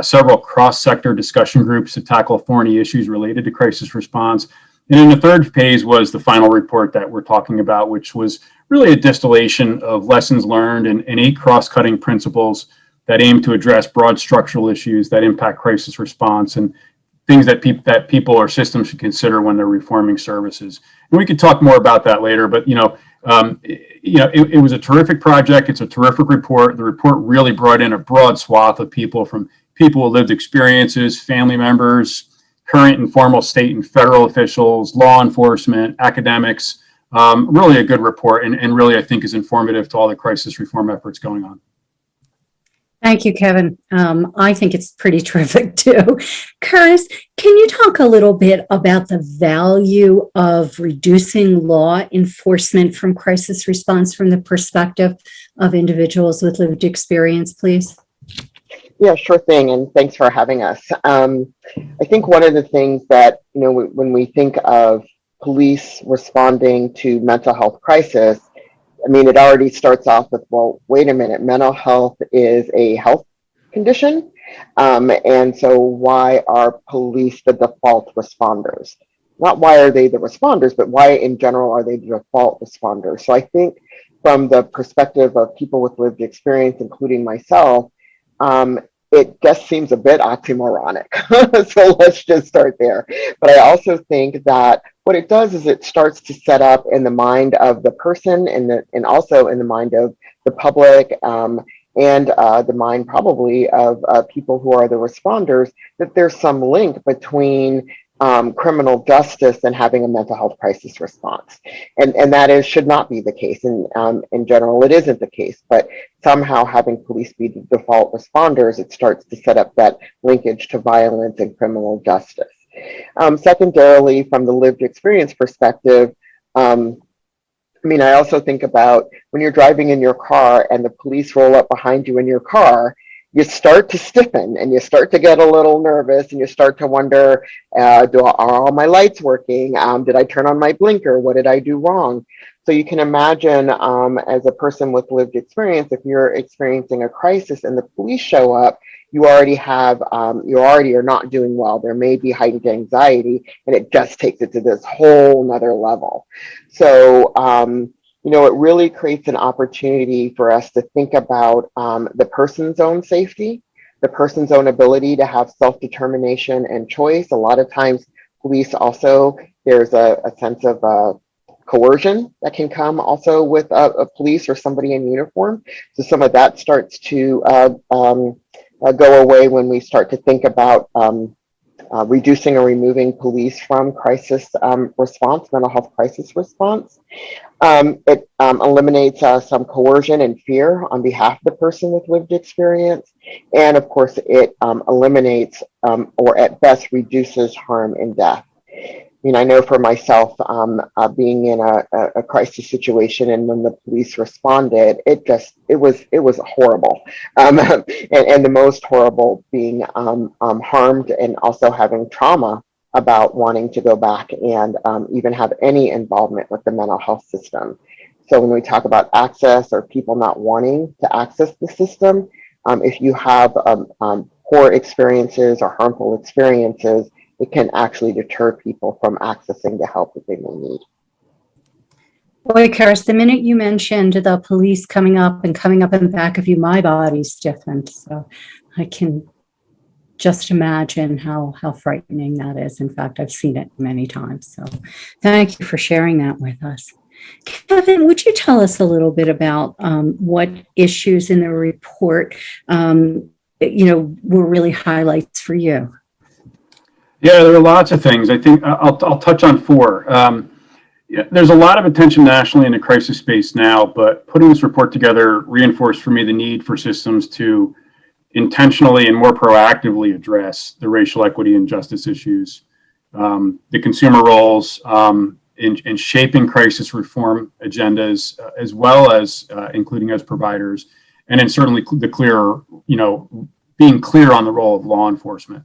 several cross-sector discussion groups to tackle thorny issues related to crisis response. And then the third phase was the final report that we're talking about, which was really a distillation of lessons learned and 8 cross-cutting principles that aim to address broad structural issues that impact crisis response and things that people or systems should consider when they're reforming services. And we could talk more about that later, but It was a terrific project. It's a terrific report. The report really brought in a broad swath of people, from people with lived experiences, family members, current and former state and federal officials, law enforcement, academics. Really a good report, and really I think is informative to all the crisis reform efforts going on. Thank you, Kevin. I think it's pretty terrific too. Curtis, can you talk a little bit about the value of reducing law enforcement from crisis response from the perspective of individuals with lived experience, please? Yeah, sure thing. And thanks for having us. I think one of the things that, when we think of police responding to mental health crisis, it already starts off with, well, wait a minute, mental health is a health condition. And so why are police the default responders? Not why are they the responders, but why in general are they the default responders? So I think from the perspective of people with lived experience, including myself, it just seems a bit oxymoronic. So let's just start there. But I also think that what it does is it starts to set up in the mind of the person and also in the mind of the public and the mind probably of people who are the responders, that there's some link between criminal justice and having a mental health crisis response. And that should not be the case. And in general, it isn't the case. But somehow having police be the default responders, it starts to set up that linkage to violence and criminal justice. Secondarily, from the lived experience perspective, I also think about when you're driving in your car and the police roll up behind you in your car, you start to stiffen and you start to get a little nervous and you start to wonder, are all my lights working? Did I turn on my blinker? What did I do wrong? So you can imagine as a person with lived experience, if you're experiencing a crisis and the police show up, you already are not doing well. There may be heightened anxiety, and it just takes it to this whole nother level. So, it really creates an opportunity for us to think about the person's own safety, the person's own ability to have self-determination and choice. A lot of times, police also, there's a sense of coercion that can come also with a police or somebody in uniform. So some of that starts to go away when we start to think about reducing or removing police from crisis response, mental health crisis response. It eliminates some coercion and fear on behalf of the person with lived experience. And of course, it eliminates or at best reduces harm and death. I know for myself, being in a crisis situation, and when the police responded, it was horrible. And the most horrible being harmed and also having trauma about wanting to go back and even have any involvement with the mental health system. So when we talk about access or people not wanting to access the system, if you have poor experiences or harmful experiences, it can actually deter people from accessing the help that they may need. Boy, Karis, the minute you mentioned the police coming up in the back of you, my body stiffened. So I can just imagine how frightening that is. In fact, I've seen it many times. So thank you for sharing that with us. Kevin, would you tell us a little bit about what issues in the report, were really highlights for you? Yeah, there are lots of things. I think I'll touch on four. There's a lot of attention nationally in the crisis space now, but putting this report together reinforced for me the need for systems to intentionally and more proactively address the racial equity and justice issues, the consumer roles in shaping crisis reform agendas, as well as including as providers, and then certainly being clear on the role of law enforcement.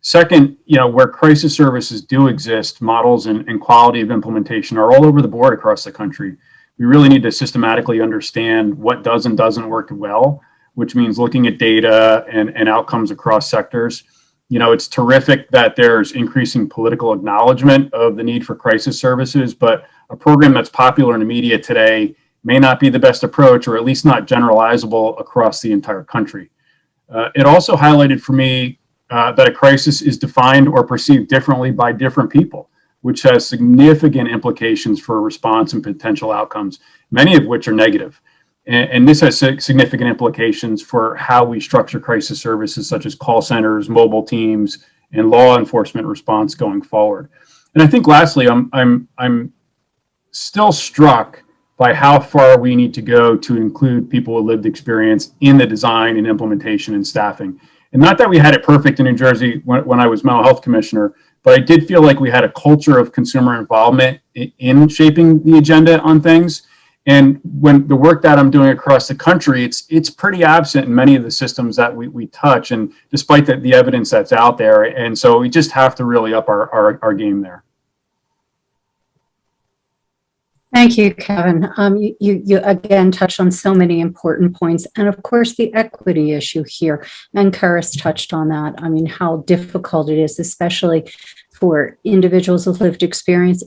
Second, where crisis services do exist, models and quality of implementation are all over the board across the country. We really need to systematically understand what does and doesn't work well, which means looking at data and outcomes across sectors. It's terrific that there's increasing political acknowledgement of the need for crisis services, but a program that's popular in the media today may not be the best approach, or at least not generalizable across the entire country. It also highlighted for me that a crisis is defined or perceived differently by different people. which has significant implications for response and potential outcomes, many of which are negative. And this has significant implications for how we structure crisis services such as call centers, mobile teams, and law enforcement response going forward. And I think lastly, I'm still struck by how far we need to go to include people with lived experience in the design and implementation and staffing. And not that we had it perfect in New Jersey when I was mental health commissioner, but I did feel like we had a culture of consumer involvement in shaping the agenda on things. And when the work that I'm doing across the country, it's pretty absent in many of the systems that we touch, and despite the evidence that's out there. And so we just have to really up our game there. Thank you, Kevin. You again touched on so many important points. And of course, the equity issue here. And Karis touched on that. I mean, how difficult it is, especially for individuals with lived experience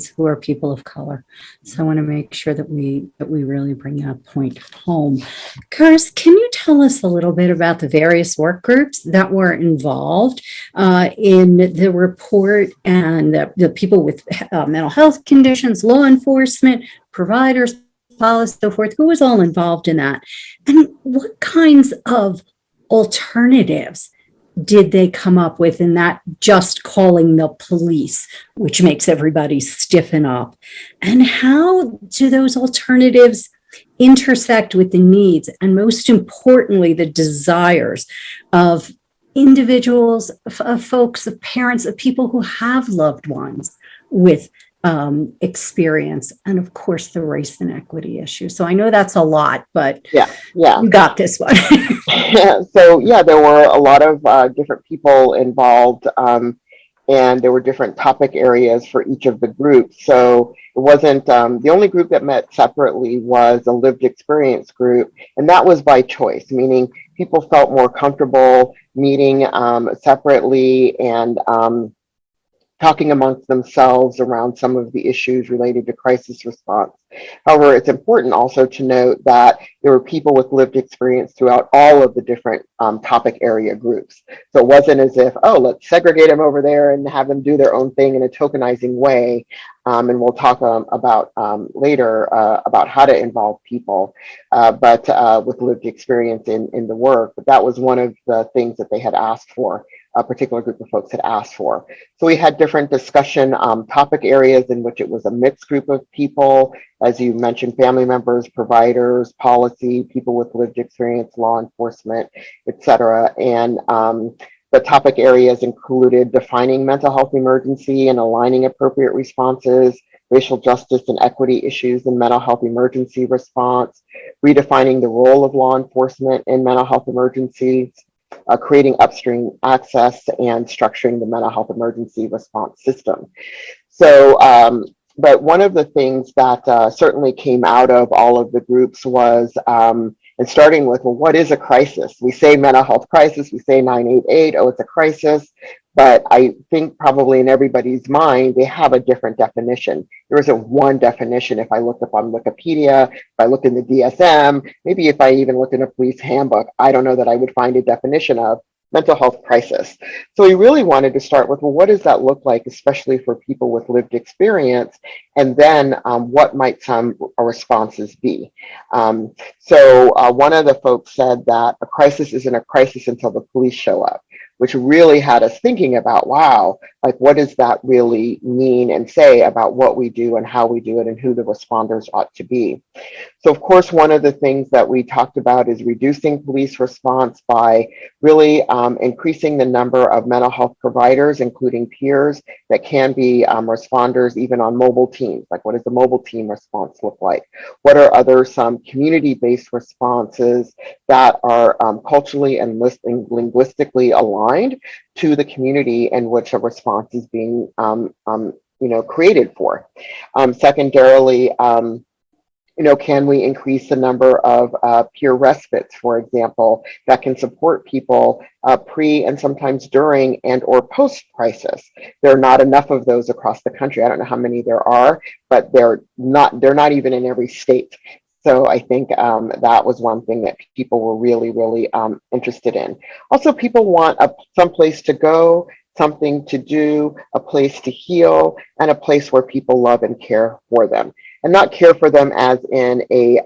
who are people of color. So I want to make sure that we really bring that point home. Karis, can you tell us a little bit about the various work groups that were involved in the report, and the people with mental health conditions, law enforcement, providers, policy, so forth? Who was all involved in that? And what kinds of alternatives did they come up with in that just calling the police, which makes everybody stiffen up? And how do those alternatives intersect with the needs and, most importantly, the desires of individuals, of folks, of parents, of people who have loved ones with experience, and of course the race and equity issue? So I know that's a lot, but yeah, you got this one. So yeah, there were a lot of different people involved, and there were different topic areas for each of the groups. So it wasn't the only group that met separately was a lived experience group, and that was by choice, meaning people felt more comfortable meeting separately and talking amongst themselves around some of the issues related to crisis response. However, it's important also to note that there were people with lived experience throughout all of the different topic area groups. So it wasn't as if, oh, let's segregate them over there and have them do their own thing in a tokenizing way. And we'll talk about later about how to involve people, but with lived experience in the work. But that was one of the things that they had asked for. A particular group of folks had asked for. So we had different discussion topic areas in which it was a mixed group of people, as you mentioned, family members, providers, policy, people with lived experience, law enforcement, etc. And the topic areas included defining mental health emergency and aligning appropriate responses, racial justice and equity issues in mental health emergency response, redefining the role of law enforcement in mental health emergencies, creating upstream access, and structuring the mental health emergency response system. So, but one of the things that certainly came out of all of the groups was, and starting with, well, what is a crisis? We say mental health crisis, we say 988, oh, it's a crisis. But I think probably in everybody's mind, they have a different definition. There isn't one definition. If I looked up on Wikipedia, if I looked in the DSM, maybe if I even looked in a police handbook, I don't know that I would find a definition of mental health crisis. So we really wanted to start with, well, what does that look like, especially for people with lived experience? And then what might some responses be? So one of the folks said that a crisis isn't a crisis until the police show up, which really had us thinking about, wow, like what does that really mean and say about what we do and how we do it and who the responders ought to be. So of course, one of the things that we talked about is reducing police response by really increasing the number of mental health providers, including peers, that can be responders even on mobile teams. Like, what does the mobile team response look like? What are some community-based responses that are culturally and linguistically aligned to the community in which a response is being created for? Secondarily, can we increase the number of peer respites, for example, that can support people pre and sometimes during and or post-crisis? There are not enough of those across the country. I don't know how many there are, but they're not even in every state. So I think that was one thing that people were really, really interested in. Also, people want some place to go something to do, a place to heal, and a place where people love and care for them. And not care for them as in a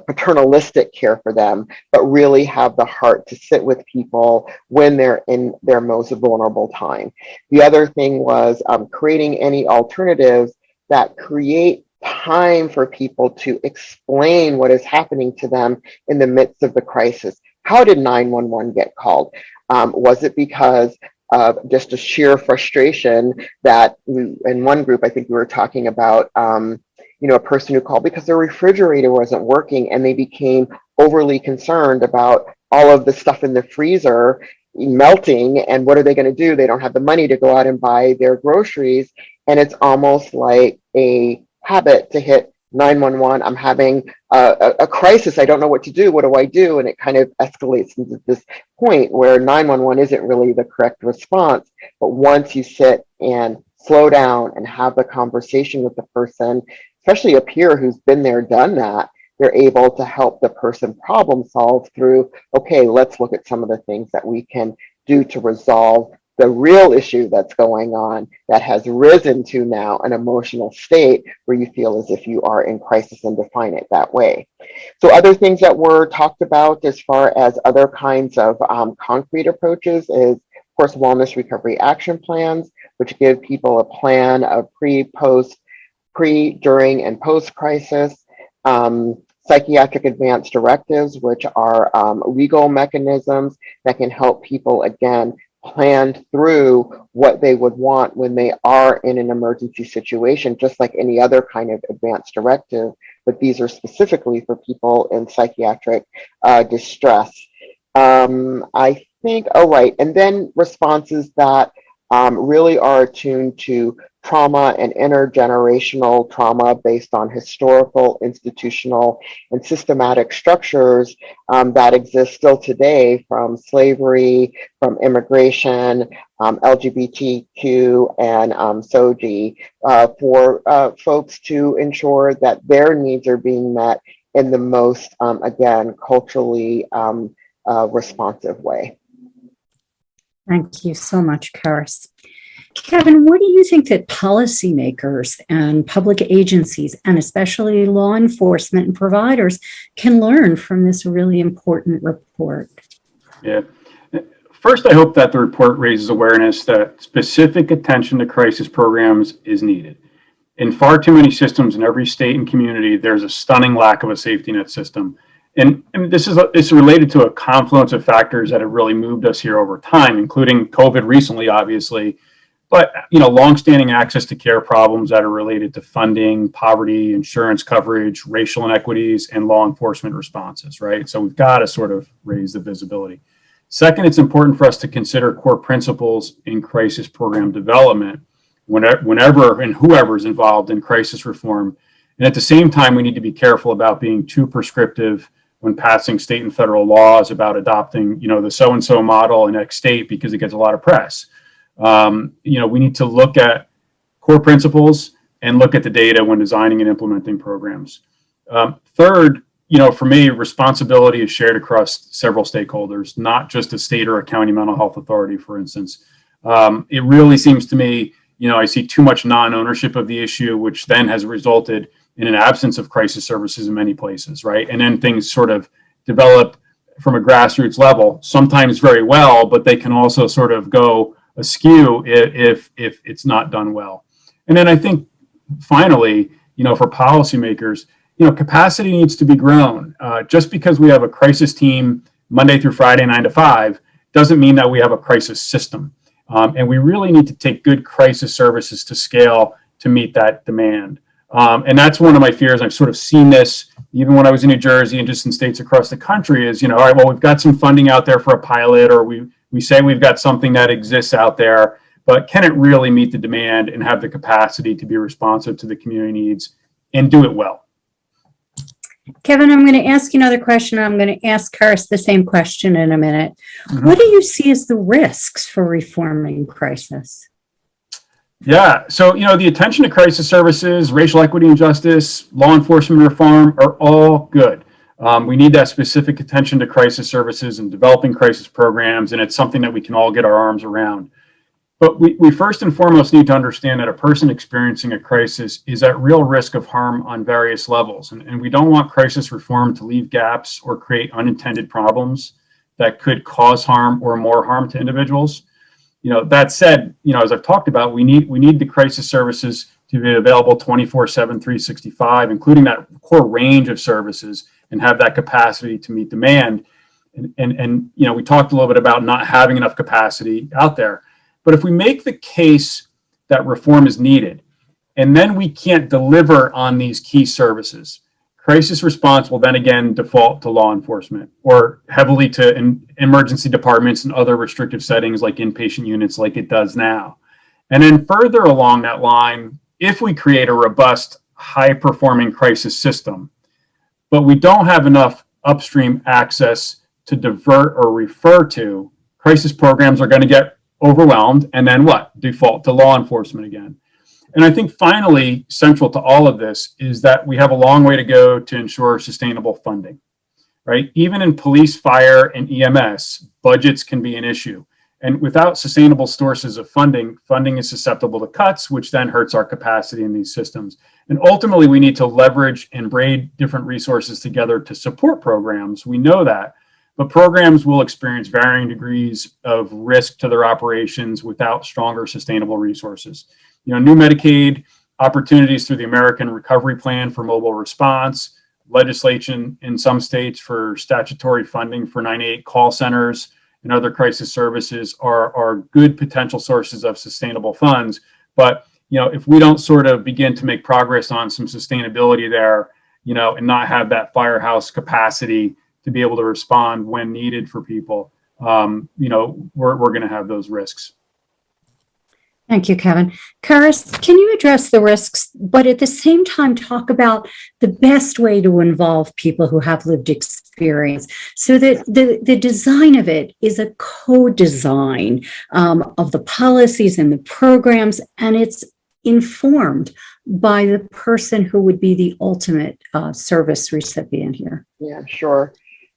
paternalistic care for them, but really have the heart to sit with people when they're in their most vulnerable time. The other thing was creating any alternatives that create time for people to explain what is happening to them in the midst of the crisis. How did 911 get called? Was it because of just a sheer frustration that in one group, I think we were talking about, a person who called because their refrigerator wasn't working and they became overly concerned about all of the stuff in the freezer melting, and what are they going to do? They don't have the money to go out and buy their groceries, and it's almost like a habit to hit 911. I'm having a crisis. I don't know what to do. What do I do? And it kind of escalates into this point where 911 isn't really the correct response. But once you sit and slow down and have the conversation with the person, especially a peer who's been there, done that, they're able to help the person problem solve through, okay, let's look at some of the things that we can do to resolve the real issue that's going on that has risen to now an emotional state where you feel as if you are in crisis, and define it that way. So other things that were talked about as far as other kinds of concrete approaches is, of course, wellness recovery action plans, which give people a plan of pre, during, and post-crisis. Psychiatric advance directives, which are legal mechanisms that can help people, again, plan through what they would want when they are in an emergency situation, just like any other kind of advance directive, but these are specifically for people in psychiatric distress. I think, and then responses that really are attuned to trauma and intergenerational trauma based on historical, institutional, and systematic structures that exist still today, from slavery, from immigration, LGBTQ, and SOGI, for folks to ensure that their needs are being met in the most, again, culturally responsive way. Thank you so much, Karis. Kevin, what do you think that policymakers and public agencies, and especially law enforcement and providers, can learn from this really important report? Yeah. First, I hope that the report raises awareness that specific attention to crisis programs is needed. In far too many systems in every state and community, there's a stunning lack of a safety net system. And this is related to a confluence of factors that have really moved us here over time, including COVID recently, obviously, but longstanding access to care problems that are related to funding, poverty, insurance coverage, racial inequities, and law enforcement responses, right? So we've got to sort of raise the visibility. Second, it's important for us to consider core principles in crisis program development whenever and whoever is involved in crisis reform. And at the same time, we need to be careful about being too prescriptive when passing state and federal laws about adopting, the so-and-so model in X state because it gets a lot of press. We need to look at core principles and look at the data when designing and implementing programs. Third, for me, responsibility is shared across several stakeholders, not just a state or a county mental health authority, for instance. It really seems to me, I see too much non-ownership of the issue, which then has resulted in an absence of crisis services in many places, right? And then things sort of develop from a grassroots level, sometimes very well, but they can also sort of go askew if it's not done well. And then I think finally, for policymakers, capacity needs to be grown. Just because we have a crisis team Monday through Friday, 9 to 5, doesn't mean that we have a crisis system. And we really need to take good crisis services to scale to meet that demand. And that's one of my fears. I've sort of seen this even when I was in New Jersey and just in states across the country is, all right, well, we've got some funding out there for a pilot, or we say we've got something that exists out there, but can it really meet the demand and have the capacity to be responsive to the community needs and do it well? Kevin, I'm going to ask you another question. I'm going to ask Karis the same question in a minute. Mm-hmm. What do you see as the risks for reforming crisis? Yeah, so, the attention to crisis services, racial equity and justice, law enforcement reform are all good. We need that specific attention to crisis services and developing crisis programs, and it's something that we can all get our arms around. But we first and foremost need to understand that a person experiencing a crisis is at real risk of harm on various levels. And we don't want crisis reform to leave gaps or create unintended problems that could cause harm or more harm to individuals. That said, as I've talked about, we need the crisis services to be available 24/7, 365, including that core range of services, and have that capacity to meet demand. And we talked a little bit about not having enough capacity out there. But if we make the case that reform is needed, and then we can't deliver on these key services, crisis response will then again default to law enforcement or heavily to emergency departments and other restrictive settings like inpatient units like it does now. And then further along that line, if we create a robust, high-performing crisis system, but we don't have enough upstream access to divert or refer to, crisis programs are going to get overwhelmed, and then what? Default to law enforcement again. And I think finally, central to all of this is that we have a long way to go to ensure sustainable funding, right? Even in police, fire, and EMS, budgets can be an issue. And without sustainable sources of funding, funding is susceptible to cuts, which then hurts our capacity in these systems. And ultimately, we need to leverage and braid different resources together to support programs. We know that. But programs will experience varying degrees of risk to their operations without stronger sustainable resources. New Medicaid opportunities through the American Recovery Plan for mobile response, legislation in some states for statutory funding for 988 call centers and other crisis services are good potential sources of sustainable funds. But if we don't sort of begin to make progress on some sustainability there, and not have that firehouse capacity to be able to respond when needed for people, we're going to have those risks. Thank you, Kevin. Karis, can you address the risks, but at the same time talk about the best way to involve people who have lived experience so that the design of it is a co-design of the policies and the programs, and it's informed by the person who would be the ultimate service recipient here? Yeah, sure.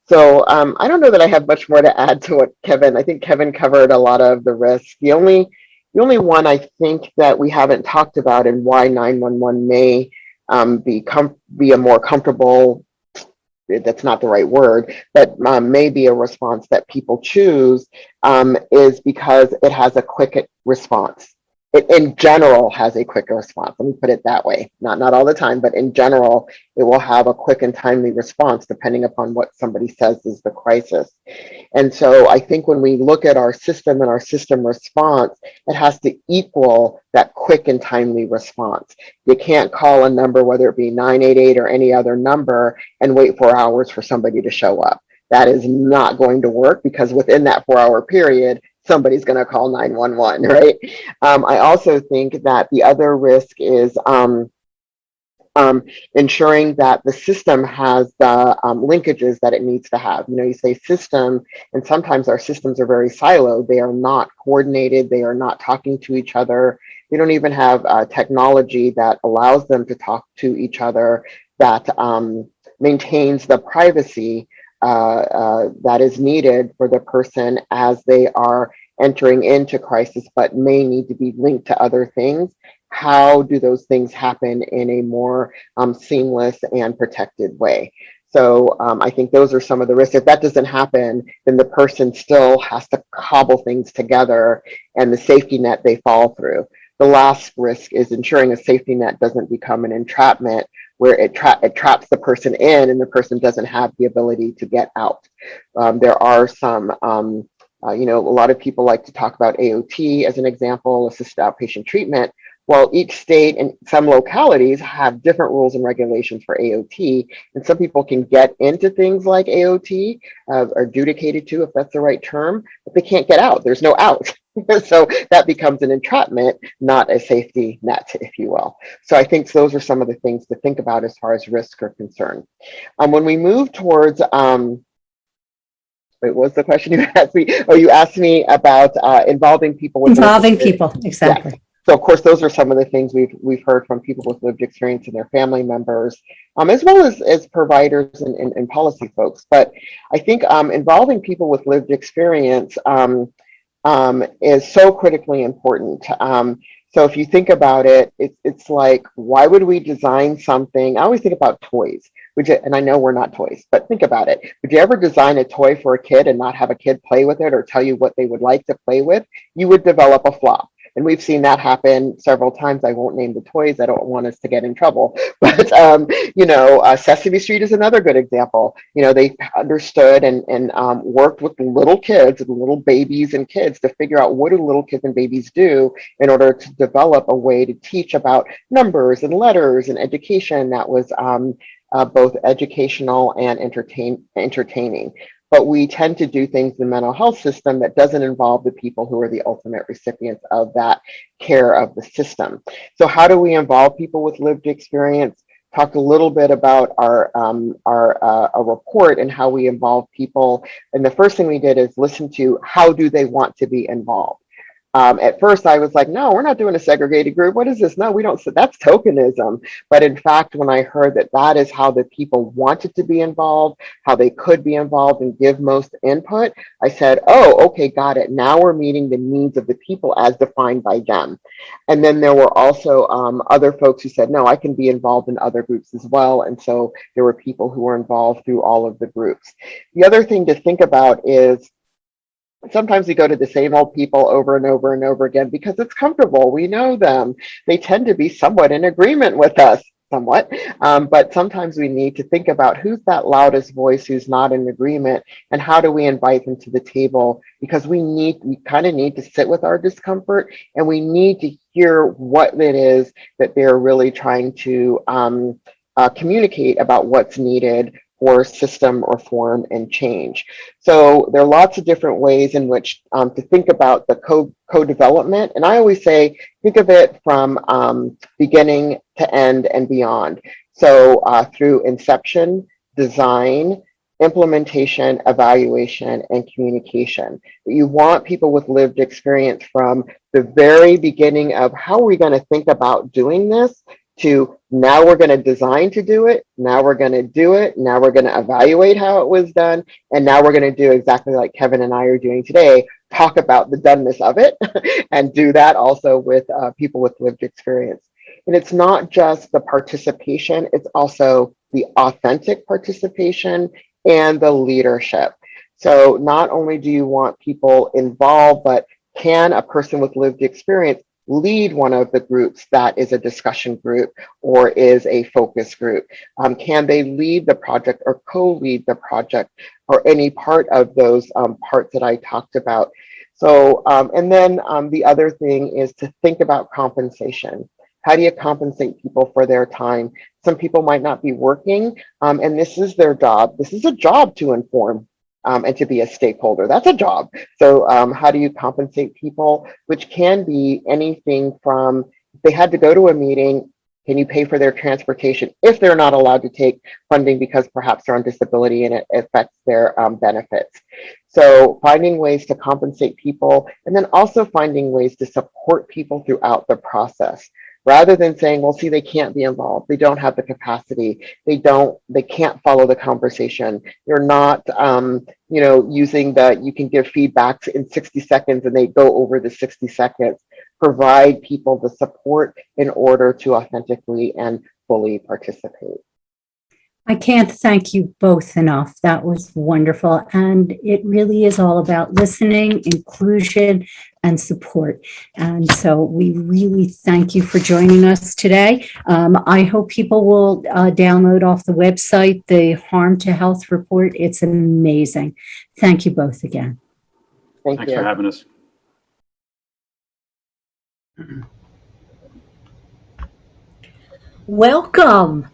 So I don't know that I have much more to add to what I think Kevin covered a lot of the risks. The only one I think that we haven't talked about, and why 911 may be a more comfortable, that's not the right word, but may be a response that people choose, is because it has a quick response. It in general has a quicker response. Let me put it that way. Not all the time, but in general, it will have a quick and timely response depending upon what somebody says is the crisis. And so I think when we look at our system and our system response, it has to equal that quick and timely response. You can't call a number, whether it be 988 or any other number, and wait 4 hours for somebody to show up. That is not going to work, because within that 4-hour period, somebody's going to call 911, right? I also think that the other risk is ensuring that the system has the linkages that it needs to have. You say system, and sometimes our systems are very siloed. They are not coordinated. They are not talking to each other. They don't even have technology that allows them to talk to each other, that maintains the privacy that is needed for the person as they are entering into crisis, but may need to be linked to other things. How do those things happen in a more seamless and protected way? So I think those are some of the risks. If that doesn't happen, then the person still has to cobble things together, and the safety net they fall through. The last risk is ensuring a safety net doesn't become an entrapment, where it traps the person in and the person doesn't have the ability to get out. There are some, a lot of people like to talk about AOT as an example, assisted outpatient treatment. Well, each state and some localities have different rules and regulations for AOT, and some people can get into things like AOT, or adjudicated to, if that's the right term, but they can't get out. There's no out. So that becomes an entrapment, not a safety net, if you will. So I think those are some of the things to think about as far as risk are concerned. When we move towards, wait, what was the question you asked me? Oh, you asked me about involving people with involving people, exactly. Yes. So of course, those are some of the things we've heard from people with lived experience and their family members, as well as providers and policy folks. But I think involving people with lived experience is so critically important. So if you think about it, it's like, why would we design something? I always think about toys, and I know we're not toys, but think about it. Would you ever design a toy for a kid and not have a kid play with it or tell you what they would like to play with? You would develop a flop. And we've seen that happen several times. I won't name the toys. I don't want us to get in trouble. But, Sesame Street is another good example. They understood and worked with little kids, little babies and kids to figure out what do little kids and babies do in order to develop a way to teach about numbers and letters and education that was both educational and entertaining. But we tend to do things in the mental health system that doesn't involve the people who are the ultimate recipients of that care of the system. So how do we involve people with lived experience? Talked a little bit about our report and how we involve people. And the first thing we did is listen to how do they want to be involved. At first I was like, no, we're not doing a segregated group. What is this? No, we don't. So that's tokenism. But in fact, when I heard that that is how the people wanted to be involved, how they could be involved and give most input, I said, oh, okay, got it. Now we're meeting the needs of the people as defined by them. And then there were also other folks who said, no, I can be involved in other groups as well. And so there were people who were involved through all of the groups. The other thing to think about is sometimes we go to the same old people over and over and over again because it's comfortable. We know them. They tend to be somewhat in agreement with us, somewhat. But sometimes we need to think about who's that loudest voice who's not in agreement and how do we invite them to the table, because we kind of need to sit with our discomfort and we need to hear what it is that they're really trying to communicate about what's needed for system reform and change. So there are lots of different ways in which to think about the co-development. And I always say, think of it from beginning to end and beyond. So through inception, design, implementation, evaluation, and communication. You want people with lived experience from the very beginning of how are we going to think about doing this to now we're going to design to do it, now we're going to do it, now we're going to evaluate how it was done, and now we're going to do exactly like Kevin and I are doing today, talk about the doneness of it, and do that also with people with lived experience. And it's not just the participation, it's also the authentic participation and the leadership. So not only do you want people involved, but can a person with lived experience lead one of the groups that is a discussion group or is a focus group? Can they lead the project or co-lead the project or any part of those parts that I talked about? So, and then the other thing is to think about compensation. How do you compensate people for their time? Some people might not be working, and this is their job. This is a job to inform and to be a stakeholder. That's a job. So how do you compensate people, which can be anything from, if they had to go to a meeting, can you pay for their transportation if they're not allowed to take funding because perhaps they're on disability and it affects their benefits? So finding ways to compensate people, and then also finding ways to support people throughout the process. Rather than saying, well, see, they can't be involved, they don't have the capacity, they can't follow the conversation, you're not, using you can give feedback in 60 seconds and they go over the 60 seconds. Provide people the support in order to authentically and fully participate. I can't thank you both enough. That was wonderful. And it really is all about listening, inclusion, and support. And so we really thank you for joining us today. I hope people will download off the website the Harm to Health report. It's amazing. Thank you both again. Thanks for having us. Welcome.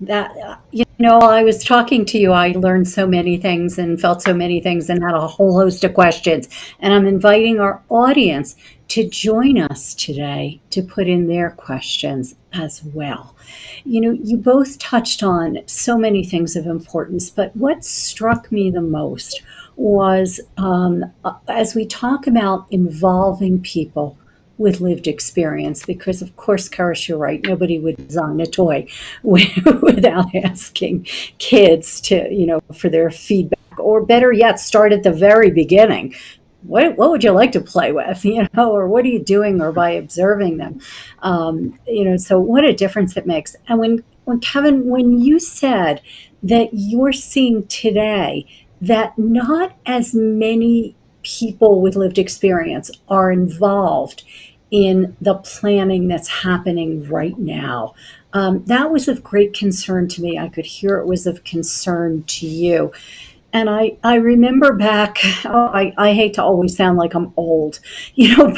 I was talking to you, I learned so many things and felt so many things and had a whole host of questions. And I'm inviting our audience to join us today to put in their questions as well. You both touched on so many things of importance, but what struck me the most was as we talk about involving people with lived experience, because of course, Karis, you're right, nobody would design a toy without asking kids to, for their feedback, or better yet, start at the very beginning. What would you like to play with, or what are you doing, or by observing them, so what a difference it makes. And when Kevin, when you said that you're seeing today that not as many people with lived experience are involved in the planning that's happening right now, that was of great concern to me. I could hear it was of concern to you. And I remember back, I hate to always sound like I'm old,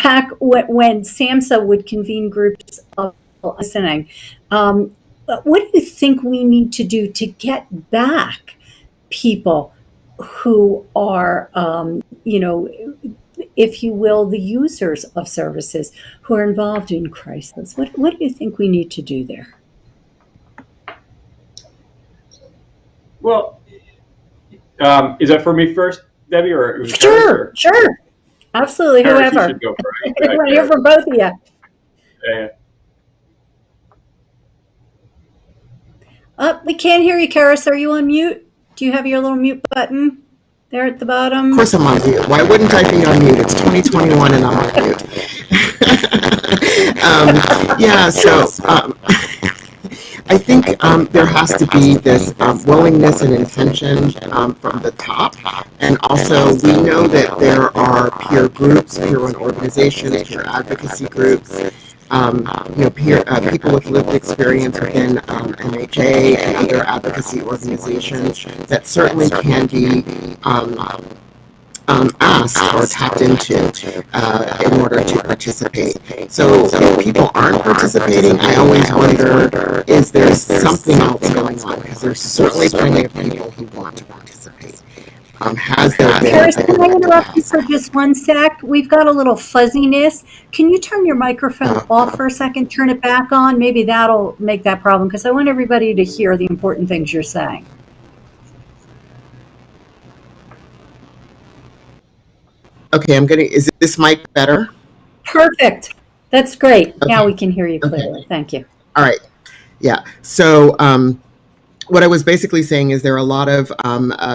back when SAMHSA would convene groups of listening. What do you think we need to do to get back people who are, if you will, the users of services who are involved in crisis? What do you think we need to do there? Well, is that for me first, Debbie, or Sure, absolutely, Karis, whoever. you should go first. I want to hear from both of you. Yeah. We can't hear you, Karis. Are you on mute? Do you have your little mute button there at the bottom? Of course I'm on mute. Why wouldn't I be on mute? It's 2021 and I'm on mute. I think there has to be this willingness and intention from the top. And also, we know that there are peer groups, peer-run organizations, peer advocacy groups, people with lived experience within MHA and other advocacy organizations that certainly can be asked or tapped into in order to participate. So if people aren't participating, I always wonder, is there something else going on? Because there's certainly plenty of people who want to participate. Has there been... Karis, can I interrupt you for just one sec? We've got a little fuzziness. Can you turn your microphone off for a second, turn it back on? Maybe that'll make that problem, because I want everybody to hear the important things you're saying. Okay, is this mic better? Perfect. That's great. Okay. Now we can hear you clearly. Okay. Thank you. All right. Yeah. So what I was basically saying is there are a lot of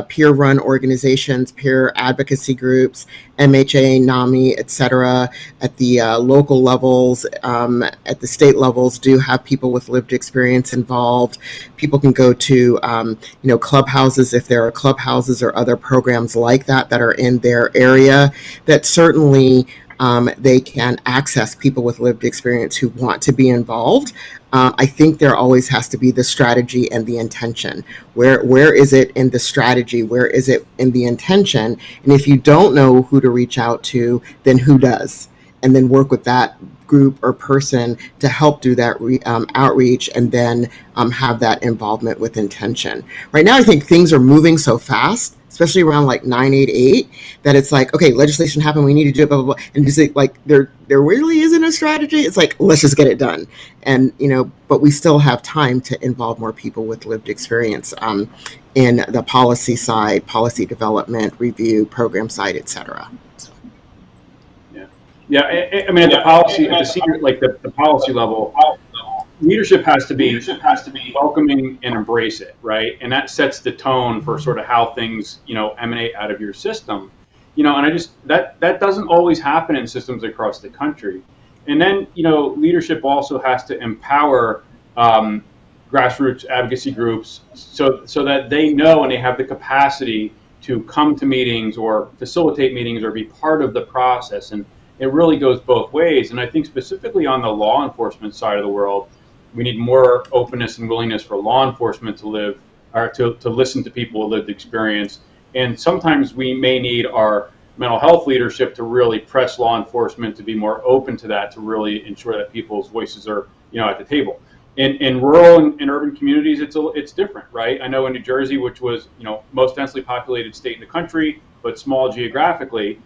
peer-run organizations, peer advocacy groups, MHA, NAMI, et cetera, at the local levels, at the state levels, do have people with lived experience involved. People can go to, clubhouses, if there are clubhouses or other programs like that are in their area, that certainly they can access people with lived experience who want to be involved. I think there always has to be the strategy and the intention. Where is it in the strategy? Where is it in the intention? And if you don't know who to reach out to, then who does? And then work with that group or person to help do that outreach, and then have that involvement with intention. Right now, I think things are moving so fast, especially around like 988, that it's like, okay, legislation happened, we need to do it, blah, blah, blah. And just like there really isn't a strategy. It's like, let's just get it done. And, but we still have time to involve more people with lived experience in the policy side, policy development, review, program side, et cetera. So. Yeah. I mean, at the policy, at the senior, like the policy level, leadership has to be welcoming and embrace it, right? And that sets the tone for sort of how things, emanate out of your system, and I just, that doesn't always happen in systems across the country. And then, leadership also has to empower grassroots advocacy groups so that they know and they have the capacity to come to meetings or facilitate meetings or be part of the process. And it really goes both ways. And I think specifically on the law enforcement side of the world, we need more openness and willingness for law enforcement to live, or to listen to people with lived experience. And sometimes we may need our mental health leadership to really press law enforcement to be more open to that, to really ensure that people's voices are, at the table. In rural and urban communities, it's different, right? I know in New Jersey, which was, most densely populated state in the country, but small geographically,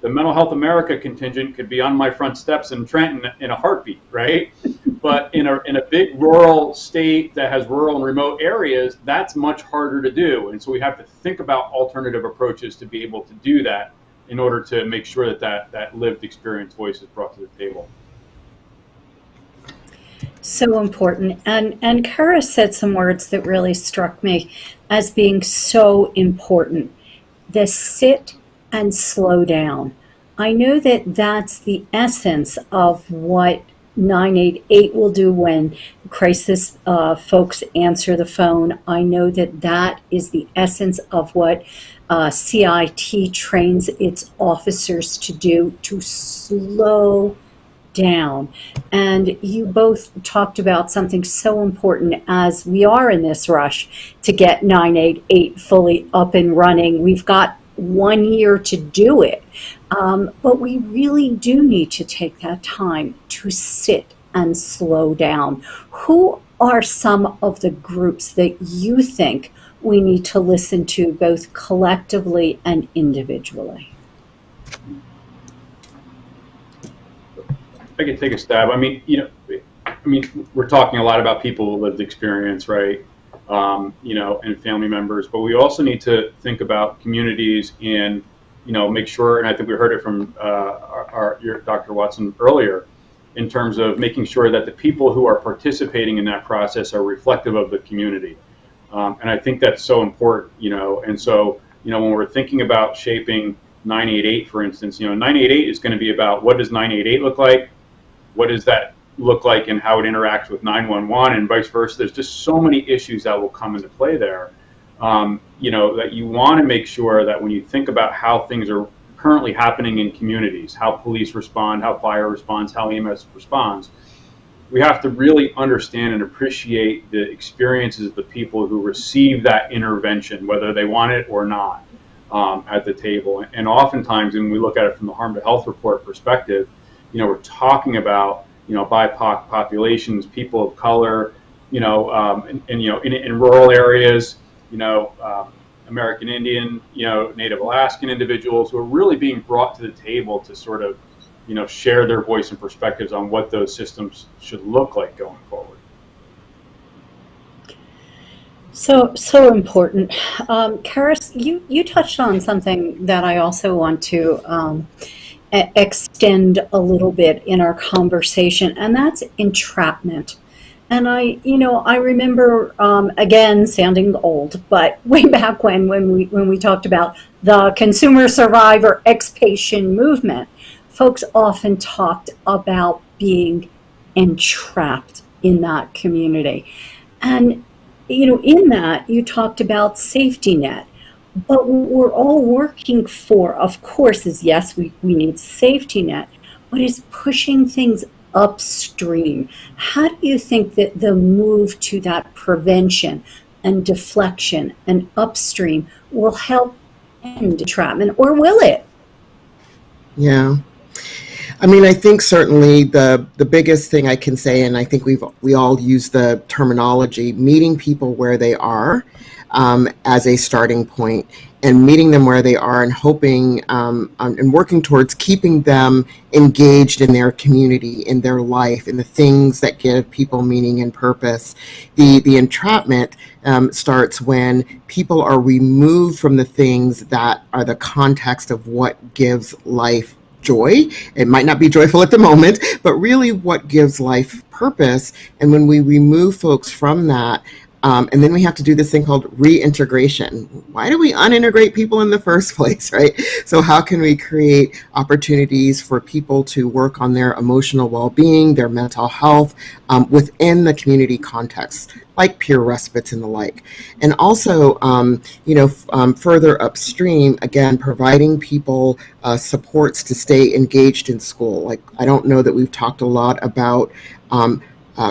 the Mental Health America contingent could be on my front steps in Trenton in a heartbeat, right? But in a big rural state that has rural and remote areas, that's much harder to do. And so we have to think about alternative approaches to be able to do that in order to make sure that lived experience voice is brought to the table. So important. And Kara said some words that really struck me as being so important. The sit and slow down. I know that that's the essence of what 988 will do when crisis folks answer the phone. I know that that is the essence of what CIT trains its officers to do, to slow down. And you both talked about something so important as we are in this rush to get 988 fully up and running. We've got 1 year to do it. But we really do need to take that time to sit and slow down. Who are some of the groups that you think we need to listen to both collectively and individually? I could take a stab. I mean, we're talking a lot about people with lived experience, right? And family members, but we also need to think about communities and, make sure, and I think we heard it from your Dr. Watson earlier, in terms of making sure that the people who are participating in that process are reflective of the community. And I think that's so important, and so, when we're thinking about shaping 988, for instance, 988 is going to be about what does 988 look like? What does that look like and how it interacts with 911 and vice versa. There's just so many issues that will come into play there, that you want to make sure that when you think about how things are currently happening in communities, how police respond, how fire responds, how EMS responds, we have to really understand and appreciate the experiences of the people who receive that intervention, whether they want it or not, at the table. And oftentimes, when we look at it from the harm to health report perspective, we're talking about BIPOC populations, people of color, in rural areas, American Indian, Native Alaskan individuals who are really being brought to the table to sort of, share their voice and perspectives on what those systems should look like going forward. So important. Karis, you touched on something that I also want to extend a little bit in our conversation, and that's entrapment. And I remember, again, sounding old, but way back when we talked about the consumer survivor expatriation movement, folks often talked about being entrapped in that community. And, in that, you talked about safety net. But what we're all working for, of course, is yes, we need safety net, but is pushing things upstream. How do you think that the move to that prevention and deflection and upstream will help end entrapment, or will it? Yeah. I mean, I think certainly the biggest thing I can say, and I think we all use the terminology, meeting people where they are as a starting point, and meeting them where they are and hoping and working towards keeping them engaged in their community, in their life, in the things that give people meaning and purpose. The entrapment starts when people are removed from the things that are the context of what gives life joy. It might not be joyful at the moment, but really what gives life purpose. And when we remove folks from that, and then we have to do this thing called reintegration. Why do we unintegrate people in the first place, right? So how can we create opportunities for people to work on their emotional well-being, their mental health within the community context, like peer respites and the like. And also, further upstream, again, providing people supports to stay engaged in school. Like, I don't know that we've talked a lot about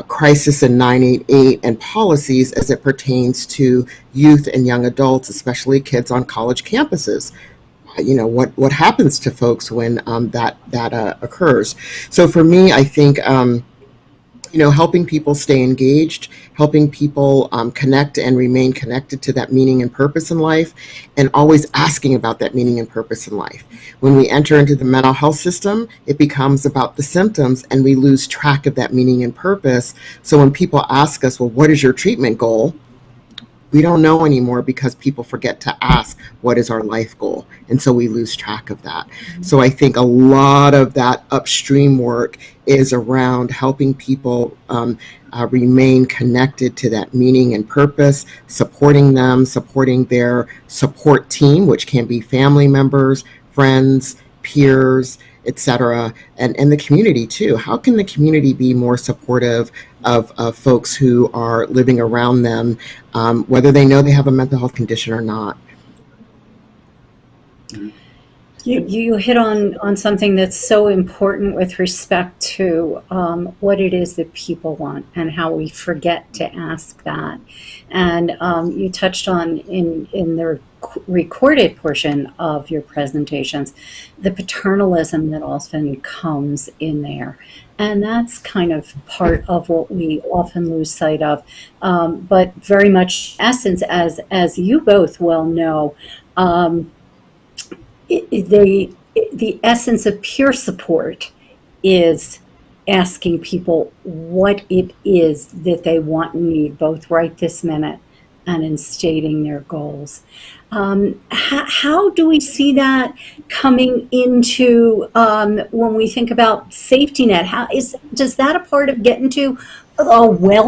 crisis in 988 and policies as it pertains to youth and young adults, especially kids on college campuses. What happens to folks when that occurs. So for me, I think helping people stay engaged, helping people connect and remain connected to that meaning and purpose in life, and always asking about that meaning and purpose in life. When we enter into the mental health system, it becomes about the symptoms and we lose track of that meaning and purpose. So when people ask us, well, what is your treatment goal? we don't know anymore because people forget to ask, what is our life goal? And so we lose track of that. So I think a lot of that upstream work is around helping people remain connected to that meaning and purpose, supporting them, supporting their support team, which can be family members, friends, peers, etc., and the community too. How can the community be more supportive of folks who are living around them, whether they know they have a mental health condition or not? You hit on something that's so important with respect to what it is that people want and how we forget to ask that. And you touched on in the recorded portion of your presentations, the paternalism that often comes in there. And that's kind of part of what we often lose sight of. But very much essence, as you both well know, the essence of peer support is asking people what it is that they want and need, both right this minute and in stating their goals. How do we see that coming into when we think about safety net? Does that a part of getting to a well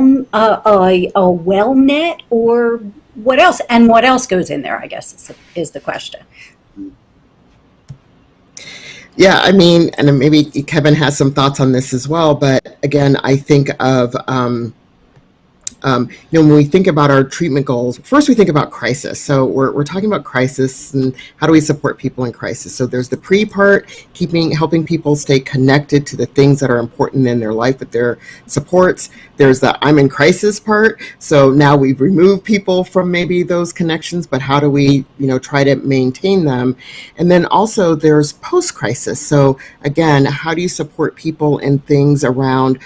net, or what else? And what else goes in there, I guess, is the question. Yeah, I mean, and maybe Kevin has some thoughts on this as well, but again, I think of, when we think about our treatment goals, first we think about crisis. So we're talking about crisis and how do we support people in crisis. So there's the pre part, helping people stay connected to the things that are important in their life with their supports. There's the I'm in crisis part. So now we've removed people from maybe those connections, but how do we, try to maintain them? And then also there's post-crisis. So again, how do you support people in things around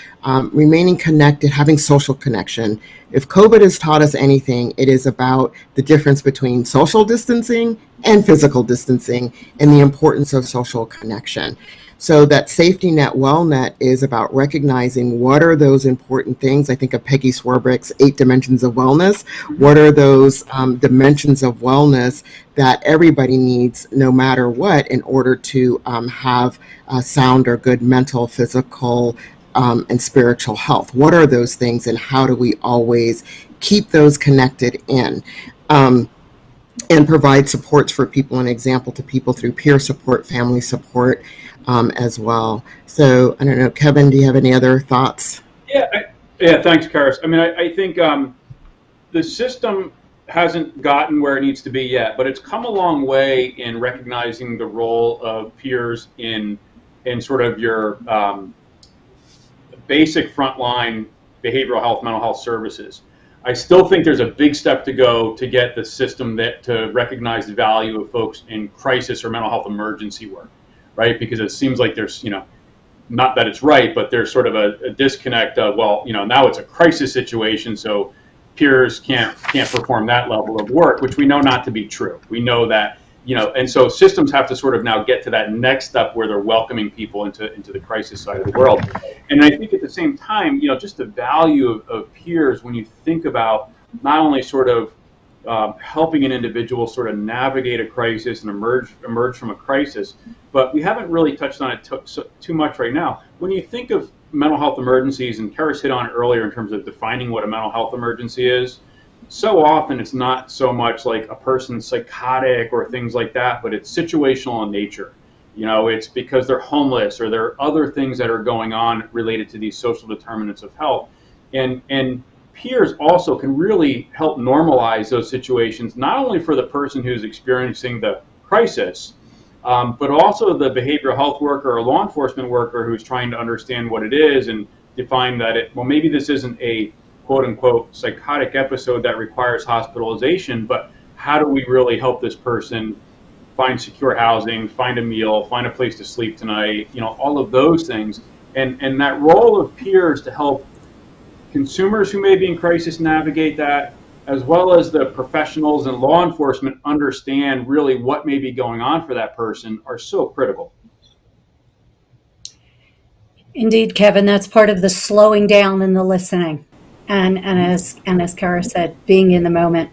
remaining connected, having social connection? If COVID has taught us anything, it is about the difference between social distancing and physical distancing and the importance of social connection. So that safety net, WellNet is about recognizing what are those important things. I think of Peggy Swarbrick's 8 dimensions of wellness. What are those dimensions of wellness that everybody needs no matter what in order to have sound or good mental, physical, and spiritual health? What are those things, and how do we always keep those connected in? And provide supports for people, an example to people through peer support, family support as well. So I don't know, Kevin, do you have any other thoughts? Yeah, thanks, Karis. I mean, I think the system hasn't gotten where it needs to be yet, but it's come a long way in recognizing the role of peers in sort of your basic frontline behavioral health, mental health services. I still think there's a big step to go to get the system to recognize the value of folks in crisis or mental health emergency work, right? Because it seems like there's, not that it's right, but there's sort of a disconnect of, well, now it's a crisis situation, so peers can't perform that level of work, which we know not to be true. We know that, and so systems have to sort of now get to that next step where they're welcoming people into the crisis side of the world. And I think at the same time, just the value of peers when you think about not only sort of helping an individual sort of navigate a crisis and emerge from a crisis, but we haven't really touched on it too much right now. When you think of mental health emergencies, and Karis hit on it earlier in terms of defining what a mental health emergency is, so often it's not so much like a person's psychotic or things like that, but it's situational in nature. It's because they're homeless or there are other things that are going on related to these social determinants of health. And peers also can really help normalize those situations, not only for the person who's experiencing the crisis, but also the behavioral health worker or law enforcement worker who's trying to understand what it is and define that maybe this isn't a quote unquote psychotic episode that requires hospitalization, but how do we really help this person find secure housing, find a meal, find a place to sleep tonight, all of those things. And that role of peers to help consumers who may be in crisis navigate that, as well as the professionals and law enforcement understand really what may be going on for that person, are so critical. Indeed, Kevin, that's part of the slowing down and the listening. And as Kara said, being in the moment.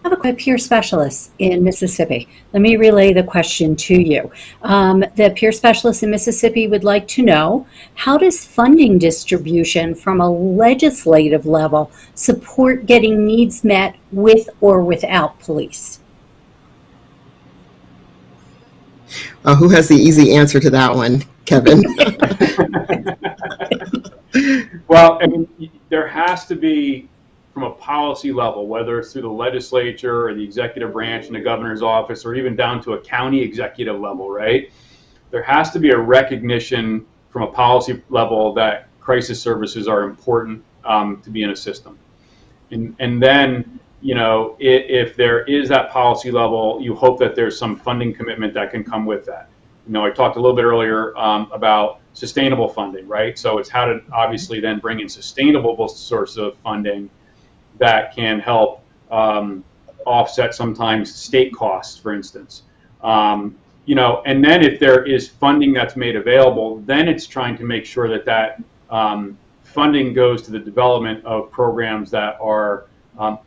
have a peer specialist in Mississippi. Let me relay the question to you. The peer specialist in Mississippi would like to know, how does funding distribution from a legislative level support getting needs met with or without police? Who has the easy answer to that one, Kevin? Well, I mean, there has to be, from a policy level, whether it's through the legislature or the executive branch in the governor's office, or even down to a county executive level, right? There has to be a recognition from a policy level that crisis services are important to be in a system. And then, you know, if there is that policy level, you hope that there's some funding commitment that can come with that. You know, I talked a little bit earlier about sustainable funding, right? So it's how to obviously then bring in sustainable source of funding that can help offset sometimes state costs, for instance. You know, and then if there is funding that's made available, then it's trying to make sure that that funding goes to the development of programs that are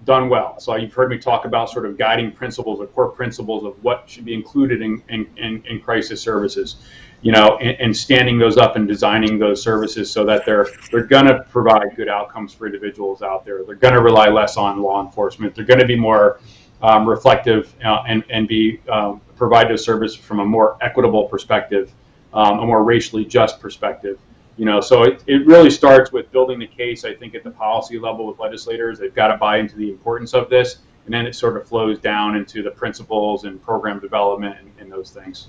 done well. So you've heard me talk about sort of guiding principles or core principles of what should be included in crisis services, you know, and standing those up and designing those services so that they're going to provide good outcomes for individuals out there. They're going to rely less on law enforcement. They're going to be more reflective and be provide those services from a more equitable perspective, a more racially just perspective. You know, so it really starts with building the case, I think, at the policy level with legislators. They've got to buy into the importance of this, and then it sort of flows down into the principles and program development and those things.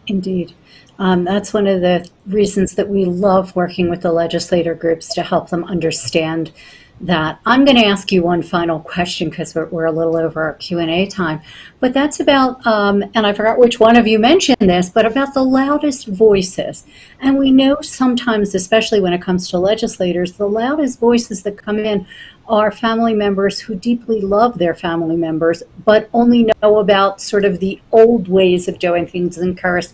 Indeed. That's one of the reasons that we love working with the legislator groups, to help them understand that. I'm going to ask you one final question because we're a little over our Q&A time, but that's about, and I forgot which one of you mentioned this, but about the loudest voices. And we know sometimes, especially when it comes to legislators, the loudest voices that come in are family members who deeply love their family members, but only know about sort of the old ways of doing things. And Karis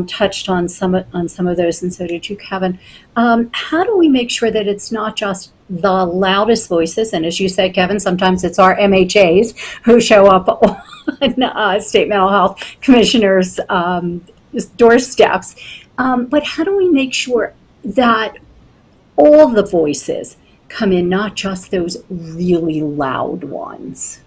touched on some of those, and so did you, Kevin. How do we make sure that it's not just the loudest voices, and as you said, Kevin, sometimes it's our MHAs who show up on state mental health commissioners' doorsteps, but how do we make sure that all the voices come in, not just those really loud ones?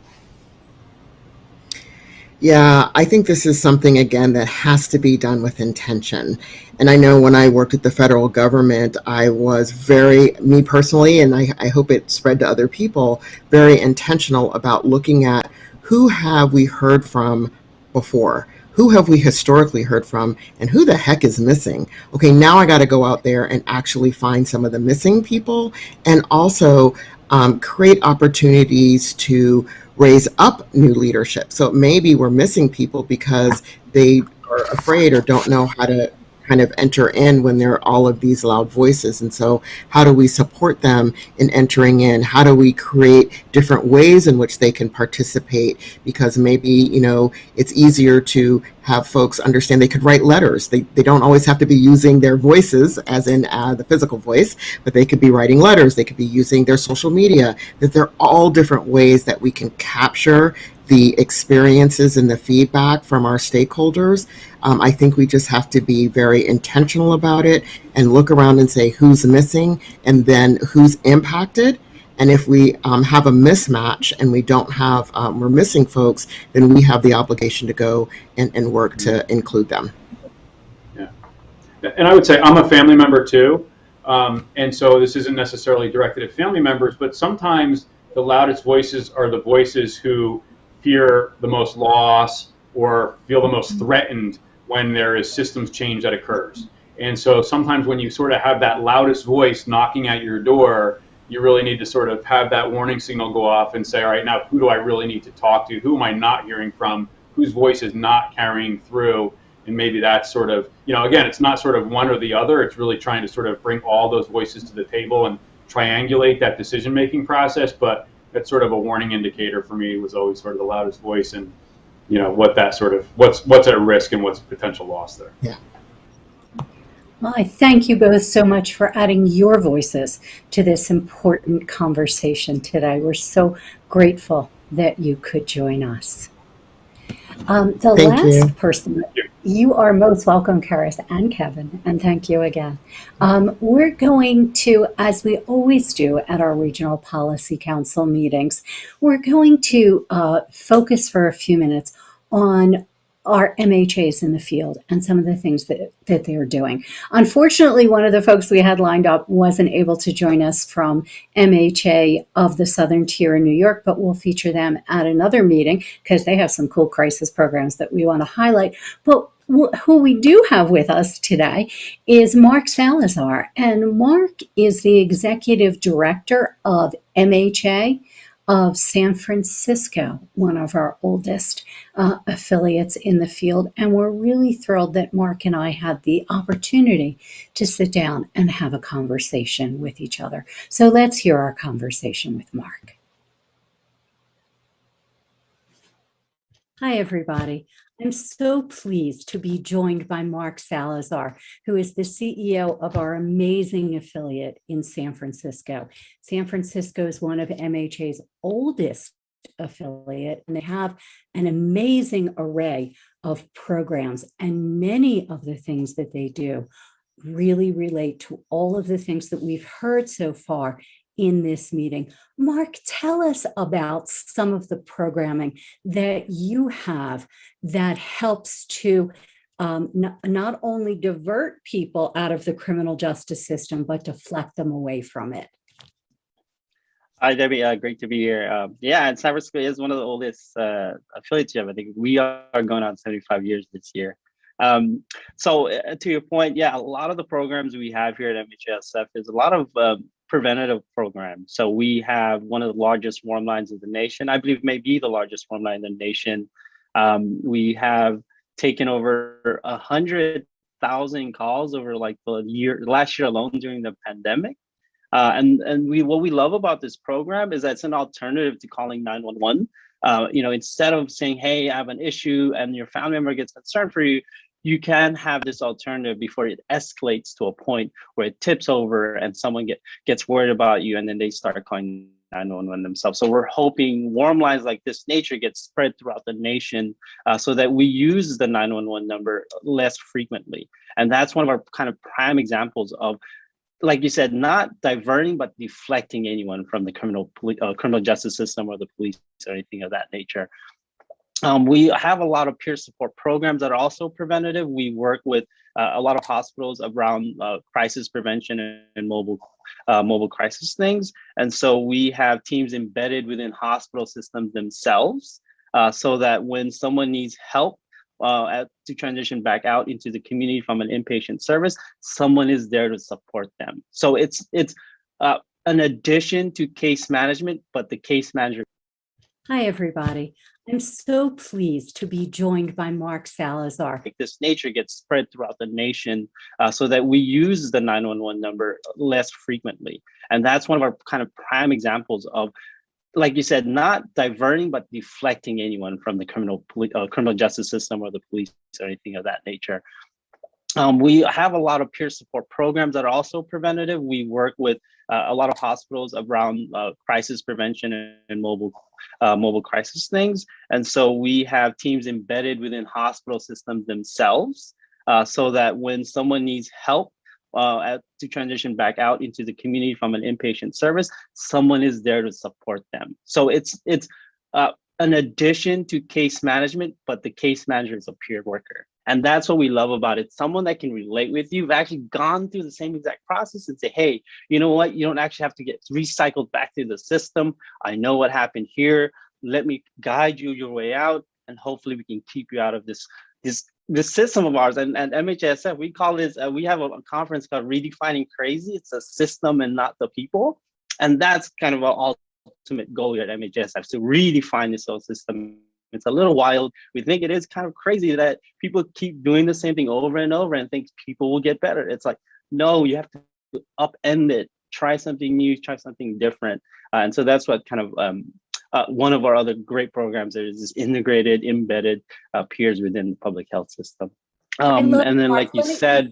Yeah, I think this is something, again, that has to be done with intention. And I know when I worked at the federal government, I was me personally, and I hope it spread to other people, very intentional about looking at who have we heard from before? Who have we historically heard from, and who the heck is missing? Okay, now I got to go out there and actually find some of the missing people, and also create opportunities to raise up new leadership. So maybe we're missing people because they are afraid or don't know how to kind of enter in when there are all of these loud voices. And so how do we support them in entering in? How do we create different ways in which they can participate? Because maybe, you know, it's easier to have folks understand they could write letters. They don't always have to be using their voices, as in the physical voice, but they could be writing letters. They could be using their social media. That they're all different ways that we can capture the experiences and the feedback from our stakeholders. I think we just have to be very intentional about it and look around and say who's missing and then who's impacted. And if we have a mismatch and we don't have, we're missing folks, then we have the obligation to go and work to include them. Yeah. And I would say I'm a family member too. And so this isn't necessarily directed at family members, but sometimes the loudest voices are the voices who fear the most loss or feel the most threatened when there is systems change that occurs. And so sometimes when you sort of have that loudest voice knocking at your door, you really need to sort of have that warning signal go off and say, all right, now who do I really need to talk to? Who am I not hearing from? Whose voice is not carrying through? And maybe that's sort of, you know, again, it's not sort of one or the other. It's really trying to sort of bring all those voices to the table and triangulate that decision-making process. But that's sort of a warning indicator for me, was always sort of the loudest voice and, you know, what that sort of, what's at risk and what's potential loss there. Yeah. Well, I thank you both so much for adding your voices to this important conversation today. We're so grateful that you could join us. Thank Last you. person, you are most welcome, Karis and Kevin, and thank you again. We're going to, as we always do at our Regional Policy Council meetings, we're going to focus for a few minutes on our MHAs in the field and some of the things that they're doing. Unfortunately, one of the folks we had lined up wasn't able to join us from MHA of the Southern Tier in New York, but we'll feature them at another meeting because they have some cool crisis programs that we want to highlight. But who we do have with us today is Mark Salazar, and Mark is the Executive Director of MHA of San Francisco, one of our oldest affiliates in the field. And we're really thrilled that Mark and I had the opportunity to sit down and have a conversation with each other. So let's hear our conversation with Mark. Hi, everybody. I'm so pleased to be joined by Mark Salazar, who is the CEO of our amazing affiliate in San Francisco. San Francisco is one of MHA's oldest affiliate, and they have an amazing array of programs, and many of the things that they do really relate to all of the things that we've heard so far in this meeting. Mark, tell us about some of the programming that you have that helps to not only divert people out of the criminal justice system, but deflect them away from it. Hi, Debbie. Great to be here. And San Francisco is one of the oldest affiliates you have. I think we are going on 75 years this year. So to your point, a lot of the programs we have here at MHSF is a lot of preventative programs. So we have one of the largest warm lines in the nation. I believe maybe the largest warm line in the nation. We have taken over 100,000 calls over like last year alone during the pandemic. And what we love about this program is that it's an alternative to calling 911. Instead of saying, hey, I have an issue and your family member gets concerned for you, you can have this alternative before it escalates to a point where it tips over and someone gets worried about you and then they start calling 911 themselves. So we're hoping warm lines like this nature get spread throughout the nation so that we use the 911 number less frequently. And that's one of our kind of prime examples of, like you said, not diverting, but deflecting anyone from the criminal justice system or the police or anything of that nature. We have a lot of peer support programs that are also preventative. We work with a lot of hospitals around crisis prevention and mobile crisis things. And so we have teams embedded within hospital systems themselves so that when someone needs help to transition back out into the community from an inpatient service, someone is there to support them. So it's an addition to case management, but the case manager. Hi, everybody. I'm so pleased to be joined by Mark Salazar. This nature gets spread throughout the nation so that we use the 911 number less frequently. And that's one of our kind of prime examples of, like you said, not diverting, but deflecting anyone from the criminal justice system or the police or anything of that nature. We have a lot of peer support programs that are also preventative. We work with a lot of hospitals around crisis prevention and mobile crisis things. And so we have teams embedded within hospital systems themselves so that when someone needs help to transition back out into the community from an inpatient service, someone is there to support them. So it's an addition to case management, but the case manager is a peer worker. And that's what we love about it. Someone that can relate with you, who've actually gone through the same exact process and say, hey, you know what? You don't actually have to get recycled back through the system. I know what happened here. Let me guide you your way out. And hopefully we can keep you out of this system of ours. And MHSF, we call this, we have a conference called Redefining Crazy. It's a system and not the people. And that's kind of our ultimate goal here at MHSF, to redefine this whole system. It's a little wild. We think it is kind of crazy that people keep doing the same thing over and over and think people will get better. It's like, no, you have to upend it, try something new, try something different. And so that's what kind of one of our other great programs is this integrated, embedded peers within the public health system. And then, like you said,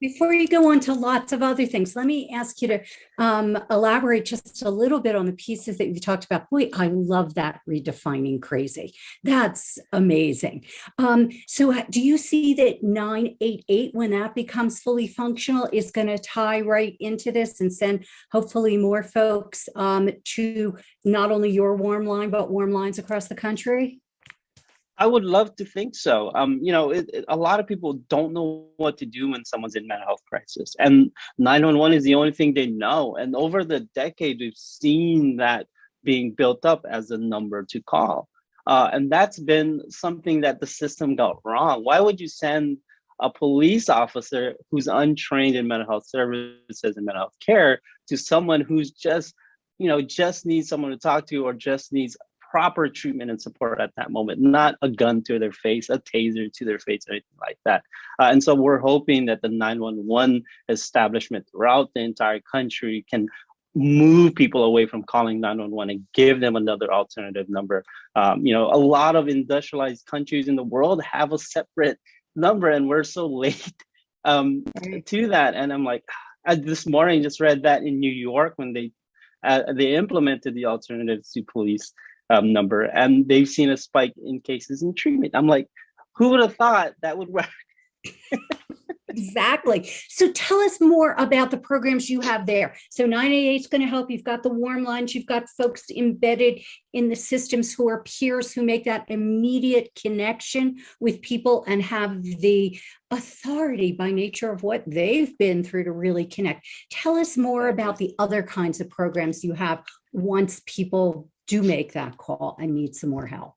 Before you go on to lots of other things, let me ask you to elaborate just a little bit on the pieces that you talked about. Boy, I love that redefining crazy. That's amazing. So do you see that 988, when that becomes fully functional, is going to tie right into this and send hopefully more folks to not only your warm line, but warm lines across the country? I would love to think so. A lot of people don't know what to do when someone's in mental health crisis, and 911 is the only thing they know. And over the decade, we've seen that being built up as a number to call. And that's been something that the system got wrong. Why would you send a police officer who's untrained in mental health services and mental health care to someone who's just needs someone to talk to, or just needs proper treatment and support at that moment, not a gun to their face, a taser to their face, or anything like that. And so we're hoping that the 911 establishment throughout the entire country can move people away from calling 911 and give them another alternative number. A lot of industrialized countries in the world have a separate number, and we're so late to that. And I'm like, I this morning just read that in New York, when they implemented the alternatives to police number, and they've seen a spike in cases in treatment. I'm like, who would have thought that would work? Exactly. So tell us more about the programs you have there. So 988 is going to help. You've got the warm lines. You've got folks embedded in the systems who are peers who make that immediate connection with people and have the authority by nature of what they've been through to really connect. Tell us more about the other kinds of programs you have once people do make that call and need some more help.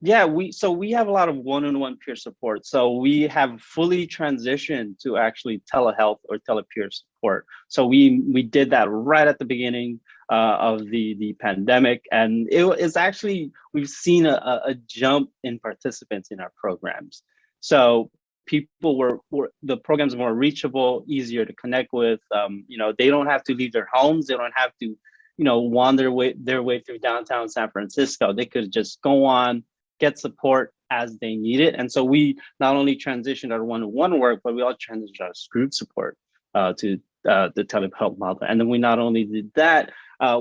Yeah, we have a lot of one-on-one peer support. So we have fully transitioned to actually telehealth or telepeer support. So we did that right at the beginning of the pandemic, and it is actually, we've seen a jump in participants in our programs. So people the programs are more reachable, easier to connect with. They don't have to leave their homes. They don't have to wander their way through downtown San Francisco. They could just go on, get support as they need it. And so we not only transitioned our one-on-one work, but we also transitioned our group support to the telehealth model. And then we not only did that,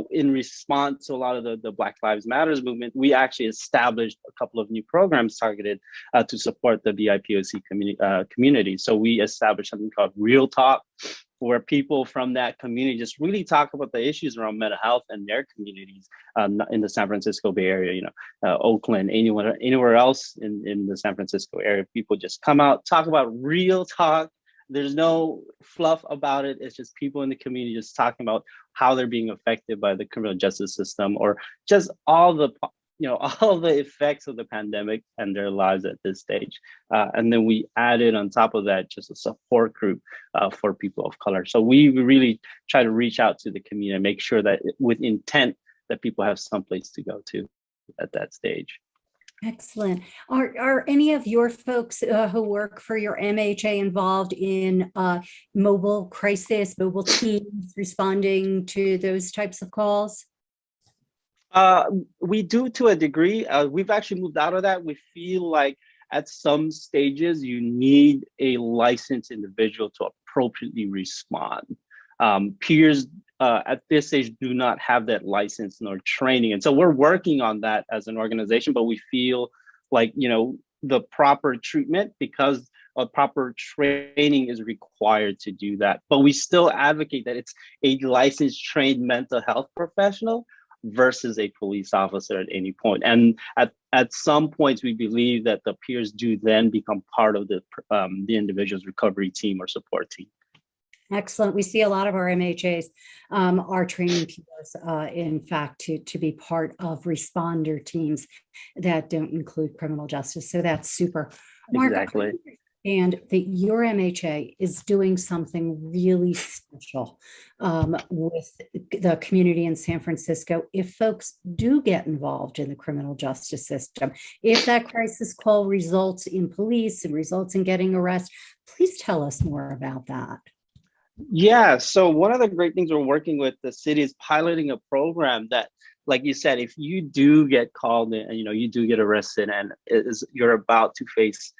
in response to a lot of the Black Lives Matters movement, we actually established a couple of new programs targeted to support the BIPOC community. So we established something called Real Talk, where people from that community just really talk about the issues around mental health and their communities in the San Francisco Bay Area, Oakland, anywhere else in the San Francisco area. People just come out, talk about real talk. There's no fluff about it. It's just people in the community just talking about how they're being affected by the criminal justice system, or just all the effects of the pandemic and their lives at this stage. And then we added on top of that just a support group for people of color. So we really try to reach out to the community and make sure that with intent that people have someplace to go to at that stage. Excellent. Are any of your folks who work for your MHA involved in mobile teams responding to those types of calls? We do, to a degree. We've actually moved out of that. We feel like at some stages you need a licensed individual to appropriately respond. Peers at this stage do not have that license nor training. And so we're working on that as an organization, but we feel like, the proper treatment, because proper training is required to do that. But we still advocate that it's a licensed, trained mental health professional versus a police officer at any point. And at some points, we believe that the peers do then become part of the individual's recovery team or support team. Excellent. We see a lot of our MHAs are training peers, in fact, to be part of responder teams that don't include criminal justice. So that's super. Mark, exactly. And that your MHA is doing something really special with the community in San Francisco. If folks do get involved in the criminal justice system, if that crisis call results in police and results in getting arrested, please tell us more about that. Yeah, so one of the great things we're working with the city is piloting a program that, like you said, if you do get called in and you do get arrested and you're about to face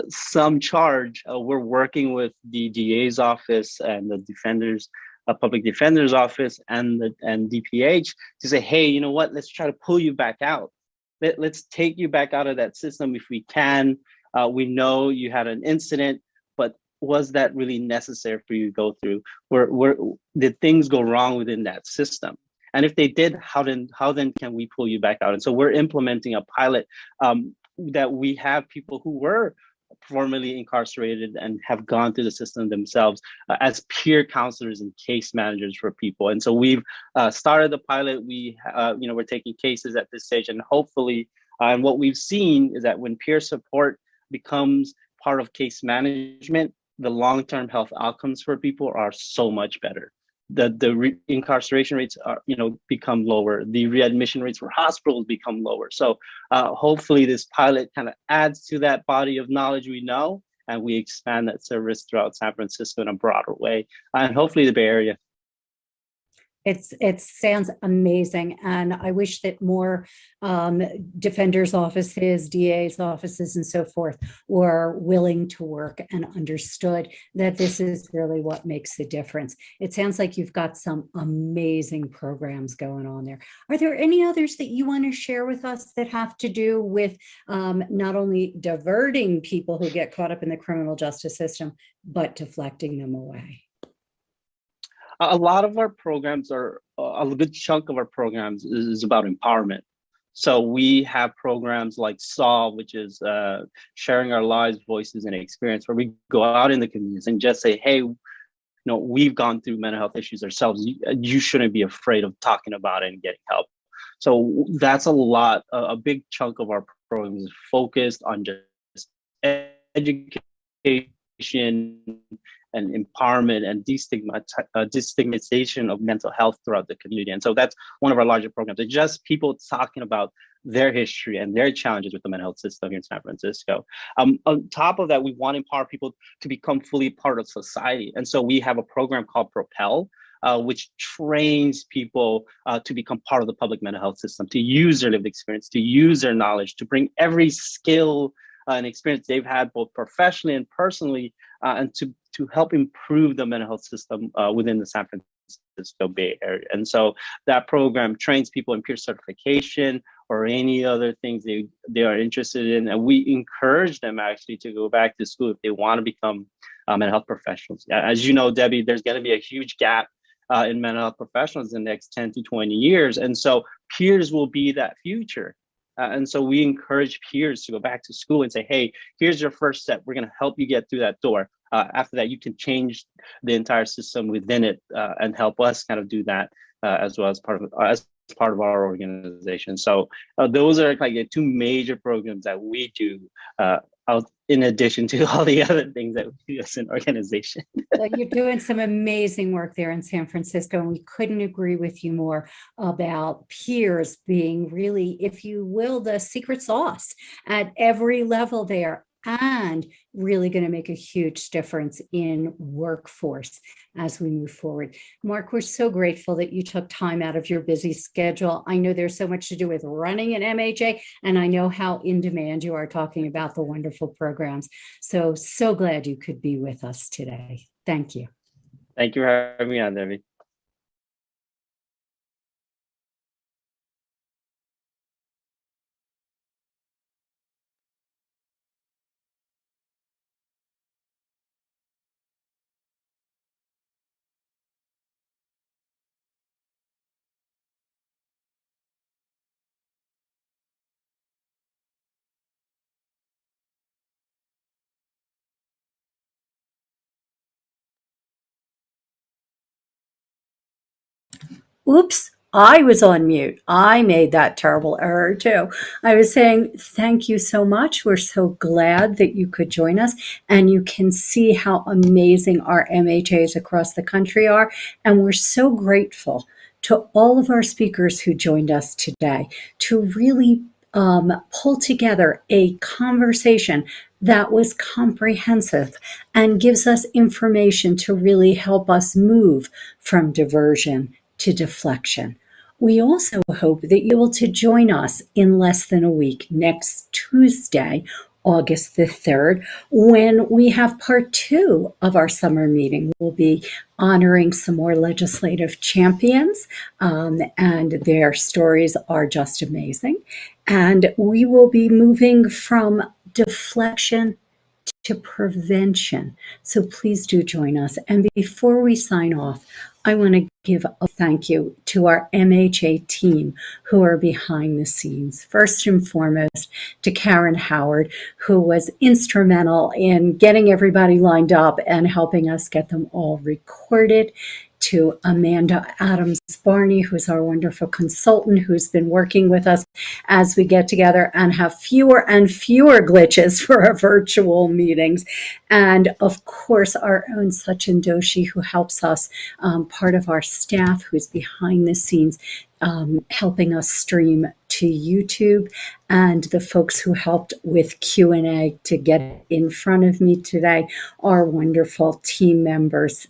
some charge. We're working with the DA's office and the public defender's office and DPH to say, hey, you know what, let's try to pull you back out. Let's take you back out of that system if we can. We know you had an incident, but was that really necessary for you to go through? Did things go wrong within that system? And if they did, how then can we pull you back out? And so we're implementing a pilot that we have people who were formerly incarcerated and have gone through the system themselves as peer counselors and case managers for people. And so we've started the pilot. We're taking cases at this stage, and hopefully, and what we've seen is that when peer support becomes part of case management, the long-term health outcomes for people are so much better. The incarceration rates are, become lower. The readmission rates for hospitals become lower. So hopefully this pilot kind of adds to that body of knowledge we know, and we expand that service throughout San Francisco in a broader way, and hopefully the Bay Area. It sounds amazing, and I wish that more defenders' offices, DA's offices, and so forth were willing to work and understood that this is really what makes the difference. It sounds like you've got some amazing programs going on there. Are there any others that you want to share with us that have to do with not only diverting people who get caught up in the criminal justice system, but deflecting them away? A lot of our programs a good chunk of our programs is about empowerment. So we have programs like Solve, which is sharing our lives, voices, and experience, where we go out in the communities and just say, hey, we've gone through mental health issues ourselves. You shouldn't be afraid of talking about it and getting help. So that's a big chunk of our programs is focused on just education and empowerment and destigmatization of mental health throughout the community. And so that's one of our larger programs. It's just people talking about their history and their challenges with the mental health system here in San Francisco. On top of that, we want to empower people to become fully part of society. And so we have a program called Propel, which trains people to become part of the public mental health system, to use their lived experience, to use their knowledge, to bring every skill and experience they've had both professionally and personally, and to help improve the mental health system within the San Francisco Bay Area. And so that program trains people in peer certification or any other things they are interested in. And we encourage them actually to go back to school if they want to become mental health professionals. As you know, Debbie, there's going to be a huge gap in mental health professionals in the next 10 to 20 years. And so peers will be that future. And so we encourage peers to go back to school and say, hey, here's your first step. We're going to help you get through that door. After that, you can change the entire system within it and help us kind of do that as well as part of our organization. So those are like the two major programs that we do in addition to all the other things that we do as an organization. Well, you're doing some amazing work there in San Francisco, and we couldn't agree with you more about peers being really, if you will, the secret sauce at every level there, and really going to make a huge difference in workforce as we move forward. Mark, we're so grateful that you took time out of your busy schedule. I know there's so much to do with running an MHA, and I know how in demand you are talking about the wonderful programs. So glad you could be with us today. Thank you. Thank you for having me on, Debbie. Oops, I was on mute. I made that terrible error too. I was saying, thank you so much. We're so glad that you could join us, and you can see how amazing our MHAs across the country are. And we're so grateful to all of our speakers who joined us today to really pull together a conversation that was comprehensive and gives us information to really help us move from diversion to deflection. We also hope that you're able to join us in less than a week, next Tuesday, August the 3rd, when we have part 2 of our summer meeting. We'll be honoring some more legislative champions, and their stories are just amazing. And we will be moving from deflection to prevention. So please do join us. And before we sign off, I want to give a thank you to our MHA team who are behind the scenes. First and foremost, to Karen Howard, who was instrumental in getting everybody lined up and helping us get them all recorded. To Amanda Adams-Barney, who's our wonderful consultant, who's been working with us as we get together and have fewer and fewer glitches for our virtual meetings. And of course, our own Sachin Doshi, who helps us, part of our staff who's behind the scenes, helping us stream to YouTube, and the folks who helped with Q&A to get in front of me today, our wonderful team members,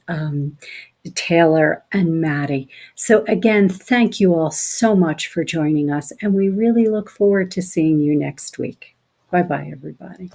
Taylor and Maddie. So again, thank you all so much for joining us, and we really look forward to seeing you next week. Bye-bye, everybody.